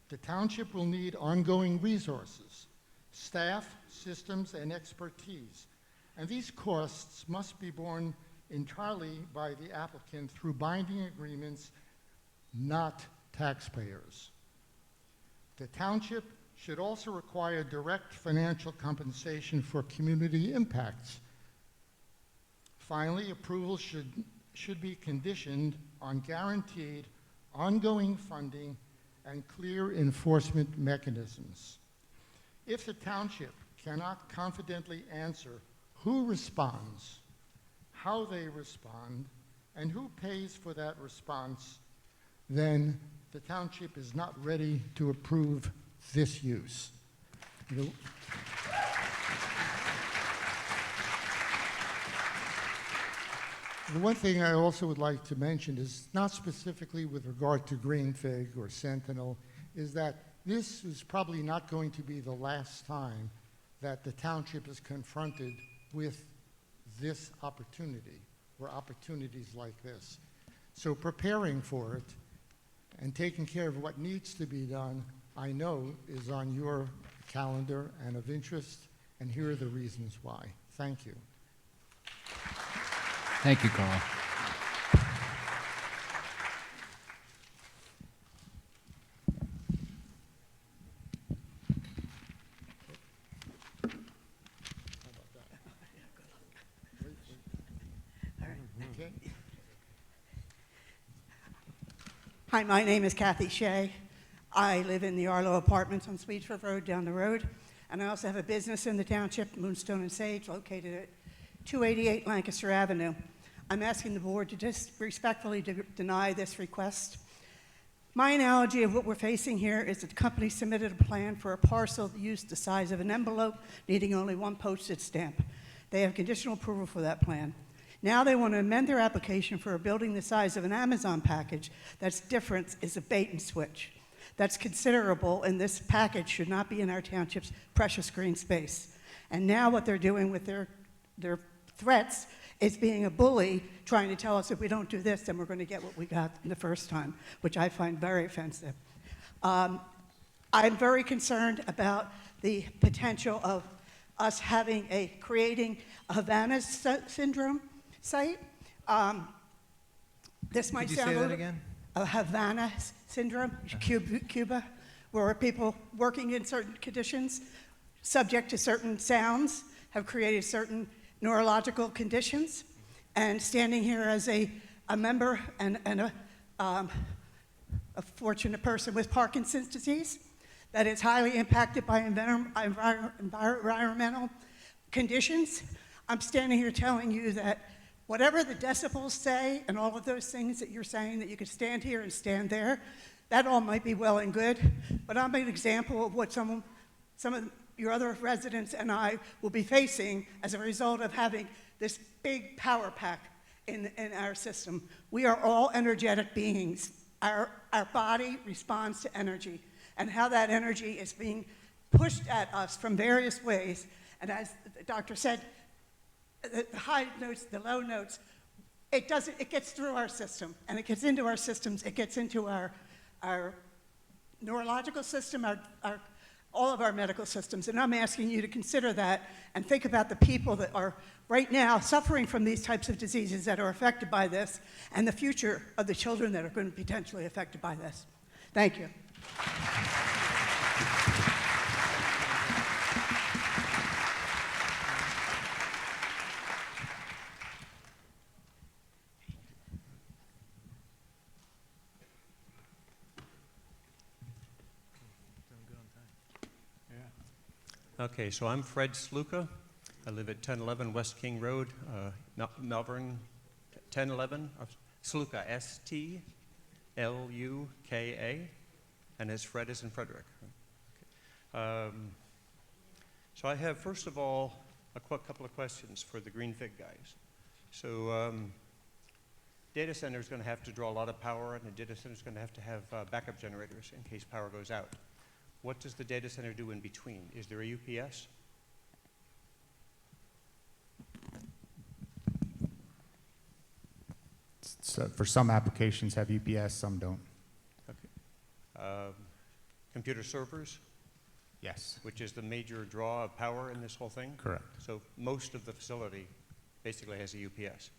The township will need ongoing resources, staff, systems, and expertise, and these costs must be borne entirely by the applicant through binding agreements, not taxpayers. The township should also require direct financial compensation for community impacts. Finally, approval should be conditioned on guaranteed ongoing funding and clear enforcement mechanisms. If the township cannot confidently answer who responds, how they respond, and who pays for that response, then the township is not ready to approve this use. The one thing I also would like to mention is, not specifically with regard to Green Fig or Sentinel, is that this is probably not going to be the last time that the township is confronted with this opportunity, or opportunities like this. So preparing for it and taking care of what needs to be done, I know is on your calendar and of interest, and here are the reasons why. Thank you.
Thank you, Carl.
Okay.
Hi, my name is Kathy Shea. I live in the Arlo Apartments on Sweetsford Road down the road, and I also have a business in the township, Moonstone and Sage, located at 288 Lancaster Avenue. I'm asking the board to just respectfully deny this request. My analogy of what we're facing here is that the company submitted a plan for a parcel that used the size of an envelope, needing only one postage stamp. They have conditional approval for that plan. Now they want to amend their application for a building the size of an Amazon package. That's different, is a bait and switch. That's considerable, and this package should not be in our township's precious green space. And now what they're doing with their threats is being a bully, trying to tell us if we don't do this, then we're going to get what we got the first time, which I find very offensive. I'm very concerned about the potential of us creating a Havana syndrome site. This might
Could you
sound
say
a
that
little,
again?
A Havana syndrome, Cuba, where people working in certain conditions, subject to certain sounds, have created certain neurological conditions. And standing here as a member and a fortunate person with Parkinson's disease, that is highly impacted by environmental conditions, I'm standing here telling you that whatever the decibels say and all of those things that you're saying, that you could stand here and stand there, that all might be well and good, but I'm an example of what some of your other residents and I will be facing as a result of having this big power pack in our system. We are all energetic beings. Our body responds to energy, and how that energy is being pushed at us from various ways. And as the doctor said, the high notes, the low notes, it gets through our system, and it gets into our systems, it gets into our neurological system, all of our medical systems. And I'm asking you to consider that and think about the people that are right now suffering from these types of diseases that are affected by this, and the future of the children that are going to be potentially affected by this. Thank you.
Okay, so I'm Fred Sluka. I live at 1011 West King Road, Melbourne, 1011, Sluka, S-T-L-U-K-A, and as Fred is in Frederick. Okay. So I have, first of all, a couple of questions for the Green Fig guys. So data center is going to have to draw a lot of power, and the data center is going to have backup generators in case power goes out. What does the data center do in between? Is there a UPS?
So for some applications have UPS, some don't.
Okay. Computer servers?
Yes.
Which is the major draw of power in this whole thing?
Correct.
So most of the facility basically has a UPS?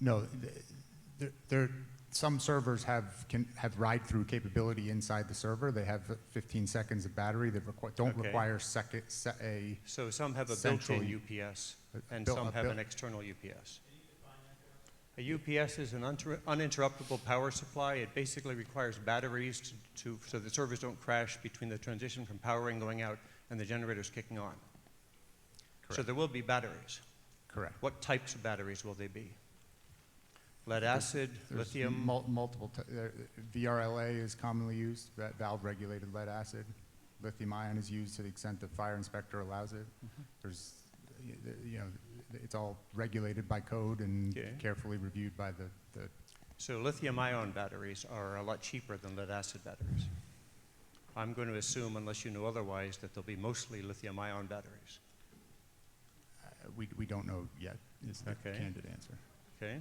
No, some servers have ride-through capability inside the server. They have 15 seconds of battery that don't require
So some have a built-in UPS, and some have an external UPS. A UPS is an uninterruptible power supply. It basically requires batteries so the servers don't crash between the transition from powering going out and the generators kicking on. Correct. So there will be batteries.
Correct.
What types of batteries will they be? Lead acid,
there's
lithium?
Multiple. VRLA is commonly used, valve-regulated lead acid. Lithium ion is used to the extent the fire inspector allows it. There's, it's all regulated by code and carefully reviewed by the.
So lithium ion batteries are a lot cheaper than lead acid batteries. I'm going to assume, unless you know otherwise, that they'll be mostly lithium-ion batteries.
We don't know yet, is the
Okay.
candid answer.
Okay.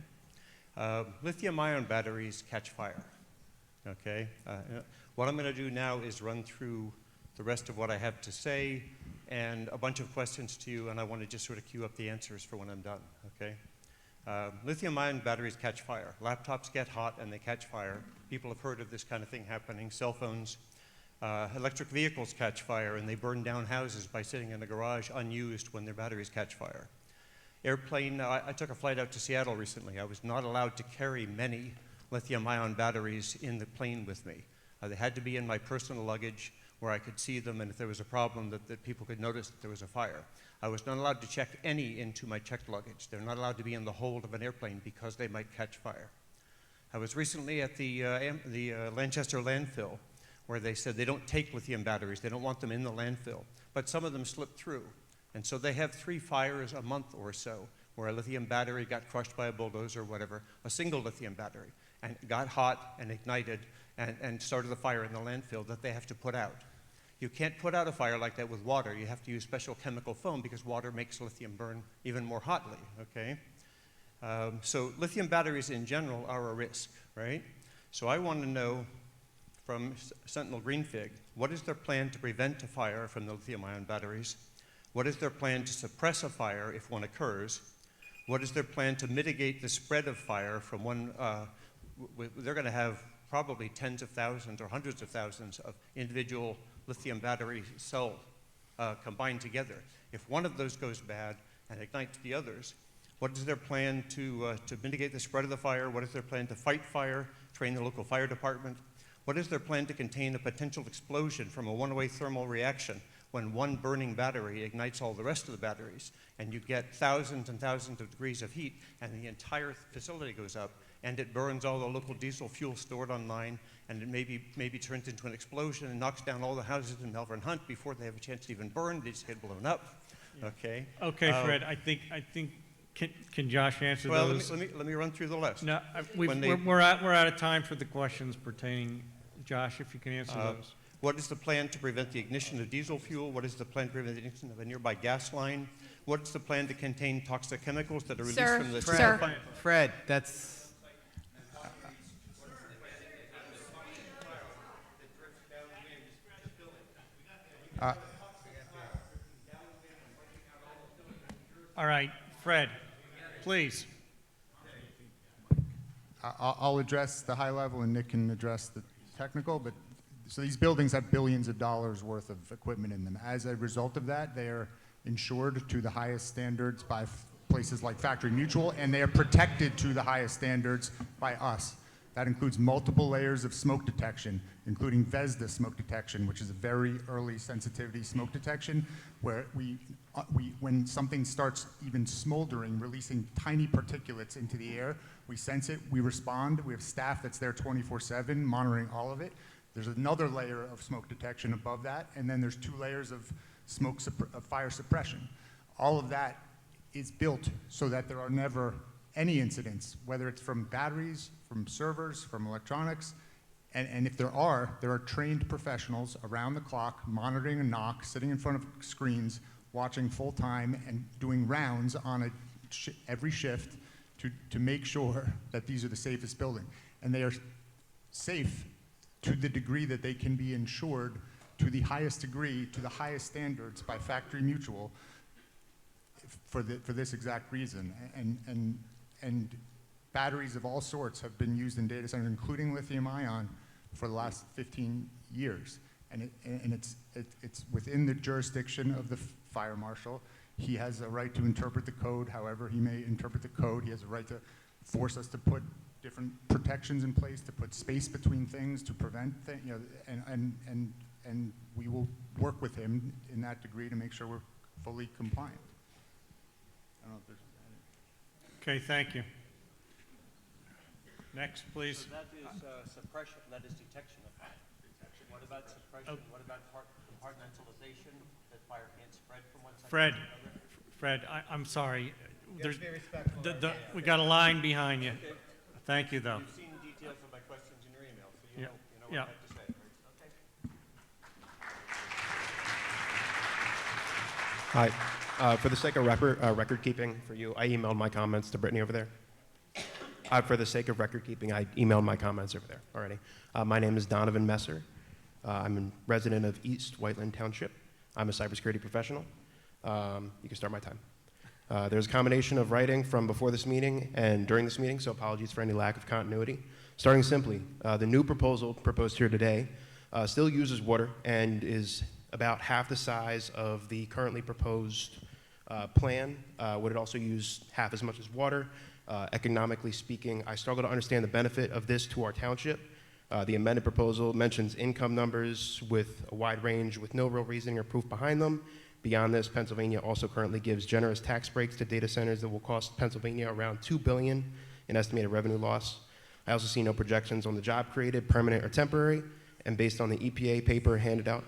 Lithium-ion batteries catch fire. Okay. What I'm going to do now is run through the rest of what I have to say and a bunch of questions to you, and I want to just sort of queue up the answers for when I'm done. Okay. Lithium-ion batteries catch fire. Laptops get hot and they catch fire. People have heard of this kind of thing happening. Cell phones, electric vehicles catch fire, and they burn down houses by sitting in a garage unused when their batteries catch fire. Airplane, I took a flight out to Seattle recently. I was not allowed to carry many lithium-ion batteries in the plane with me. They had to be in my personal luggage where I could see them, and if there was a problem that people could notice that there was a fire. I was not allowed to check any into my checked luggage. They're not allowed to be in the hold of an airplane because they might catch fire. I was recently at the Lancaster landfill where they said they don't take lithium batteries. They don't want them in the landfill, but some of them slip through. And so they have 3 fires a month or so where a lithium battery got crushed by a bulldozer or whatever, a single lithium battery, and it got hot and ignited and started the fire in the landfill that they have to put out. You can't put out a fire like that with water. You have to use special chemical foam because water makes lithium burn even more hotly, okay? So lithium batteries in general are a risk, right? So I want to know from Sentinel Green Fig, what is their plan to prevent a fire from the lithium-ion batteries? What is their plan to suppress a fire if one occurs? What is their plan to mitigate the spread of fire from one, they're going to have probably tens of thousands or hundreds of thousands of individual lithium battery cells combined together. If one of those goes bad and ignites the others, what is their plan to mitigate the spread of the fire? What is their plan to fight fire, train the local fire department? What is their plan to contain a potential explosion from a one-way thermal reaction when one burning battery ignites all the rest of the batteries, and you get thousands and thousands of degrees of heat, and the entire facility goes up, and it burns all the local diesel fuel stored online, and it maybe turns into an explosion and knocks down all the houses in Melbourne Hunt before they have a chance to even burn. They just get blown up. Okay.
Okay, Fred. I think. Can Josh answer those?
Well, let me run through the list.
No, we're out of time for the questions pertaining. Josh, if you can answer those.
What is the plan to prevent the ignition of diesel fuel? What is the plan to prevent the ignition of a nearby gas line? What is the plan to contain toxic chemicals that are released from the
Fred, that's.
All right, Fred, please.
I'll address the high level and Nick can address the technical, but so these buildings have billions of dollars worth of equipment in them. As a result of that, they are insured to the highest standards by places like Factory Mutual, and they are protected to the highest standards by us. That includes multiple layers of smoke detection, including VESDA smoke detection, which is a very early sensitivity smoke detection, where when something starts even smoldering, releasing tiny particulates into the air, we sense it, we respond. We have staff that's there 24/7 monitoring all of it. There's another layer of smoke detection above that, and then there's 2 layers of fire suppression. All of that is built so that there are never any incidents, whether it's from batteries, from servers, from electronics, and if there are trained professionals around the clock monitoring a knock, sitting in front of screens, watching full time and doing rounds on every shift to make sure that these are the safest building. And they are safe to the degree that they can be insured to the highest degree, to the highest standards by Factory Mutual for this exact reason. And batteries of all sorts have been used in data centers, including lithium ion, for the last 15 years. And it's within the jurisdiction of the fire marshal. He has a right to interpret the code however he may interpret the code. He has a right to force us to put different protections in place, to put space between things, to prevent things, and we will work with him in that degree to make sure we're fully compliant. I don't know if there's
Okay, thank you. Next, please.
So that is suppression, that is detection of fire. What about suppression? What about compartmentalization, that fire can't spread from one side to another?
Fred, I'm sorry. We got a line behind you.
Okay.
Thank you, though.
You've seen details of my questions in your email, so you know what I have to say, right? Okay.
Hi. For the sake of record keeping for you, I emailed my comments to Brittany over there. For the sake of record keeping, I emailed my comments over there already. My name is Donovan Messer. I'm a resident of East Whiteland Township. I'm a cybersecurity professional. You can start my time. There's a combination of writing from before this meeting and during this meeting, so apologies for any lack of continuity. Starting simply, the new proposal proposed here today still uses water and is about half the size of the currently proposed plan. Would it also use half as much as water? Economically speaking, I struggle to understand the benefit of this to our township. The amended proposal mentions income numbers with a wide range with no real reasoning or proof behind them. Beyond this, Pennsylvania also currently gives generous tax breaks to data centers that will cost Pennsylvania around $2 billion in estimated revenue loss. I also see no projections on the job created, permanent or temporary, and based on the EPA paper handed out.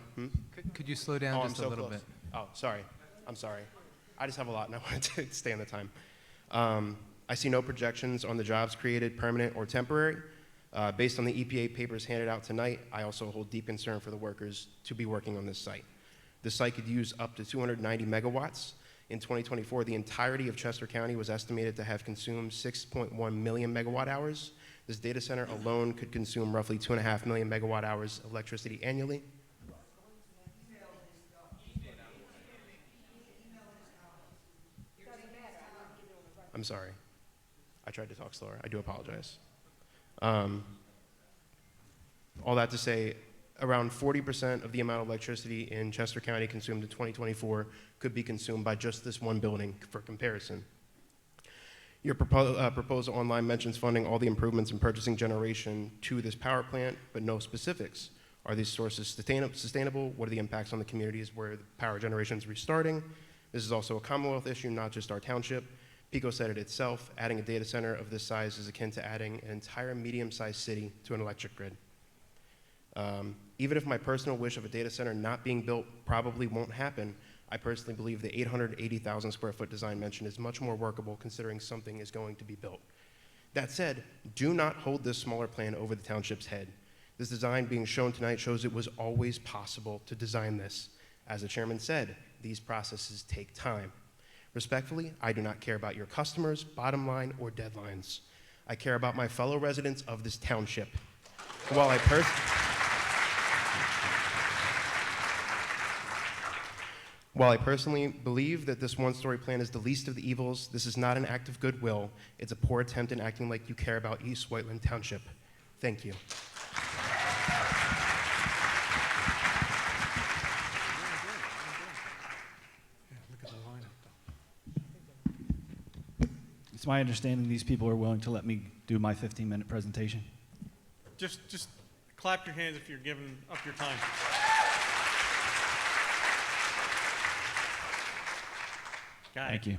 Could you slow down
I'm
just
so
a little
close.
bit?
Oh, sorry. I'm sorry. I just have a lot and I want to stay on the time. I see no projections on the jobs created, permanent or temporary. Based on the EPA papers handed out tonight, I also hold deep concern for the workers to be working on this site. The site could use up to 290 megawatts. In 2024, the entirety of Chester County was estimated to have consumed 6.1 million megawatt hours. This data center alone could consume roughly 2.5 million megawatt hours of electricity annually. I'm sorry. I tried to talk slower. I do apologize. All that to say, around 40% of the amount of electricity in Chester County consumed in 2024 could be consumed by just this one building for comparison. Your proposal online mentions funding all the improvements in purchasing generation to this power plant, but no specifics. Are these sources sustainable? What are the impacts on the communities where the power generation is restarting? This is also a Commonwealth issue, not just our township. PECO said it itself, adding a data center of this size is akin to adding an entire medium-sized city to an electric grid. Even if my personal wish of a data center not being built probably won't happen, I personally believe the 880,000 square foot design mentioned is much more workable considering something is going to be built. That said, do not hold this smaller plan over the township's head. This design being shown tonight shows it was always possible to design this. As the chairman said, these processes take time. Respectfully, I do not care about your customers, bottom line, or deadlines. I care about my fellow residents of this township. While I personally believe that this one-story plan is the least of the evils, this is not an act of goodwill. It's a poor attempt in acting like you care about East Whiteland Township. Thank you.
It's my understanding these people are willing to let me do my 15-minute presentation.
Just clap your hands if you're giving up your time.
Thank you.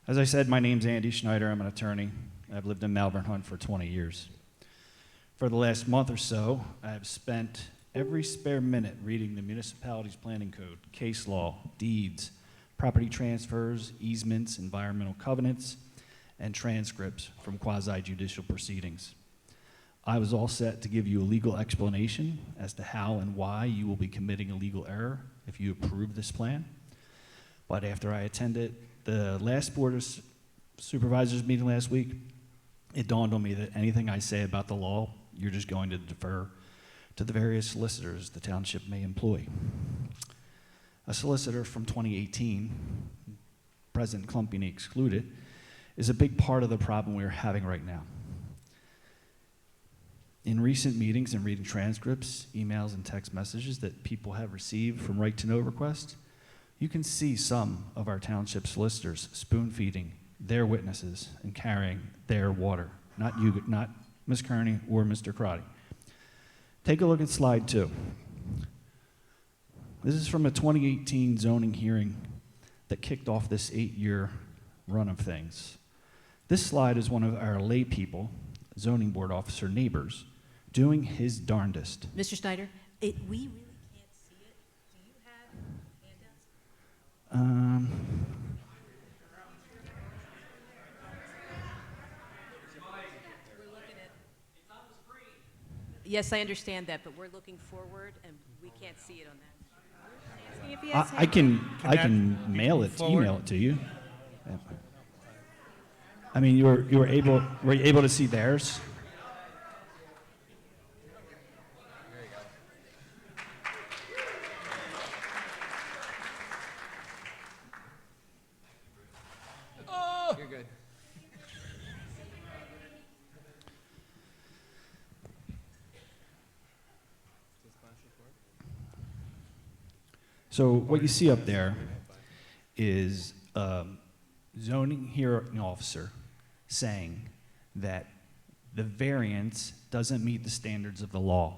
As I said, my name's Andy Schneider. I'm an attorney. I've lived in Malvern Hunt for 20 years. For the last month or so, I have spent every spare minute reading the municipality's planning code, case law, deeds, property transfers, easements, environmental covenants, and transcripts from quasi-judicial proceedings. I was all set to give you a legal explanation as to how and why you will be committing a legal error if you approve this plan. But after I attended the last Board of Supervisors meeting last week, it dawned on me that anything I say about the law, you're just going to defer to the various solicitors the township may employ. A solicitor from 2018, President Klumpini excluded, is a big part of the problem we're having right now. In recent meetings and reading transcripts, emails, and text messages that people have received from right-to-know requests, you can see some of our township solicitors spoon-feeding their witnesses and carrying their water, not Ms. Kearney or Mr. Crotty. Take a look at slide 2. This is from a 2018 zoning hearing that kicked off this 8-year run of things. This slide is one of our lay people, zoning board officer neighbors, doing his darndest.
Mr. Schneider, we really can't see it. Do you have handouts? Yes, I understand that, but we're looking forward and we can't see it on that.
I can mail it, email it to you. Yeah. I mean, were you able to see theirs?
You're good.
So what you see up there is zoning hearing officer saying that the variance doesn't meet the standards of the law.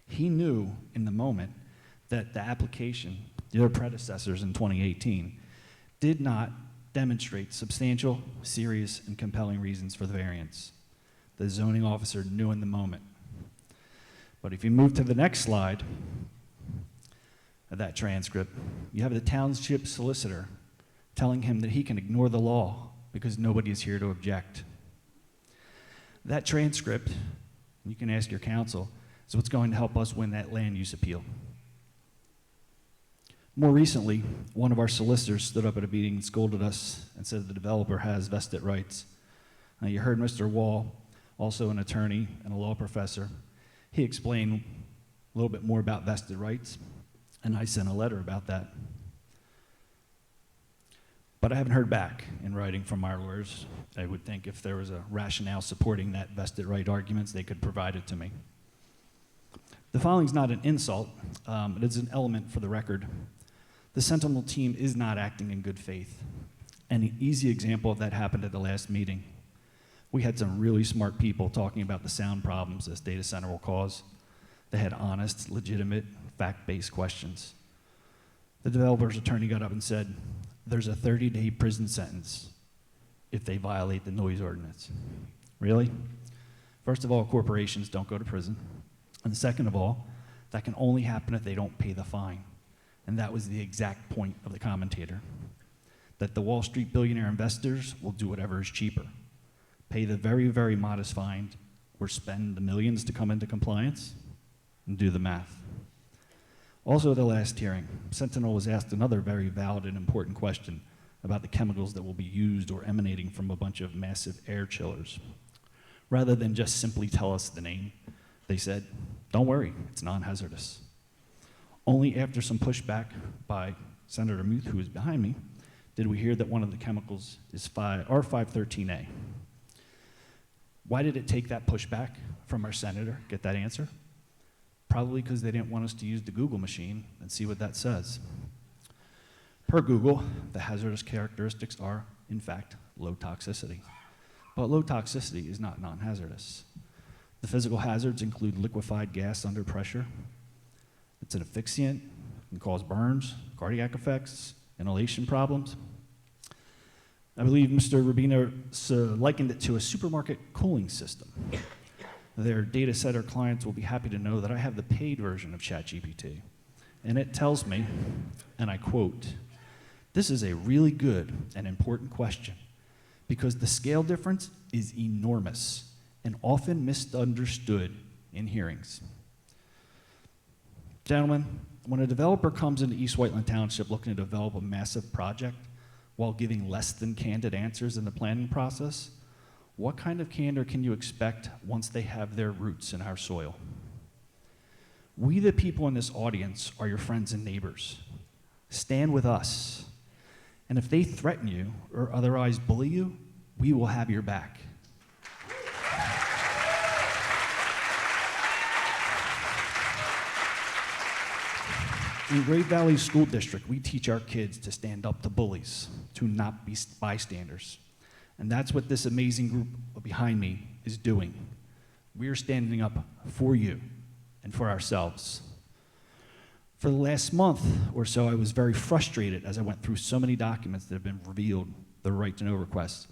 He knew in the moment that the application, their predecessors in 2018, did not demonstrate substantial, serious, and compelling reasons for the variance. The zoning officer knew in the moment. But if you move to the next slide of that transcript, you have the township solicitor telling him that he can ignore the law because nobody is here to object. That transcript, you can ask your counsel, is what's going to help us win that land use appeal. More recently, one of our solicitors stood up at a meeting and scolded us and said the developer has vested rights. Now, you heard Mr. Wall, also an attorney and a law professor. He explained a little bit more about vested rights, and I sent a letter about that. But I haven't heard back in writing from our lawyers. I would think if there was a rationale supporting that vested right arguments, they could provide it to me. The following is not an insult, it is an element for the record. The Sentinel team is not acting in good faith. An easy example of that happened at the last meeting. We had some really smart people talking about the sound problems this data center will cause. They had honest, legitimate, fact-based questions. The developer's attorney got up and said, there's a 30-day prison sentence if they violate the noise ordinance. Really? First of all, corporations don't go to prison. And second of all, that can only happen if they don't pay the fine. And that was the exact point of the commentator, that the Wall Street billionaire investors will do whatever is cheaper, pay the very, very modest fine or spend the millions to come into compliance, and do the math. Also at the last hearing, Sentinel was asked another very valid and important question about the chemicals that will be used or emanating from a bunch of massive air chillers. Rather than just simply tell us the name, they said, don't worry, it's non-hazardous. Only after some pushback by Senator Muth, who is behind me, did we hear that one of the chemicals is R513A. Why did it take that pushback from our senator? Get that answer? Probably because they didn't want us to use the Google machine and see what that says. Per Google, the hazardous characteristics are, in fact, low toxicity. But low toxicity is not non-hazardous. The physical hazards include liquefied gas under pressure. It's an asphyxiant, can cause burns, cardiac effects, inhalation problems. I believe Mr. Rubino likened it to a supermarket cooling system. Their data center clients will be happy to know that I have the paid version of ChatGPT. And it tells me, and I quote, this is a really good and important question because the scale difference is enormous and often misunderstood in hearings. Gentlemen, when a developer comes into East Whiteland Township looking to develop a massive project while giving less than candid answers in the planning process, what kind of candor can you expect once they have their roots in our soil? We, the people in this audience, are your friends and neighbors. Stand with us. And if they threaten you or otherwise bully you, we will have your back. In Great Valley School District, we teach our kids to stand up to bullies, to not be bystanders. And that's what this amazing group behind me is doing. We are standing up for you and for ourselves. For the last month or so, I was very frustrated as I went through so many documents that have been revealed, the right to know requests.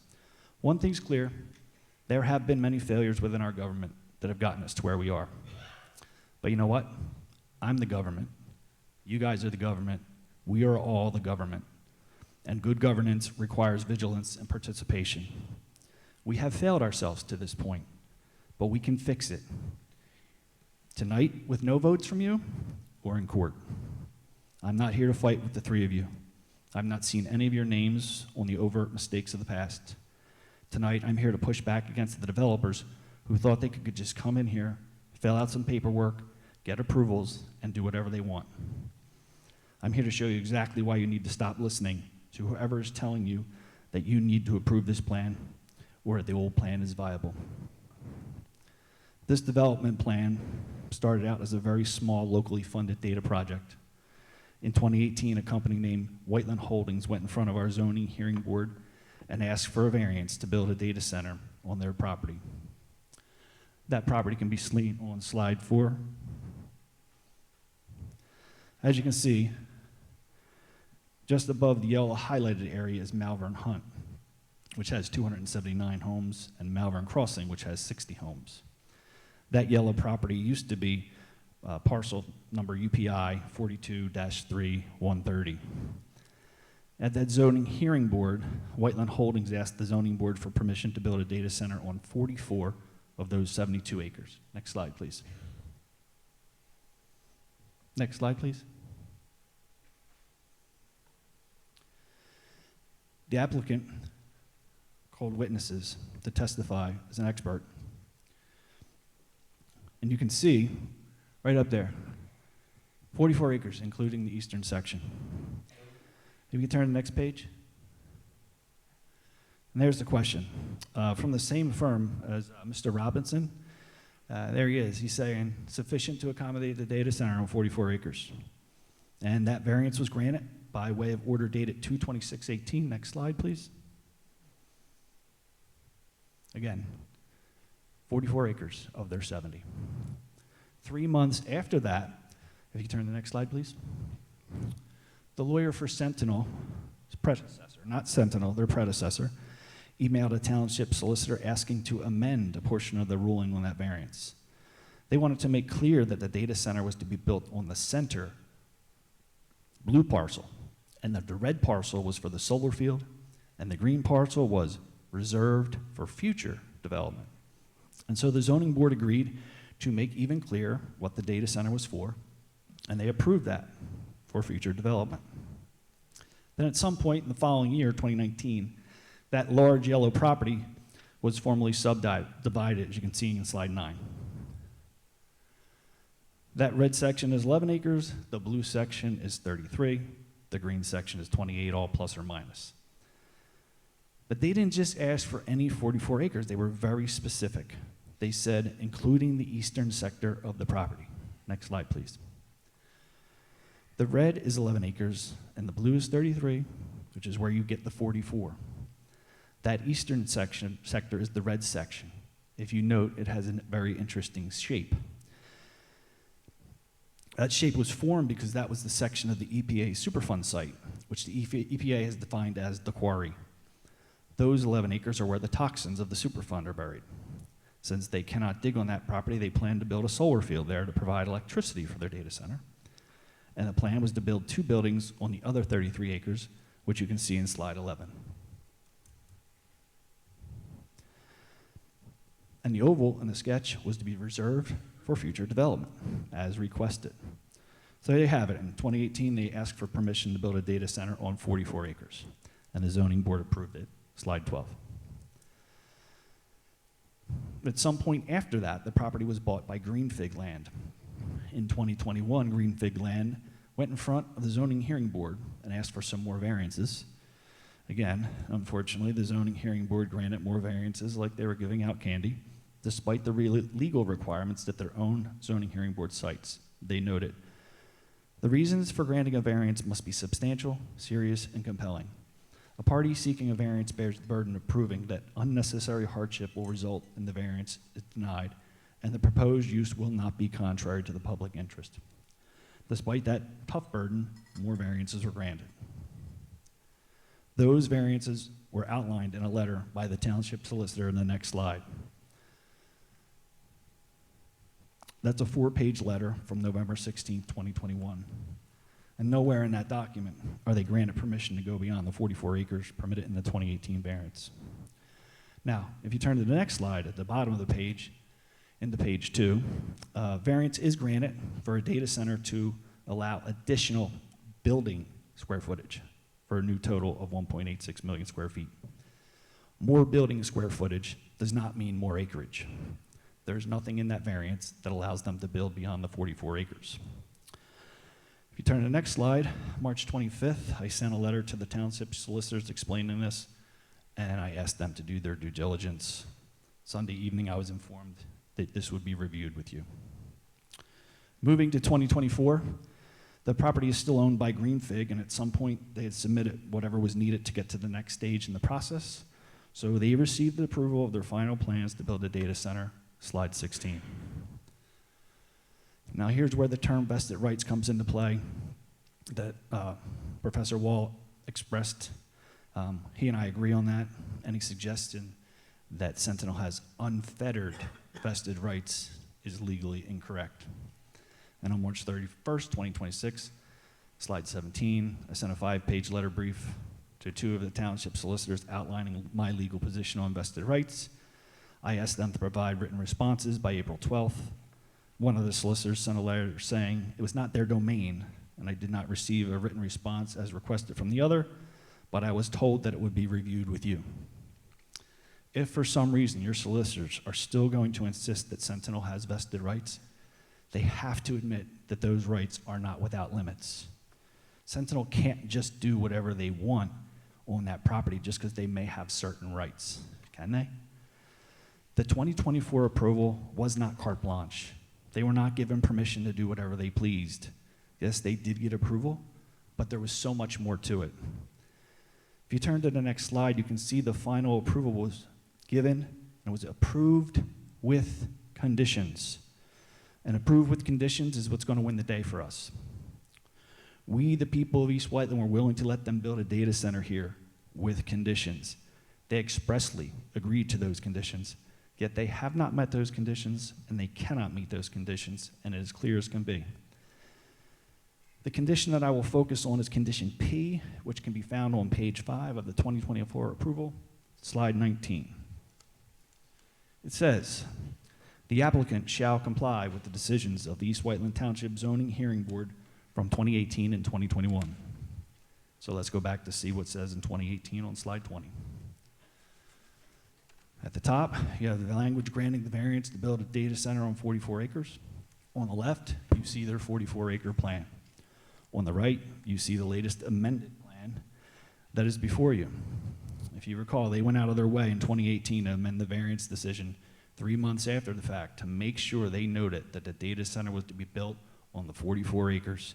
One thing's clear, there have been many failures within our government that have gotten us to where we are. But you know what? I'm the government. You guys are the government. We are all the government. And good governance requires vigilance and participation. We have failed ourselves to this point, but we can fix it. Tonight, with no votes from you, or in court. I'm not here to fight with the three of you. I've not seen any of your names on the overt mistakes of the past. Tonight, I'm here to push back against the developers who thought they could just come in here, fill out some paperwork, get approvals, and do whatever they want. I'm here to show you exactly why you need to stop listening to whoever is telling you that you need to approve this plan or that the old plan is viable. This development plan started out as a very small, locally funded data project. In 2018, a company named Whiteland Holdings went in front of our zoning hearing board and asked for a variance to build a data center on their property. That property can be seen on slide 4. As you can see, just above the yellow highlighted area is Malvern Hunt, which has 279 homes, and Malvern Crossing, which has 60 homes. That yellow property used to be parcel number UPI 42-3130. At that zoning hearing board, Whiteland Holdings asked the zoning board for permission to build a data center on 44 of those 72 acres. Next slide, please. Next slide, please. The applicant called witnesses to testify as an expert. And you can see right up there, 44 acres, including the eastern section. If you can turn to the next page. And there's the question. From the same firm as Mr. Robinson, there he is. He's saying sufficient to accommodate the data center on 44 acres. And that variance was granted by way of order dated 2/26/18. Next slide, please. Again, 44 acres of their 70. 3 months after that, if you turn to the next slide, please. The lawyer for Sentinel's predecessor, not Sentinel, their predecessor, emailed a township solicitor asking to amend a portion of the ruling on that variance. They wanted to make clear that the data center was to be built on the center blue parcel, and that the red parcel was for the solar field, and the green parcel was reserved for future development. And so the zoning board agreed to make even clear what the data center was for, and they approved that for future development. Then at some point in the following year, 2019, that large yellow property was formally subdivided, as you can see in slide 9. That red section is 11 acres, the blue section is 33, the green section is 28, all plus or minus. But they didn't just ask for any 44 acres, they were very specific. They said, including the eastern sector of the property. Next slide, please. The red is 11 acres, and the blue is 33, which is where you get the 44. That eastern sector is the red section. If you note, it has a very interesting shape. That shape was formed because that was the section of the EPA Superfund site, which the EPA has defined as the quarry. Those 11 acres are where the toxins of the Superfund are buried. Since they cannot dig on that property, they plan to build a solar field there to provide electricity for their data center. And the plan was to build 2 buildings on the other 33 acres, which you can see in slide 11. And the oval in the sketch was to be reserved for future development, as requested. So there you have it. In 2018, they asked for permission to build a data center on 44 acres, and the zoning board approved it. Slide 12. At some point after that, the property was bought by Green Fig Land. In 2021, Green Fig Land went in front of the zoning hearing board and asked for some more variances. Again, unfortunately, the zoning hearing board granted more variances like they were giving out candy, despite the legal requirements that their own zoning hearing board cites. They noted, the reasons for granting a variance must be substantial, serious, and compelling. A party seeking a variance bears the burden of proving that unnecessary hardship will result in the variance is denied, and the proposed use will not be contrary to the public interest. Despite that tough burden, more variances were granted. Those variances were outlined in a letter by the township solicitor in the next slide. That's a 4-page letter from November 16, 2021. And nowhere in that document are they granted permission to go beyond the 44 acres permitted in the 2018 variance. Now, if you turn to the next slide at the bottom of the page, into page 2, variance is granted for a data center to allow additional building square footage for a new total of 1.86 million square feet. More building square footage does not mean more acreage. There's nothing in that variance that allows them to build beyond the 44 acres. If you turn to the next slide, March 25th, I sent a letter to the township solicitors explaining this, and I asked them to do their due diligence. Sunday evening, I was informed that this would be reviewed with you. Moving to 2024, the property is still owned by Green Fig, and at some point, they had submitted whatever was needed to get to the next stage in the process. So they received the approval of their final plans to build a data center, slide 16. Now here's where the term vested rights comes into play that Professor Wall expressed. He and I agree on that. Any suggestion that Sentinel has unfettered vested rights is legally incorrect. And on March 31st, 2026, slide 17, I sent a 5-page letter brief to 2 of the township solicitors outlining my legal position on vested rights. I asked them to provide written responses by April 12th. One of the solicitors sent a letter saying it was not their domain, and I did not receive a written response as requested from the other, but I was told that it would be reviewed with you. If for some reason your solicitors are still going to insist that Sentinel has vested rights, they have to admit that those rights are not without limits. Sentinel can't just do whatever they want on that property just because they may have certain rights, can they? The 2024 approval was not carte blanche. They were not given permission to do whatever they pleased. Yes, they did get approval, but there was so much more to it. If you turn to the next slide, you can see the final approval was given and was approved with conditions. And approved with conditions is what's going to win the day for us. We, the people of East Whiteland, were willing to let them build a data center here with conditions. They expressly agreed to those conditions, yet they have not met those conditions, and they cannot meet those conditions, and it is clear as can be. The condition that I will focus on is condition P, which can be found on page 5 of the 2024 approval, slide 19. It says, the applicant shall comply with the decisions of the East Whiteland Township Zoning Hearing Board from 2018 and 2021. So let's go back to see what it says in 2018 on slide 20. At the top, you have the language granting the variance to build a data center on 44 acres. On the left, you see their 44-acre plan. On the right, you see the latest amended plan that is before you. If you recall, they went out of their way in 2018 to amend the variance decision 3 months after the fact to make sure they noted that the data center was to be built on the 44 acres,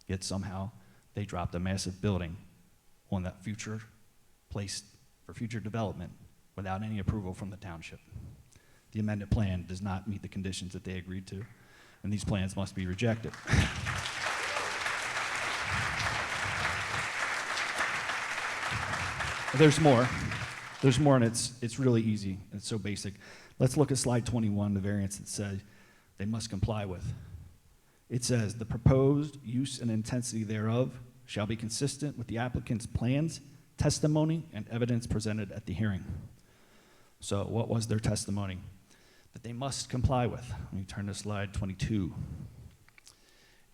yet somehow they dropped a massive building on that future place for future development without any approval from the township. The amended plan does not meet the conditions that they agreed to, and these plans must be rejected. There's more. There's more, and it's really easy. It's so basic. Let's look at slide 21, the variance that says they must comply with. It says, the proposed use and intensity thereof shall be consistent with the applicant's plans, testimony, and evidence presented at the hearing. So what was their testimony? That they must comply with. Let me turn to slide 22.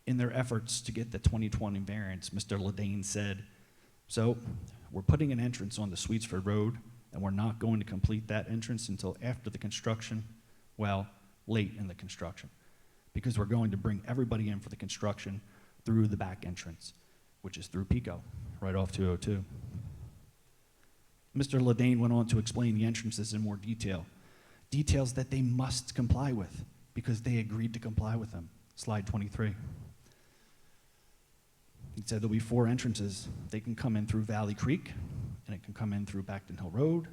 In their efforts to get the 2020 variance, Mr. Ledane said, so we're putting an entrance on the Sweetsford Road, and we're not going to complete that entrance until after the construction, well, late in the construction, because we're going to bring everybody in for the construction through the back entrance, which is through Pico, right off 202. Mr. Ledane went on to explain the entrances in more detail, details that they must comply with because they agreed to comply with them. Slide 23. He said there'll be 4 entrances. They can come in through Valley Creek, and it can come in through Backton Hill Road,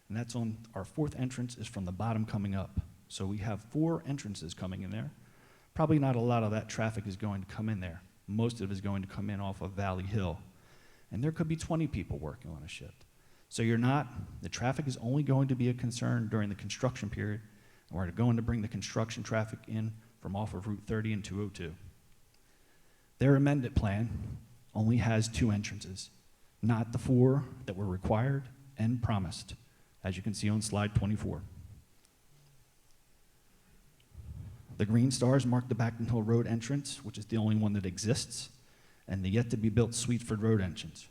and that's on our 4th entrance is from the bottom coming up. So we have 4 entrances coming in there. Probably not a lot of that traffic is going to come in there. Most of it is going to come in off of Valley Hill. And there could be 20 people working on a shift. So the traffic is only going to be a concern during the construction period, and we're going to bring the construction traffic in from off of Route 30 and 202. Their amended plan only has 2 entrances, not the 4 that were required and promised, as you can see on slide 24. The green stars mark the Backton Hill Road entrance, which is the only one that exists, and the yet-to-be-built Sweetford Road entrance.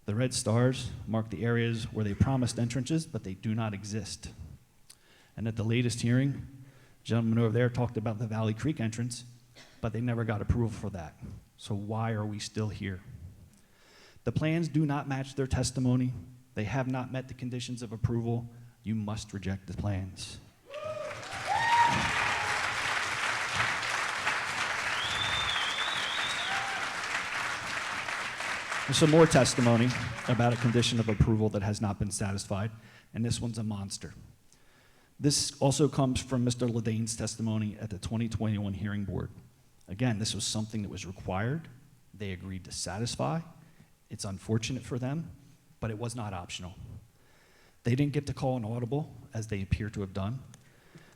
The red stars mark the areas where they promised entrances, but they do not exist. And at the latest hearing, the gentleman over there talked about the Valley Creek entrance, but they never got approval for that. So why are we still here? The plans do not match their testimony. They have not met the conditions of approval. You must reject the plans. There's some more testimony about a condition of approval that has not been satisfied, and this one's a monster. This also comes from Mr. Ledain's testimony at the 2021 hearing board. Again, this was something that was required. They agreed to satisfy. It's unfortunate for them, but it was not optional. They didn't get to call an audible, as they appear to have done.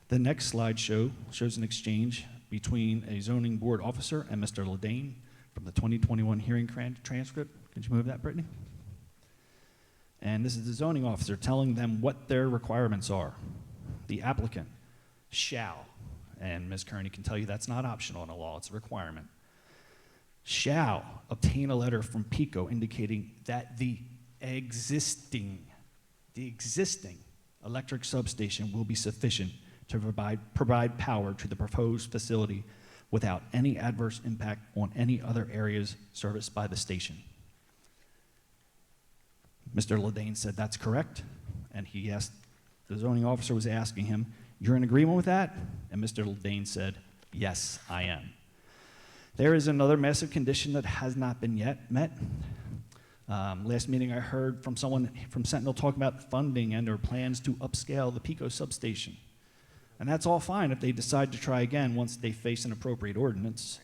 The next slide shows an exchange between a zoning board officer and Mr. Ledain from the 2021 hearing transcript. Could you move that, Brittany? And this is the zoning officer telling them what their requirements are. The applicant shall, and Ms. Kearney can tell you that's not optional in the law, it's a requirement, shall obtain a letter from PICO indicating that the existing electric substation will be sufficient to provide power to the proposed facility without any adverse impact on any other areas serviced by the station. Mr. Ledain said that's correct, and he asked, the zoning officer was asking him, you're in agreement with that? And Mr. Ledain said, yes, I am. There is another massive condition that has not been yet met. Last meeting I heard from someone from Sentinel talk about funding and their plans to upscale the PICO substation. And that's all fine if they decide to try again once they face an appropriate ordinance.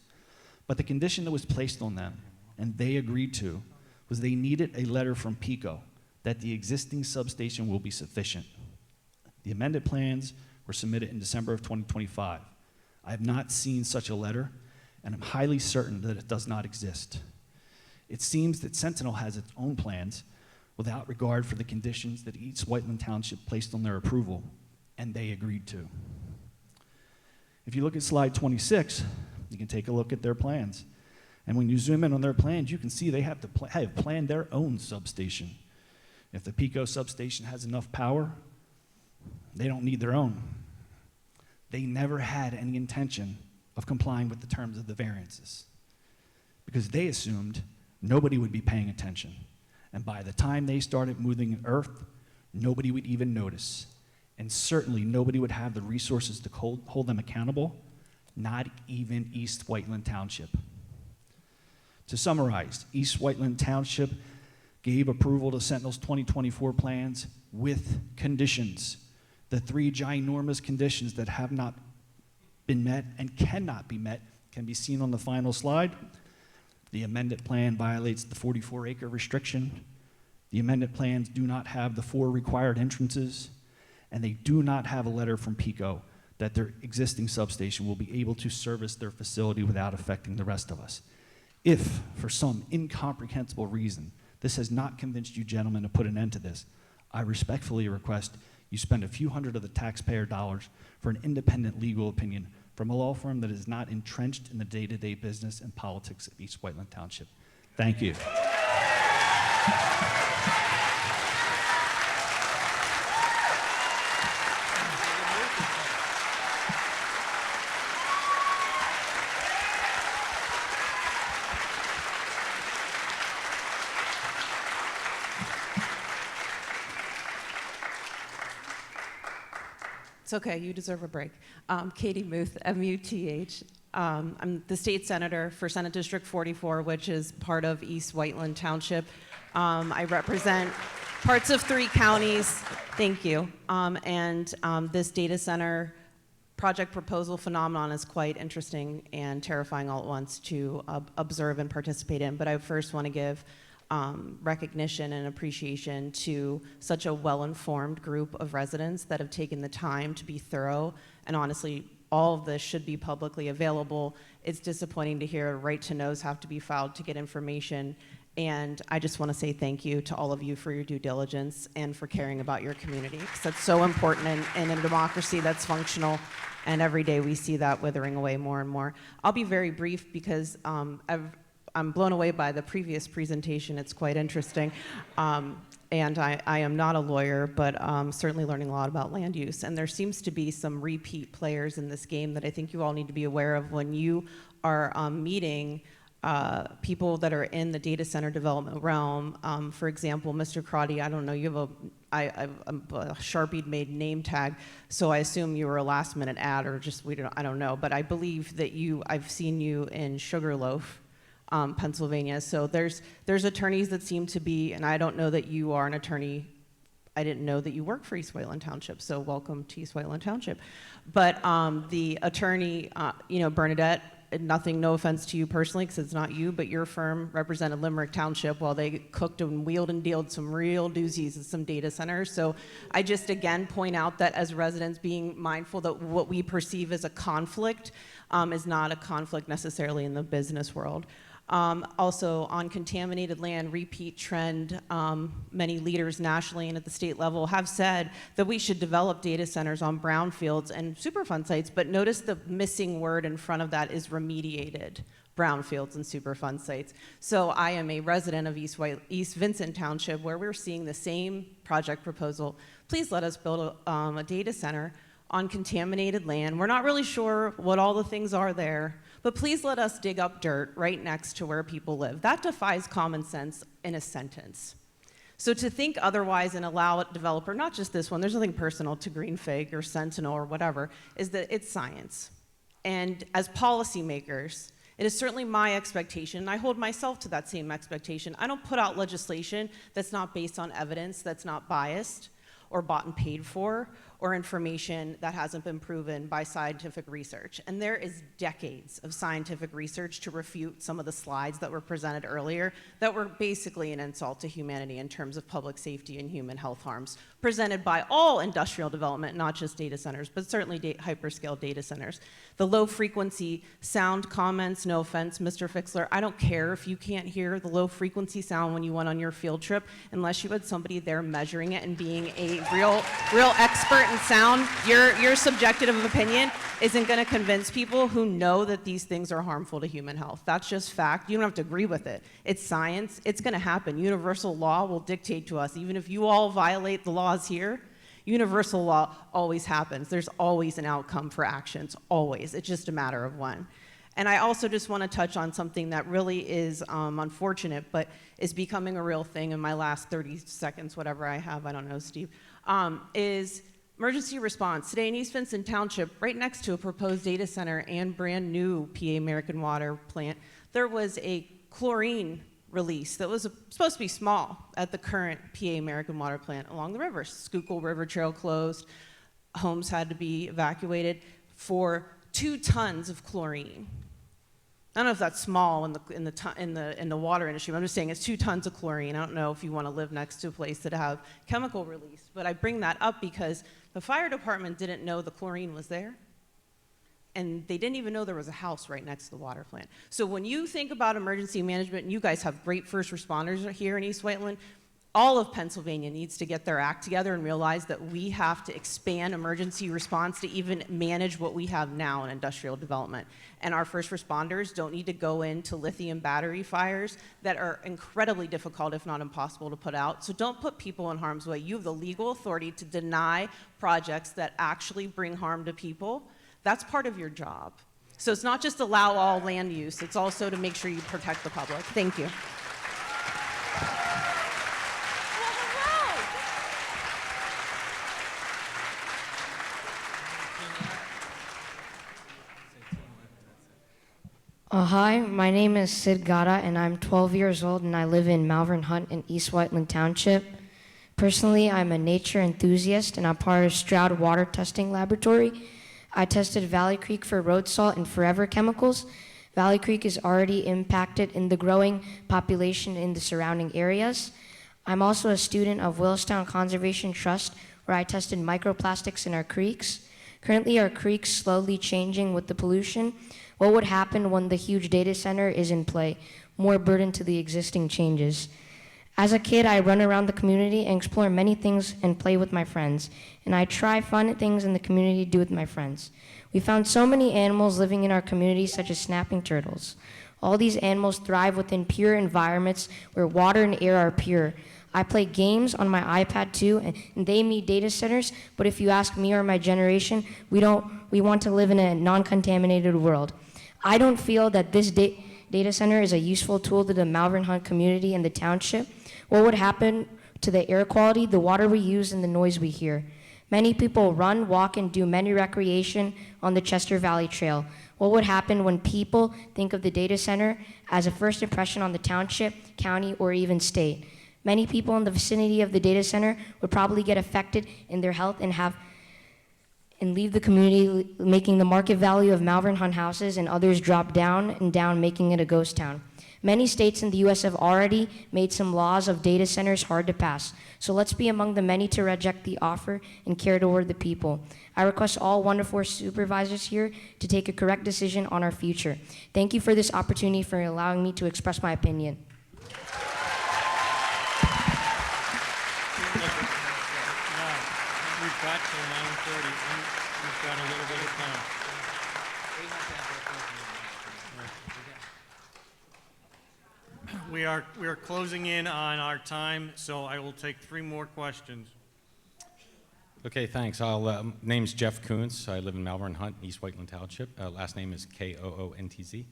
But the condition that was placed on them, and they agreed to, was they needed a letter from PICO that the existing substation will be sufficient. The amended plans were submitted in December of 2025. I have not seen such a letter, and I'm highly certain that it does not exist. It seems that Sentinel has its own plans without regard for the conditions that East Whiteland Township placed on their approval, and they agreed to. If you look at slide 26, you can take a look at their plans. And when you zoom in on their plans, you can see they have planned their own substation. If the PICO substation has enough power, they don't need their own. They never had any intention of complying with the terms of the variances because they assumed nobody would be paying attention. And by the time they started moving earth, nobody would even notice. And certainly nobody would have the resources to hold them accountable, not even East Whiteland Township. To summarize, East Whiteland Township gave approval to Sentinel's 2024 plans with conditions. The three ginormous conditions that have not been met and cannot be met can be seen on the final slide. The amended plan violates the 44-acre restriction. The amended plans do not have the 4 required entrances, and they do not have a letter from PICO that their existing substation will be able to service their facility without affecting the rest of us. If, for some incomprehensible reason, this has not convinced you gentlemen to put an end to this, I respectfully request you spend a few hundred of the taxpayer dollars for an independent legal opinion from a law firm that is not entrenched in the day-to-day business and politics of East Whiteland Township. Thank you.
It's okay, you deserve a break. Katie Muth, M-U-T-H. I'm the state senator for Senate District 44, which is part of East Whiteland Township. I represent parts of 3 counties, thank you. This data center project proposal phenomenon is quite interesting and terrifying all at once to observe and participate in. But I first want to give recognition and appreciation to such a well-informed group of residents that have taken the time to be thorough, and honestly, all of this should be publicly available. It's disappointing to hear right to knows have to be filed to get information, and I just want to say thank you to all of you for your due diligence and for caring about your community, because that's so important in a democracy that's functional, and every day we see that withering away more and more. I'll be very brief because I'm blown away by the previous presentation. It's quite interesting. And I am not a lawyer, but certainly learning a lot about land use. And there seems to be some repeat players in this game that I think you all need to be aware of when you are meeting people that are in the data center development realm. For example, Mr. Crotty, I don't know, you have a Sharpie made name tag, so I assume you were a last minute ad or just, I don't know, but I believe that I've seen you in Sugarloaf, Pennsylvania. So there's attorneys that seem to be, and I don't know that you are an attorney. I didn't know that you work for East Whiteland Township, so welcome to East Whiteland Township. But the attorney, Bernadette, nothing, no offense to you personally, because it's not you, but your firm represented Limerick Township while they cooked and wheeled and dealed some real doozies at some data centers. So I just, again, point out that as residents, being mindful that what we perceive as a conflict is not a conflict necessarily in the business world. Also, on contaminated land, repeat trend, many leaders nationally and at the state level have said that we should develop data centers on brownfields and Superfund sites, but notice the missing word in front of that is remediated brownfields and Superfund sites. So I am a resident of East Vincent Township, where we're seeing the same project proposal. Please let us build a data center on contaminated land. We're not really sure what all the things are there, but please let us dig up dirt right next to where people live. That defies common sense in a sentence. So to think otherwise and allow a developer, not just this one, there's nothing personal to Green Fig or Sentinel or whatever, is that it's science. And as policymakers, it is certainly my expectation, and I hold myself to that same expectation. I don't put out legislation that's not based on evidence, that's not biased or bought and paid for, or information that hasn't been proven by scientific research. And there is decades of scientific research to refute some of the slides that were presented earlier that were basically an insult to humanity in terms of public safety and human health harms, presented by all industrial development, not just data centers, but certainly hyperscale data centers. The low frequency sound comments, no offense, Mr. Fixler, I don't care if you can't hear the low frequency sound when you went on your field trip, unless you had somebody there measuring it and being a real expert in sound. Your subjective opinion isn't going to convince people who know that these things are harmful to human health. That's just fact. You don't have to agree with it. It's science. It's going to happen. Universal law will dictate to us. Even if you all violate the laws here, universal law always happens. There's always an outcome for actions, always. It's just a matter of when. And I also just want to touch on something that really is unfortunate, but is becoming a real thing in my last 30 seconds, whatever I have, I don't know, Steve, is emergency response. Today in East Vincent Township, right next to a proposed data center and brand new PA American Water plant, there was a chlorine release that was supposed to be small at the current PA American Water plant along the river. Schuylkill River Trail closed, homes had to be evacuated for 2 tons of chlorine. I don't know if that's small in the water industry, but I'm just saying it's 2 tons of chlorine. I don't know if you want to live next to a place that have chemical release, but I bring that up because the fire department didn't know the chlorine was there, and they didn't even know there was a house right next to the water plant. So when you think about emergency management, and you guys have great first responders here in East Whiteland, all of Pennsylvania needs to get their act together and realize that we have to expand emergency response to even manage what we have now in industrial development. And our first responders don't need to go into lithium battery fires that are incredibly difficult, if not impossible, to put out. So don't put people in harm's way. You have the legal authority to deny projects that actually bring harm to people. That's part of your job. So it's not just allow all land use, it's also to make sure you protect the public. Thank you.
Hi, my name is Sid Gata, and I'm 12 years old, and I live in Malvern Hunt in East Whiteland Township. Personally, I'm a nature enthusiast, and I'm part of Stroud Water Testing Laboratory. I tested Valley Creek for road salt and forever chemicals. Valley Creek is already impacted in the growing population in the surrounding areas. I'm also a student of Willistown Conservation Trust, where I tested microplastics in our creeks. Currently, our creeks slowly changing with the pollution. What would happen when the huge data center is in play? More burden to the existing changes. As a kid, I run around the community and explore many things and play with my friends. And I try fun things in the community to do with my friends. We found so many animals living in our community, such as snapping turtles. All these animals thrive within pure environments where water and air are pure. I play games on my iPad too, and they meet data centers, but if you ask me or my generation, we want to live in a non-contaminated world. I don't feel that this data center is a useful tool to the Malvern Hunt community and the township. What would happen to the air quality, the water we use, and the noise we hear? Many people run, walk, and do many recreation on the Chester Valley Trail. What would happen when people think of the data center as a first impression on the township, county, or even state? Many people in the vicinity of the data center would probably get affected in their health and leave the community, making the market value of Malvern Hunt houses and others drop down and down, making it a ghost town. Many states in the U.S. have already made some laws of data centers hard to pass. So let's be among the many to reject the offer and care toward the people. I request all wonderful supervisors here to take a correct decision on our future. Thank you for this opportunity for allowing me to express my opinion.
We've got till 9:30. We've got a little bit of time. We are closing in on our time, so I will take 3 more questions.
Okay, thanks. Name's Jeff Kuntz. I live in Malvern Hunt, East Whiteland Township. Last name is Koontz.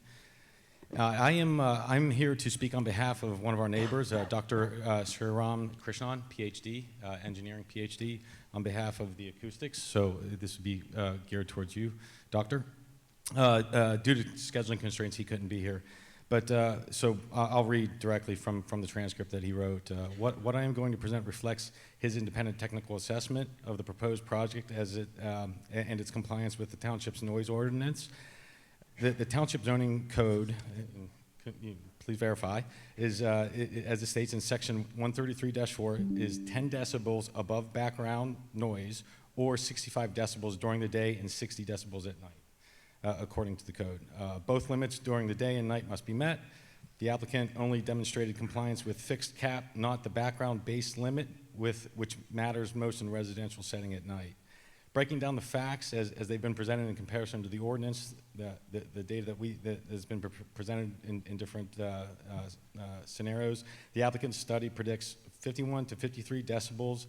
I'm here to speak on behalf of one of our neighbors, Dr. Sriram Krishnan, PhD, engineering PhD, on behalf of the acoustics. So this would be geared towards you, Doctor. Due to scheduling constraints, he couldn't be here. But so I'll read directly from the transcript that he wrote. What I am going to present reflects his independent technical assessment of the proposed project and its compliance with the township's noise ordinance. The township zoning code, please verify, is, as it states in section 133-4, is 10 decibels above background noise or 65 decibels during the day and 60 decibels at night, according to the code. Both limits during the day and night must be met. The applicant only demonstrated compliance with fixed cap, not the background base limit, which matters most in residential setting at night. Breaking down the facts as they've been presented in comparison to the ordinance, the data that has been presented in different scenarios, the applicant's study predicts 51 to 53 decibels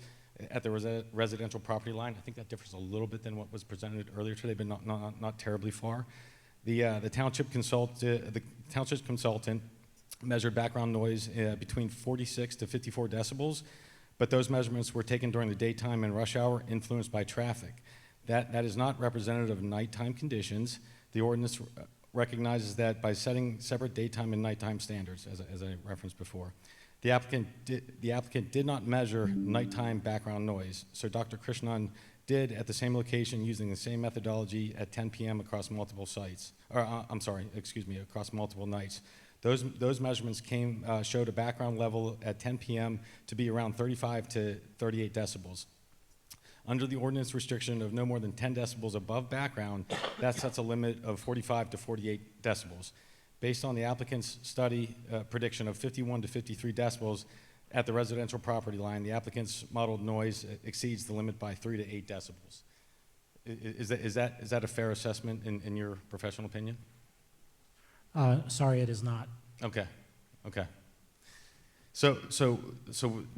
at the residential property line. I think that differs a little bit than what was presented earlier today, but not terribly far. The township's consultant measured background noise between 46 to 54 decibels. But those measurements were taken during the daytime and rush hour, influenced by traffic. That is not representative of nighttime conditions. The ordinance recognizes that by setting separate daytime and nighttime standards, as I referenced before. The applicant did not measure nighttime background noise, so Dr. Krishnan did at the same location using the same methodology at 10 p.m. across multiple sites, across multiple nights. Those measurements showed a background level at 10 p.m. to be around 35 to 38 decibels. Under the ordinance restriction of no more than 10 decibels above background, that sets a limit of 45 to 48 decibels. Based on the applicant's study prediction of 51 to 53 decibels at the residential property line, the applicant's modeled noise exceeds the limit by 3 to 8 decibels. Is that a fair assessment in your professional opinion?
Sorry, it is not.
Okay. So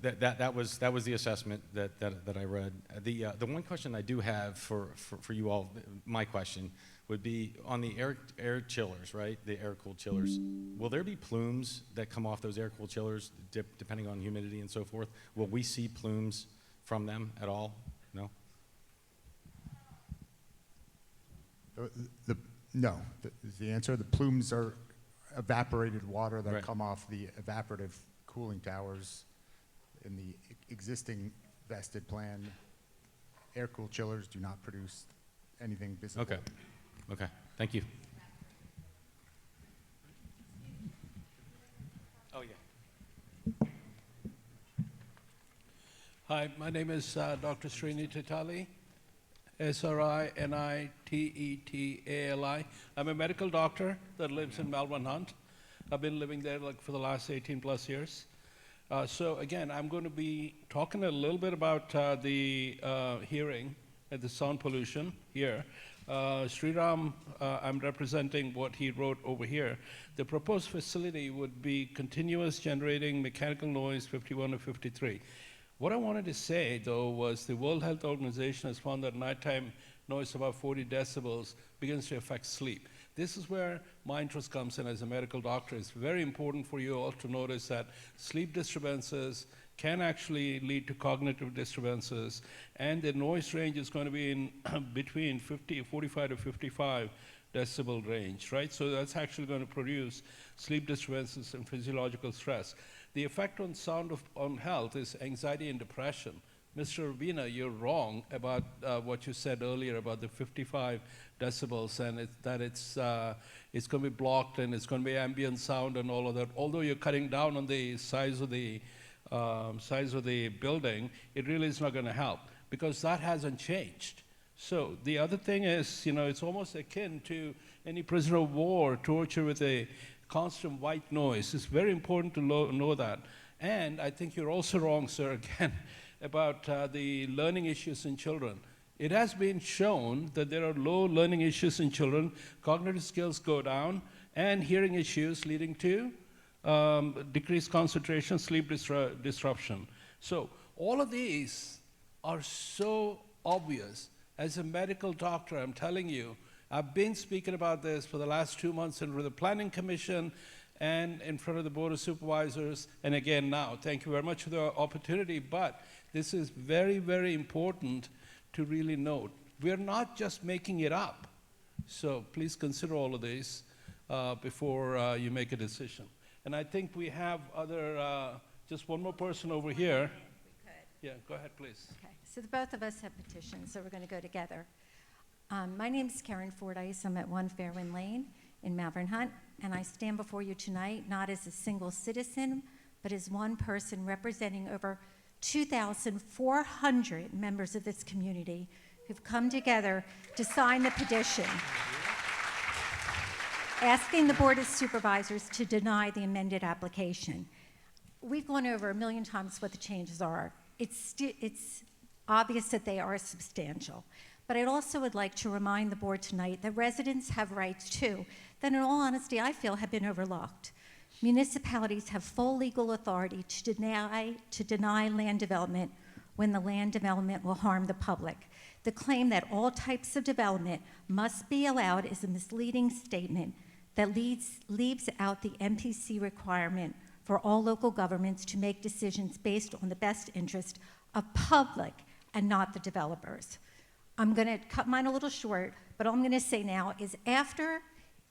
that was the assessment that I read. The one question I do have for you all, my question would be on the air chillers, right? The air-cooled chillers. Will there be plumes that come off those air-cooled chillers depending on humidity and so forth? Will we see plumes from them at all? No.
No, is the answer. The plumes are evaporated water that come off the evaporative cooling towers in the existing vested plan. Air-cooled chillers do not produce anything visible.
Okay, thank you.
Oh, yeah. Hi, my name is Dr. Srini Titali. S-R-I-N-I-T-E-T-A-L-I. I'm a medical doctor that lives in Malvern Hunt. I've been living there for the last 18 plus years. So again, I'm going to be talking a little bit about the hearing at the sound pollution here. Sriram, I'm representing what he wrote over here. The proposed facility would be continuous generating mechanical noise 51 to 53. What I wanted to say, though, was the World Health Organization has found that nighttime noise above 40 decibels begins to affect sleep. This is where my interest comes in as a medical doctor. It's very important for you all to notice that sleep disturbances can actually lead to cognitive disturbances, and the noise range is going to be in between 45 to 55 decibel range, right? So that's actually going to produce sleep disturbances and physiological stress. The effect on on health is anxiety and depression. Mr. Urbina, you're wrong about what you said earlier about the 55 decibels and that it's going to be blocked and it's going to be ambient sound and all of that. Although you're cutting down on the size of the building, it really is not going to help because that hasn't changed. So the other thing is, it's almost akin to any prisoner of war torture with a constant white noise. It's very important to know that. And I think you're also wrong, sir, again, about the learning issues in children. It has been shown that there are low learning issues in children, cognitive skills go down, and hearing issues leading to decreased concentration, sleep disruption. So all of these are so obvious. As a medical doctor, I'm telling you, I've been speaking about this for the last 2 months in front of the Planning Commission and in front of the Board of Supervisors, and again now. Thank you very much for the opportunity, but this is very, very important to really note. We're not just making it up. So please consider all of these before you make a decision. And I think we have just one more person over here. Yeah, go ahead, please.
Okay, so the both of us have petitions, so we're going to go together. My name is Karen Fordyce. I'm at 1 Fairwind Lane in Malvern Hunt, and I stand before you tonight not as a single citizen, but as one person representing over 2,400 members of this community who've come together to sign the petition asking the Board of Supervisors to deny the amended application. We've gone over 1 million times what the changes are. It's obvious that they are substantial. But I also would like to remind the board tonight that residents have rights too, that in all honesty I feel have been overlooked. Municipalities have full legal authority to deny land development when the land development will harm the public. The claim that all types of development must be allowed is a misleading statement that leaves out the MPC requirement for all local governments to make decisions based on the best interest of public and not the developers. I'm going to cut mine a little short, but all I'm going to say now is after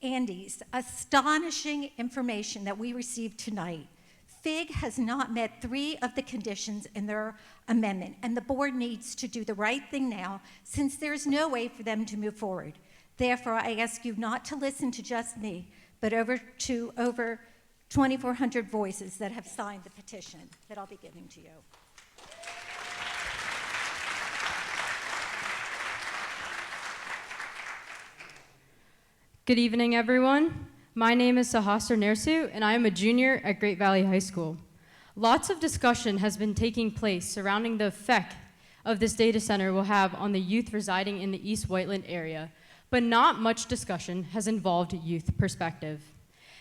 Andy's astonishing information that we received tonight, FIG has not met 3 of the conditions in their amendment, and the board needs to do the right thing now since there's no way for them to move forward. Therefore, I ask you not to listen to just me, but over 2,400 voices that have signed the petition that I'll be giving to you.
Good evening, everyone. My name is Sahasra Nersu, and I am a junior at Great Valley High School. Lots of discussion has been taking place surrounding the effect of this data center will have on the youth residing in the East Whiteland area, but not much discussion has involved youth perspective.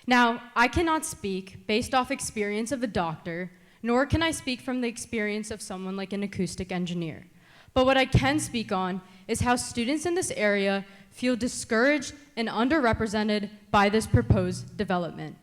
Now, I cannot speak based off experience of a doctor, nor can I speak from the experience of someone like an acoustic engineer. But what I can speak on is how students in this area feel discouraged and underrepresented by this proposed development.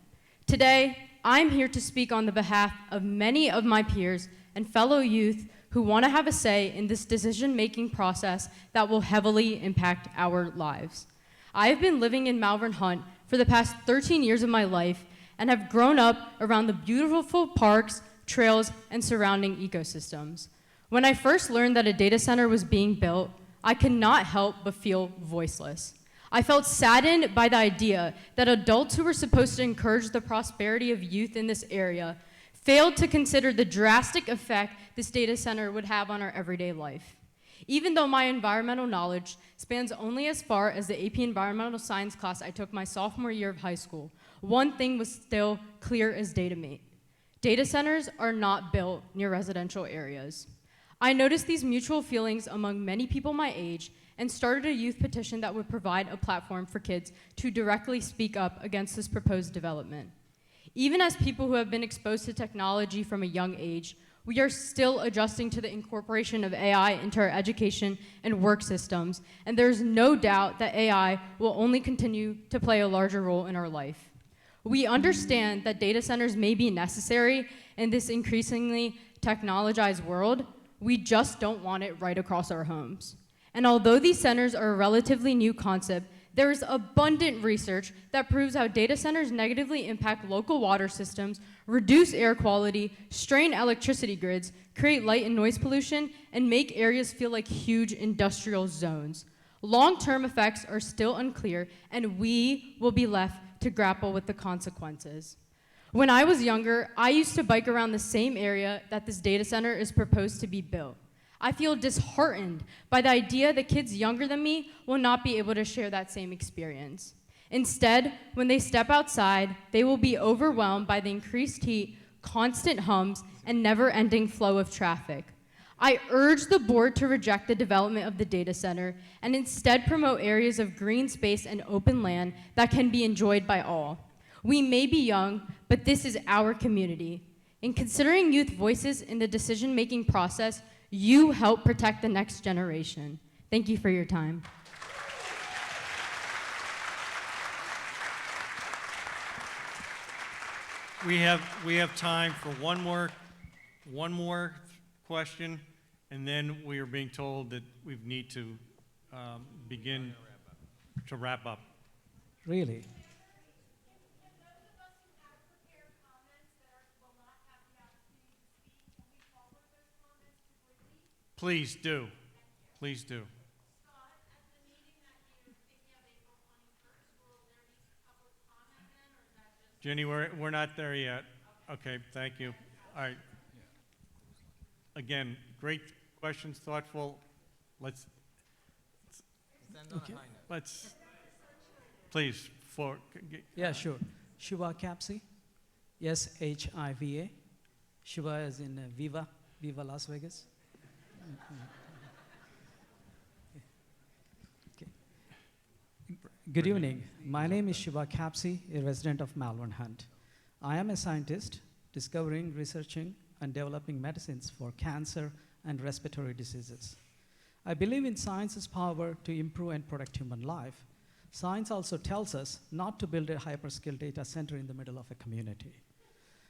Today, I'm here to speak on the behalf of many of my peers and fellow youth who want to have a say in this decision-making process that will heavily impact our lives. I have been living in Malvern Hunt for the past 13 years of my life and have grown up around the beautiful parks, trails, and surrounding ecosystems. When I first learned that a data center was being built, I could not help but feel voiceless. I felt saddened by the idea that adults who were supposed to encourage the prosperity of youth in this area failed to consider the drastic effect this data center would have on our everyday life. Even though my environmental knowledge spans only as far as the AP Environmental Science class I took my sophomore year of high school, one thing was still clear as day to me. Data centers are not built near residential areas. I noticed these mutual feelings among many people my age and started a youth petition that would provide a platform for kids to directly speak up against this proposed development. Even as people who have been exposed to technology from a young age, we are still adjusting to the incorporation of AI into our education and work systems, and there's no doubt that AI will only continue to play a larger role in our life. We understand that data centers may be necessary in this increasingly technologized world. We just don't want it right across our homes. And although these centers are a relatively new concept, there is abundant research that proves how data centers negatively impact local water systems, reduce air quality, strain electricity grids, create light and noise pollution, and make areas feel like huge industrial zones. Long-term effects are still unclear, and we will be left to grapple with the consequences. When I was younger, I used to bike around the same area that this data center is proposed to be built. I feel disheartened by the idea that kids younger than me will not be able to share that same experience. Instead, when they step outside, they will be overwhelmed by the increased heat, constant hums, and never-ending flow of traffic. I urge the board to reject the development of the data center and instead promote areas of green space and open land that can be enjoyed by all. We may be young, but this is our community. In considering youth voices in the decision-making process, you help protect the next generation. Thank you for your time.
We have time for one more question, and then we are being told that we need to begin to wrap up.
Really?
Please do. Please do. Jenny, we're not there yet. Okay, thank you. All right. Again, great questions, thoughtful. Let's please,
Yeah, sure. Shiva Capsi, S-H-I-V-A. Shiva is in Viva Las Vegas. Okay. Good evening. My name is Shiva Capsi, a resident of Malvern Hunt. I am a scientist discovering, researching, and developing medicines for cancer and respiratory diseases. I believe in science's power to improve and protect human life. Science also tells us not to build a hyperscale data center in the middle of a community.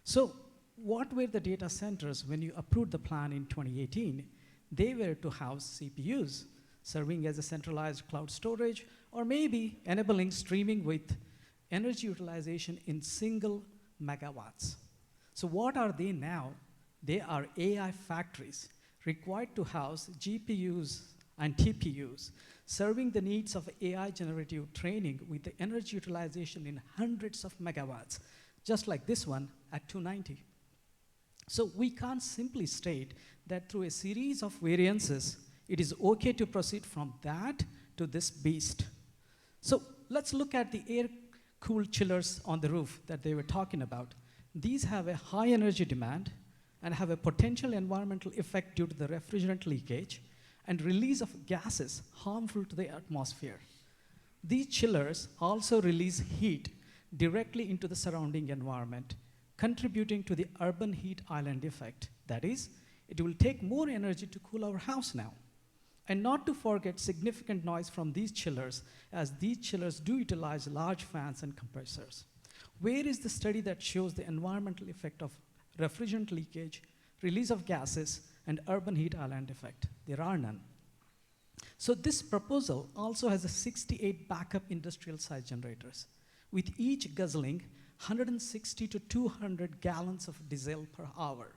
So what were the data centers when you approved the plan in 2018? They were to house CPUs, serving as a centralized cloud storage, or maybe enabling streaming with energy utilization in single megawatts. So what are they now? They are AI factories required to house GPUs and TPUs, serving the needs of AI generative training with the energy utilization in hundreds of megawatts, just like this one at 290. So we can't simply state that through a series of variances, it is okay to proceed from that to this beast. So let's look at the air-cooled chillers on the roof that they were talking about. These have a high energy demand and have a potential environmental effect due to the refrigerant leakage and release of gases harmful to the atmosphere. These chillers also release heat directly into the surrounding environment, contributing to the urban heat island effect. That is, it will take more energy to cool our house now. And not to forget significant noise from these chillers, as these chillers do utilize large fans and compressors. Where is the study that shows the environmental effect of refrigerant leakage, release of gases, and urban heat island effect? There are none. So this proposal also has 68 backup industrial size generators, with each guzzling 160 to 200 gallons of diesel per hour.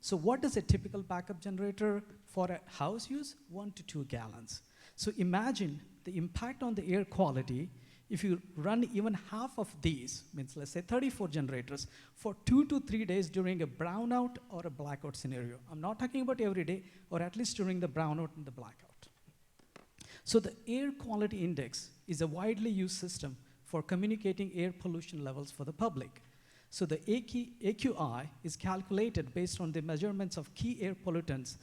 So what does a typical backup generator for a house use? 1 to 2 gallons. So imagine the impact on the air quality if you run even half of these, means let's say 34 generators, for 2 to 3 days during a brownout or a blackout scenario. I'm not talking about every day, or at least during the brownout and the blackout. So the air quality index is a widely used system for communicating air pollution levels for the public. So the AQI is calculated based on the measurements of key air pollutants,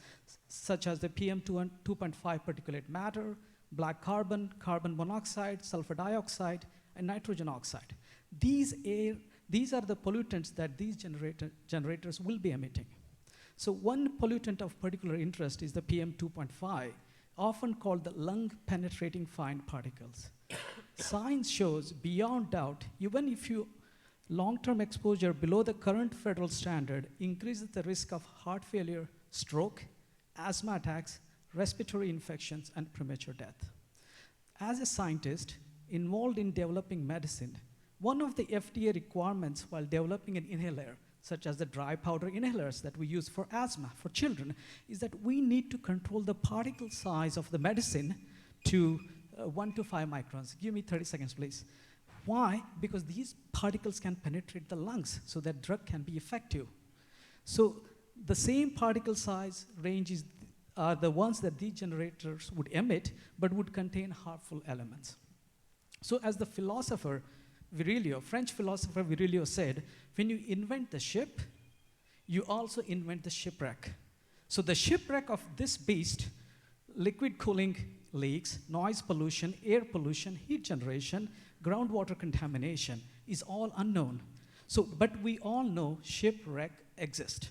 such as the PM2.5 particulate matter, black carbon, carbon monoxide, sulfur dioxide, and nitrogen oxide. These are the pollutants that these generators will be emitting. So one pollutant of particular interest is the PM 2.5, often called the lung-penetrating fine particles. Science shows beyond doubt, even if you long-term exposure below the current federal standard increases the risk of heart failure, stroke, asthma attacks, respiratory infections, and premature death. As a scientist involved in developing medicine, one of the FDA requirements while developing an inhaler, such as the dry powder inhalers that we use for asthma for children, is that we need to control the particle size of the medicine to 1 to 5 microns. Give me 30 seconds, please. Why? Because these particles can penetrate the lungs, so that drug can be effective. So the same particle size ranges are the ones that these generators would emit, but would contain harmful elements. So as the philosopher Virilio, French philosopher Virilio said, when you invent the ship, you also invent the shipwreck. So the shipwreck of this beast, liquid cooling leaks, noise pollution, air pollution, heat generation, groundwater contamination is all unknown. So, but we all know shipwreck exists.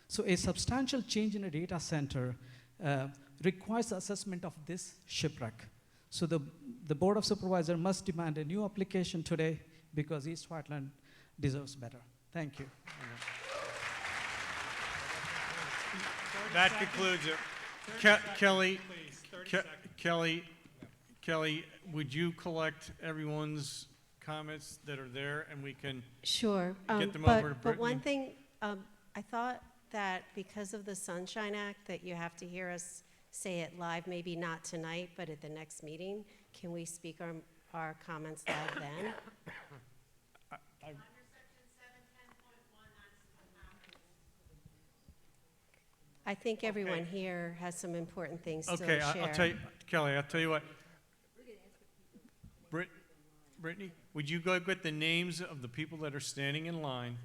So a substantial change in a data center requires the assessment of this shipwreck. So the Board of Supervisors must demand a new application today because East Whiteland deserves better. Thank you.
That concludes it. Kelly, would you collect everyone's comments that are there and we can
Sure.
get them over to
But one
Brittany?
thing, I thought that because of the Sunshine Act, that you have to hear us say it live, maybe not tonight, but at the next meeting. Can we speak our comments live then? I think everyone here has some important things to
Okay,
share.
I'll tell you, Kelly, I'll tell you what. Brittany, would you go get the names of the people that are standing in line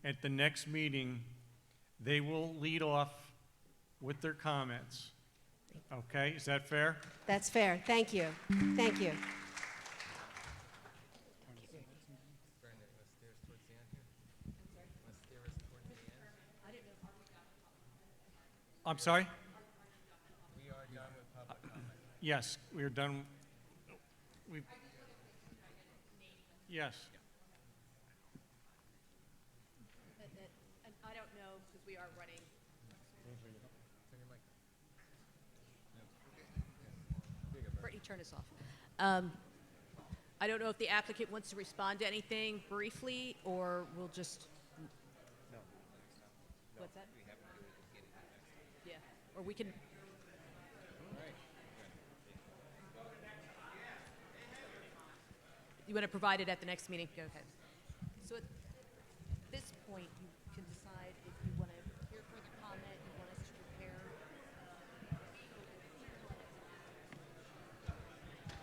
at the next meeting? They will lead off with their comments. Okay, is that fair?
That's fair. Thank you. Thank you.
I'm sorry? We are done with public comment. Yes, we are done. Yes.
And I don't know, because we are running. Brittany, turn us off. I don't know if the applicant wants to respond to anything briefly, or we'll just. No. What's that? Yeah, or we can. You want to provide it at the next meeting? Go ahead. So at this point, you can decide if you want to hear further comment, you want us to prepare.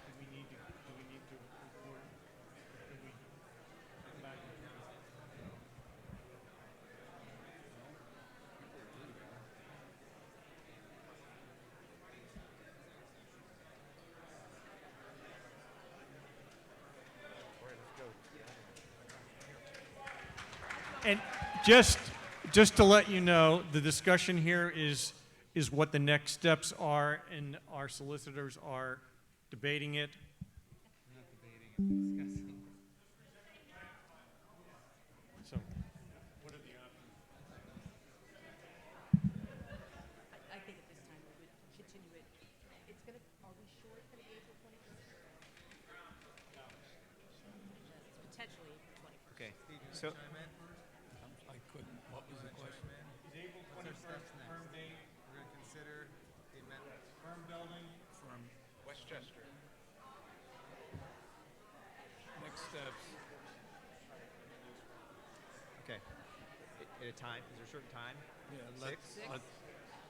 Do we need to report? Do we come back? And just to let you know, the discussion here is what the next steps are, and our solicitors are debating it.
We're not debating, it's discussing.
So, what are the options?
I think at this time we would continue it. It's going to, are we sure it's going to be April 21st? It's potentially April 21st.
Okay, so. I couldn't, what was the question?
Is April 21st firm date?
We're going to consider the amendments.
Firm building?
From Westchester. Next steps.
Okay. At a time? Is there a certain time?
Yeah,
Six?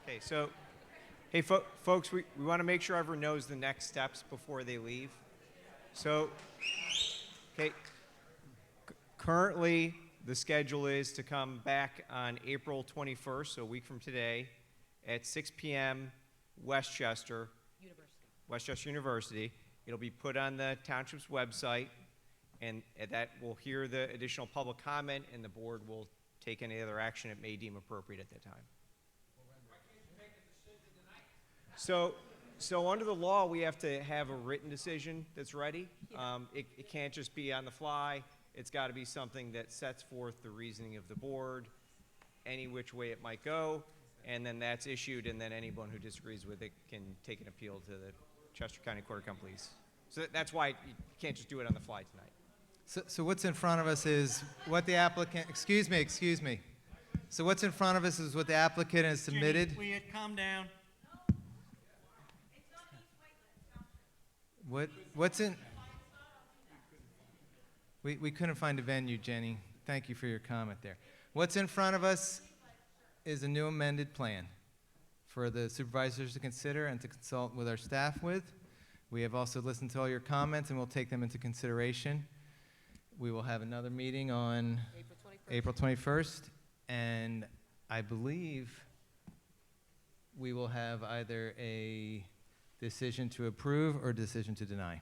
Okay, so, hey, folks, we want to make sure everyone knows the next steps before they leave. So, okay, currently, the schedule is to come back on April 21st, so a week from today, at 6 p.m. Westchester. Westchester University. It'll be put on the township's website, and that will hear the additional public comment, and the board will take any other action it may deem appropriate at that time. So under the law, we have to have a written decision that's ready. It can't just be on the fly. It's got to be something that sets forth the reasoning of the board, any which way it might go, and then that's issued, and then anyone who disagrees with it can take an appeal to the Chester County Court of Common Pleas. So that's why you can't just do it on the fly tonight.
So what's in front of us is what the applicant, excuse me. So what's in front of us is what the applicant has submitted.
Jenny, will you calm down?
What's in? We couldn't find a venue, Jenny. Thank you for your comment there. What's in front of us is a new amended plan for the supervisors to consider and to consult with our staff with. We have also listened to all your comments, and we'll take them into consideration. We will have another meeting on April 21st, and I believe we will have either a decision to approve or a decision to deny.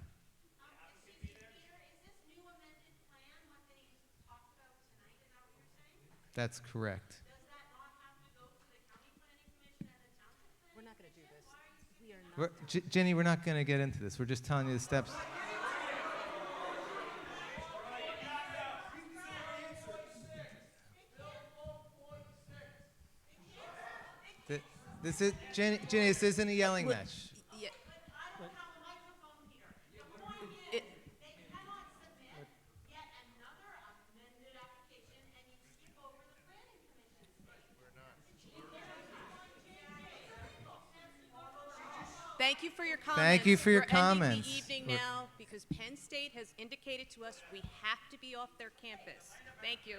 That's correct.
We're not going to do this. We are not.
Jenny, we're not going to get into this. We're just telling you the steps. This is Jenny. This isn't a yelling match.
Yeah. Thank you for your comments.
Thank you for your
We're
comments.
ending the evening now because Penn State has indicated to us we have to be off their campus. Thank you.